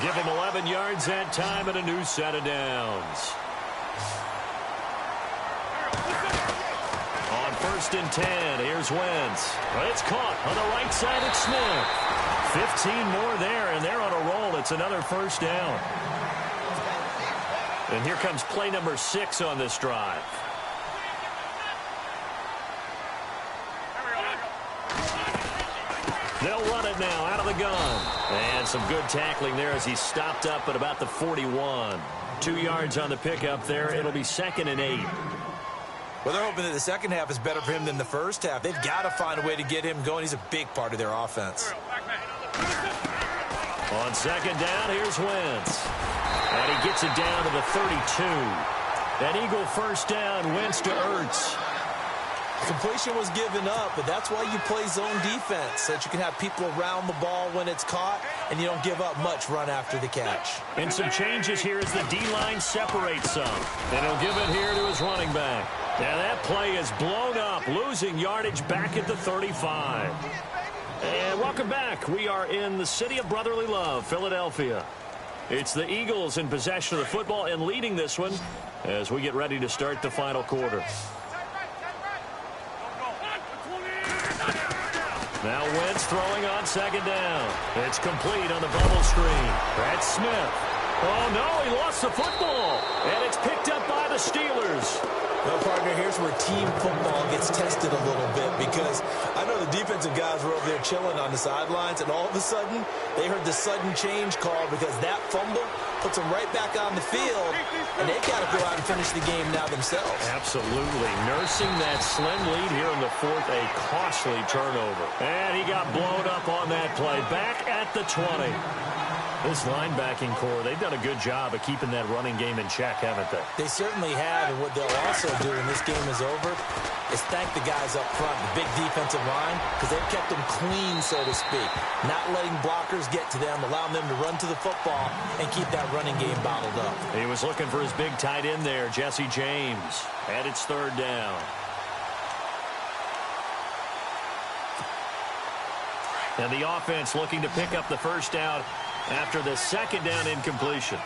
Give him 11 yards that time and a new set of downs. On first and 10, here's Wentz. It's caught on the right side of Smith. 15 more there, and they're on a roll. It's another first down. And here comes play number 6 on this drive. They'll run it now out of the gun. And some good tackling there as he stopped up at about the 41. 2 yards on the pickup there. It'll be 2nd and 8. Well, they're hoping that the second half is better for him than the first half. They've got to find a way to get him going. He's a big part of their offense. On second down, here's Wentz. And he gets it down to the 32. An Eagle first down, Wentz to Ertz. Completion was given up, but that's why you play zone defense, so that you can have people around the ball when it's caught, and you don't give up much run after the catch. And some changes here as the D-line separates some. And he'll give it here to his running back. Now that play is blown up, losing yardage back at the 35. And welcome back. We are in the city of brotherly love, Philadelphia. It's the Eagles in possession of the football and leading this one as we get ready to start the final quarter. Now Wentz throwing on second down. It's complete on the bubble screen. That's Smith. Oh, no, he lost the football. And it's picked up by the Steelers. Well, partner, here's where team football gets tested a little bit because I know the defensive guys were over there chilling on the sidelines, and all of a sudden, they heard the sudden change call because that fumble puts them right back on the field, and they've got to go out and finish the game now themselves. Absolutely. Nursing that slim lead here in the fourth, a costly turnover. And he got blown up on that play. Back at the 20. This linebacking core, they've done a good job of keeping that running game in check, haven't they? They certainly have, and what they'll also do when this game is over is thank the guys up front, the big defensive line, because they've kept them clean, so to speak. Not letting blockers get to them, allowing them to run to the football and keep that running game bottled up. He was looking for his big tight end there, Jesse James. And it's third down. And the offense looking to pick up the first down after the second down incompletion.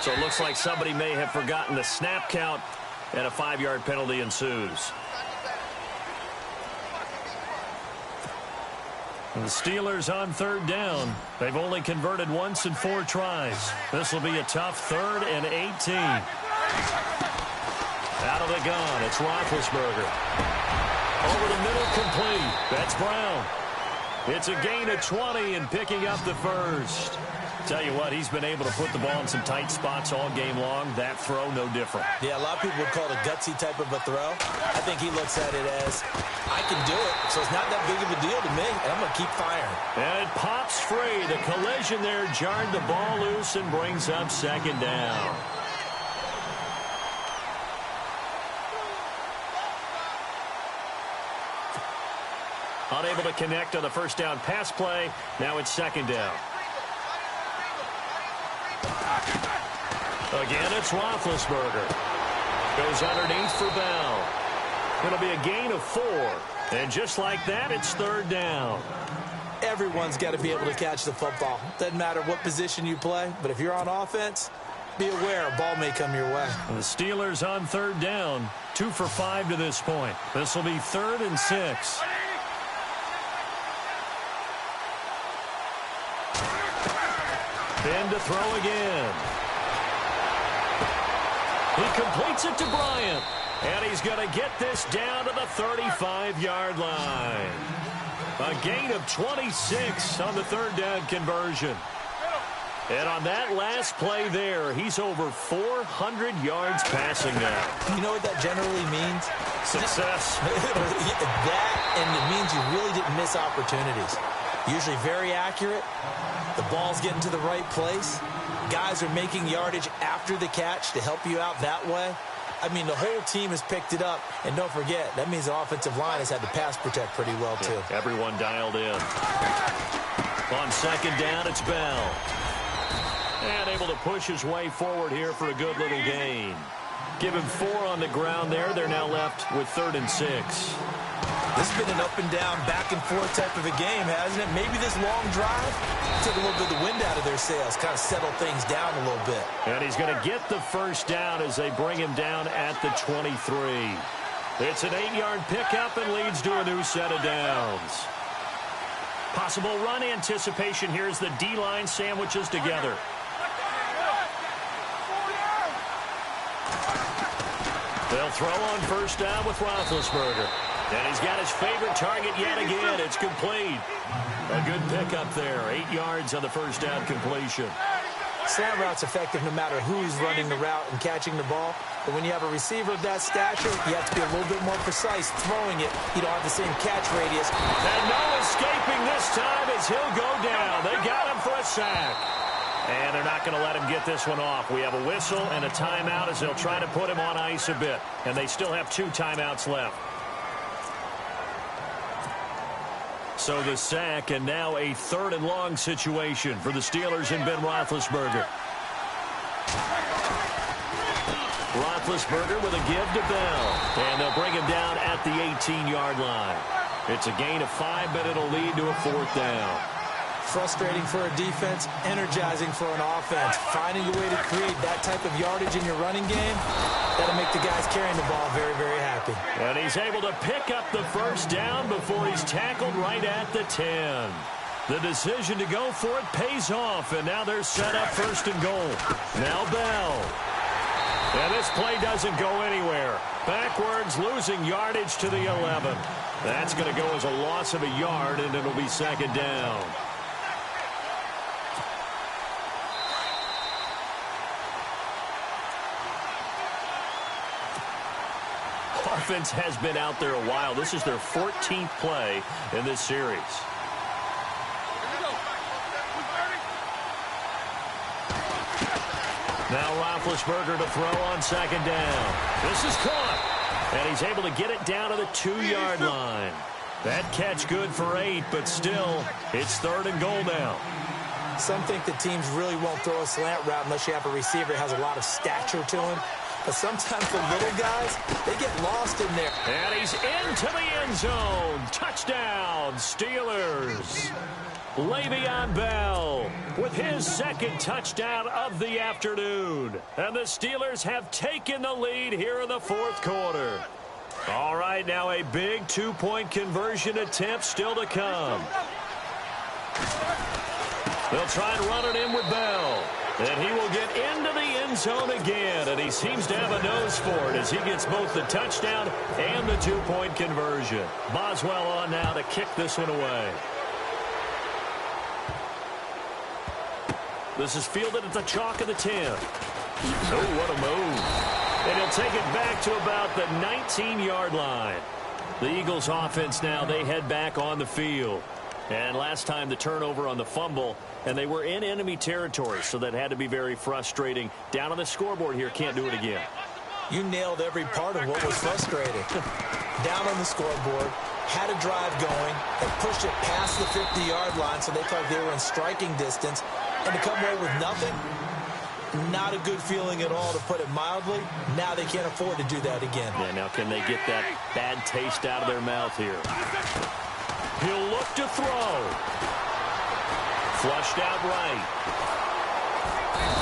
So it looks like somebody may have forgotten the snap count, and a 5-yard penalty ensues. And the Steelers on third down. They've only converted once in 4 tries. This will be a tough 3rd and 18. Out of the gun, it's Roethlisberger. Over the middle, complete. That's Brown. It's a gain of 20 and picking up the first. Tell you what, he's been able to put the ball in some tight spots all game long. That throw, no different. Yeah, a lot of people would call it a gutsy type of a throw. I think he looks at it as, I can do it, so it's not that big of a deal to me, and I'm going to keep firing. And it pops free. The collision there jarred the ball loose and brings up second down. Unable to connect on the first down pass play. Now it's second down. Again, it's Roethlisberger. Goes underneath for Bell. It'll be a gain of 4. And just like that, it's third down. Everyone's got to be able to catch the football. Doesn't matter what position you play, but if you're on offense, be aware a ball may come your way. The Steelers on third down. 2 for 5 to this point. This will be 3rd and 6. Then to throw again. He completes it to Bryant. And he's going to get this down to the 35-yard line. A gain of 26 on the third down conversion. And on that last play there, he's over 400 yards passing now. You know what that generally means? Success. That, and it means you really didn't miss opportunities. Usually very accurate. The ball's getting to the right place. Guys are making yardage after the catch to help you out that way. I mean, the whole team has picked it up. And don't forget, that means the offensive line has had to pass protect pretty well, too. Yeah, everyone dialed in. On second down, it's Bell. And able to push his way forward here for a good little gain. Give him 4 on the ground there. They're now left with 3rd and 6. This has been an up and down, back and forth type of a game, hasn't it? Maybe this long drive took a little bit of the wind out of their sails, kind of settled things down a little bit. And he's going to get the first down as they bring him down at the 23. It's an 8-yard pickup and leads to a new set of downs. Possible run anticipation here as the D-line sandwiches together. They'll throw on first down with Roethlisberger. And he's got his favorite target yet again. It's complete. A good pickup there. 8 yards on the first down completion. Slant route's effective no matter who's running the route and catching the ball. But when you have a receiver of that stature, you have to be a little bit more precise throwing it. You don't have the same catch radius. And no escaping this time as he'll go down. They got him for a sack. And they're not going to let him get this one off. We have a whistle and a timeout as they'll try to put him on ice a bit. And they still have 2 timeouts left. So the sack, and now a 3rd and long situation for the Steelers and Ben Roethlisberger. Roethlisberger with a give to Bell. And they'll bring him down at the 18-yard line. It's a gain of 5, but it'll lead to a 4th down. Frustrating for a defense, energizing for an offense. Finding a way to create that type of yardage in your running game, that'll make the guys carrying the ball very, very happy. And he's able to pick up the first down before he's tackled right at the 10. The decision to go for it pays off, and now they're set up 1st and goal. Now Bell. And this play doesn't go anywhere. Backwards, losing yardage to the 11. That's going to go as a loss of a yard, and it'll be 2nd down. Offense has been out there a while. This is their 14th play in this series. Now Roethlisberger to throw on 2nd down. This is caught. And he's able to get it down to the 2-yard line. That catch good for 8, but still, it's 3rd and goal now. Some think that teams really won't throw a slant route unless you have a receiver that has a lot of stature to him. But sometimes the little guys, they get lost in there. And he's into the end zone. Touchdown, Steelers. Le'Veon Bell with his 2nd touchdown of the afternoon. And the Steelers have taken the lead here in the 4th quarter. All right, now a big 2-point conversion attempt still to come. They'll try and run it in with Bell. And he will get into the end zone again. And he seems to have a nose for it as he gets both the touchdown and the 2-point conversion. Boswell on now to kick this one away. This is fielded at the chalk of the 10. Oh, what a move. And he'll take it back to about the 19-yard line. The Eagles offense now, they head back on the field. And last time the turnover on the fumble, and they were in enemy territory, so that had to be very frustrating. Down on the scoreboard here, can't do it again. You nailed every part of what was frustrating. Down on the scoreboard, had a drive going, and pushed it past the 50-yard line so they felt like they were in striking distance, and to come away with nothing, not a good feeling at all, to put it mildly. Now they can't afford to do that again. Yeah, now can they get that bad taste out of their mouth here? He'll look to throw. Flushed out right.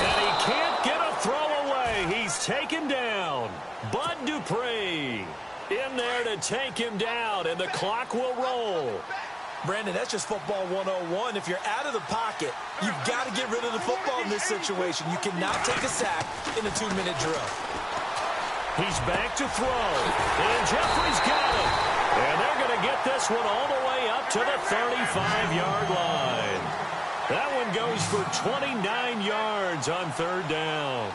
And he can't get a throw away. He's taken down. Bud Dupree in there to take him down, and the clock will roll. Brandon, that's just football 101. If you're out of the pocket, you've got to get rid of the football in this situation. You cannot take a sack in a 2-minute drill. He's back to throw, and Jeffrey's got it. And they're going to get this one all the way up to the 35-yard line. That one goes for 29 yards on third down.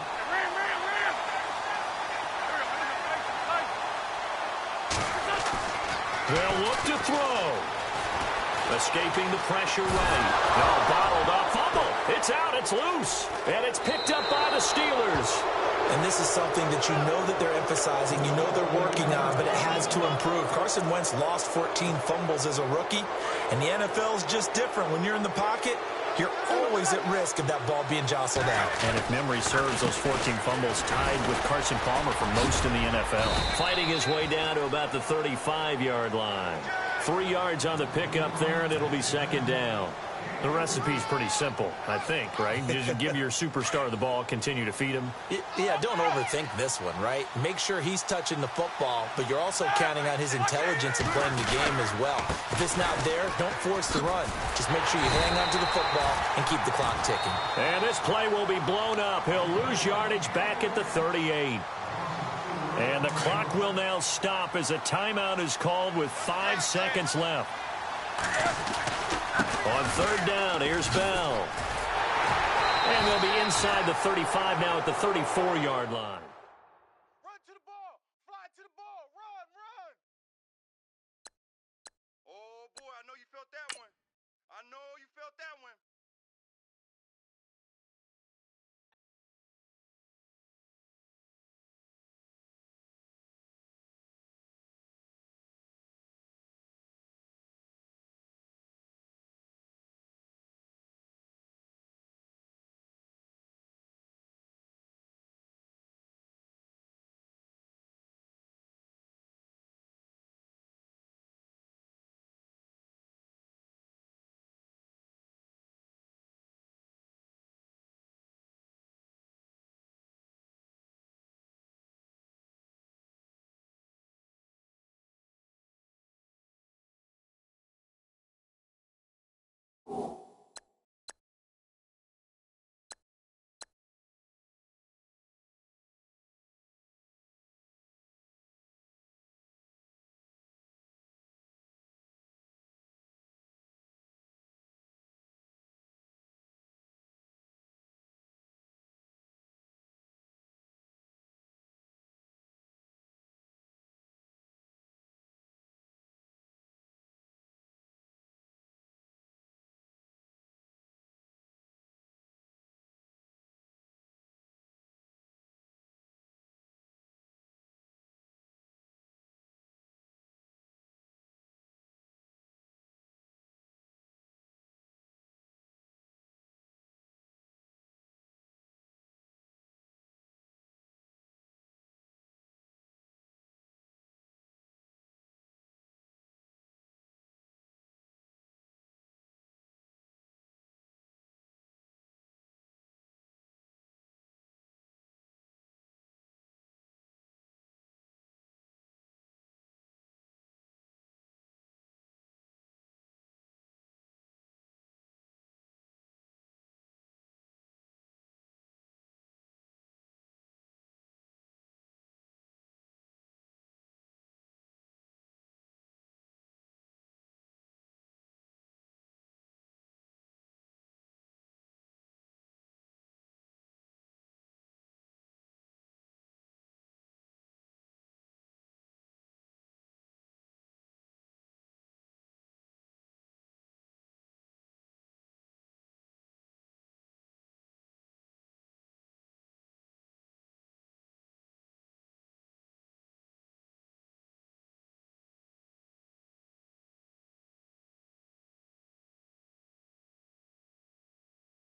They'll look to throw. Escaping the pressure right. No, bottled up. Fumble. It's out. It's loose. And it's picked up by the Steelers. And this is something that you know that they're emphasizing, you know they're working on, but it has to improve. Carson Wentz lost 14 fumbles as a rookie, and the NFL is just different. When you're in the pocket, you're always at risk of that ball being jostled out. And if memory serves, those 14 fumbles tied with Carson Palmer for most in the NFL. Fighting his way down to about the 35-yard line. 3 yards on the pickup there, and it'll be second down. The recipe's pretty simple, I think, right? Just give your superstar the ball, continue to feed him. Yeah, don't overthink this one, right? Make sure he's touching the football, but you're also counting on his intelligence in playing the game as well. If it's not there, don't force the run. Just make sure you hang on to the football and keep the clock ticking. And this play will be blown up. He'll lose yardage back at the 38. And the clock will now stop as a timeout is called with 5 seconds left. On third down, here's Bell. And they'll be inside the 35 now at the 34-yard line.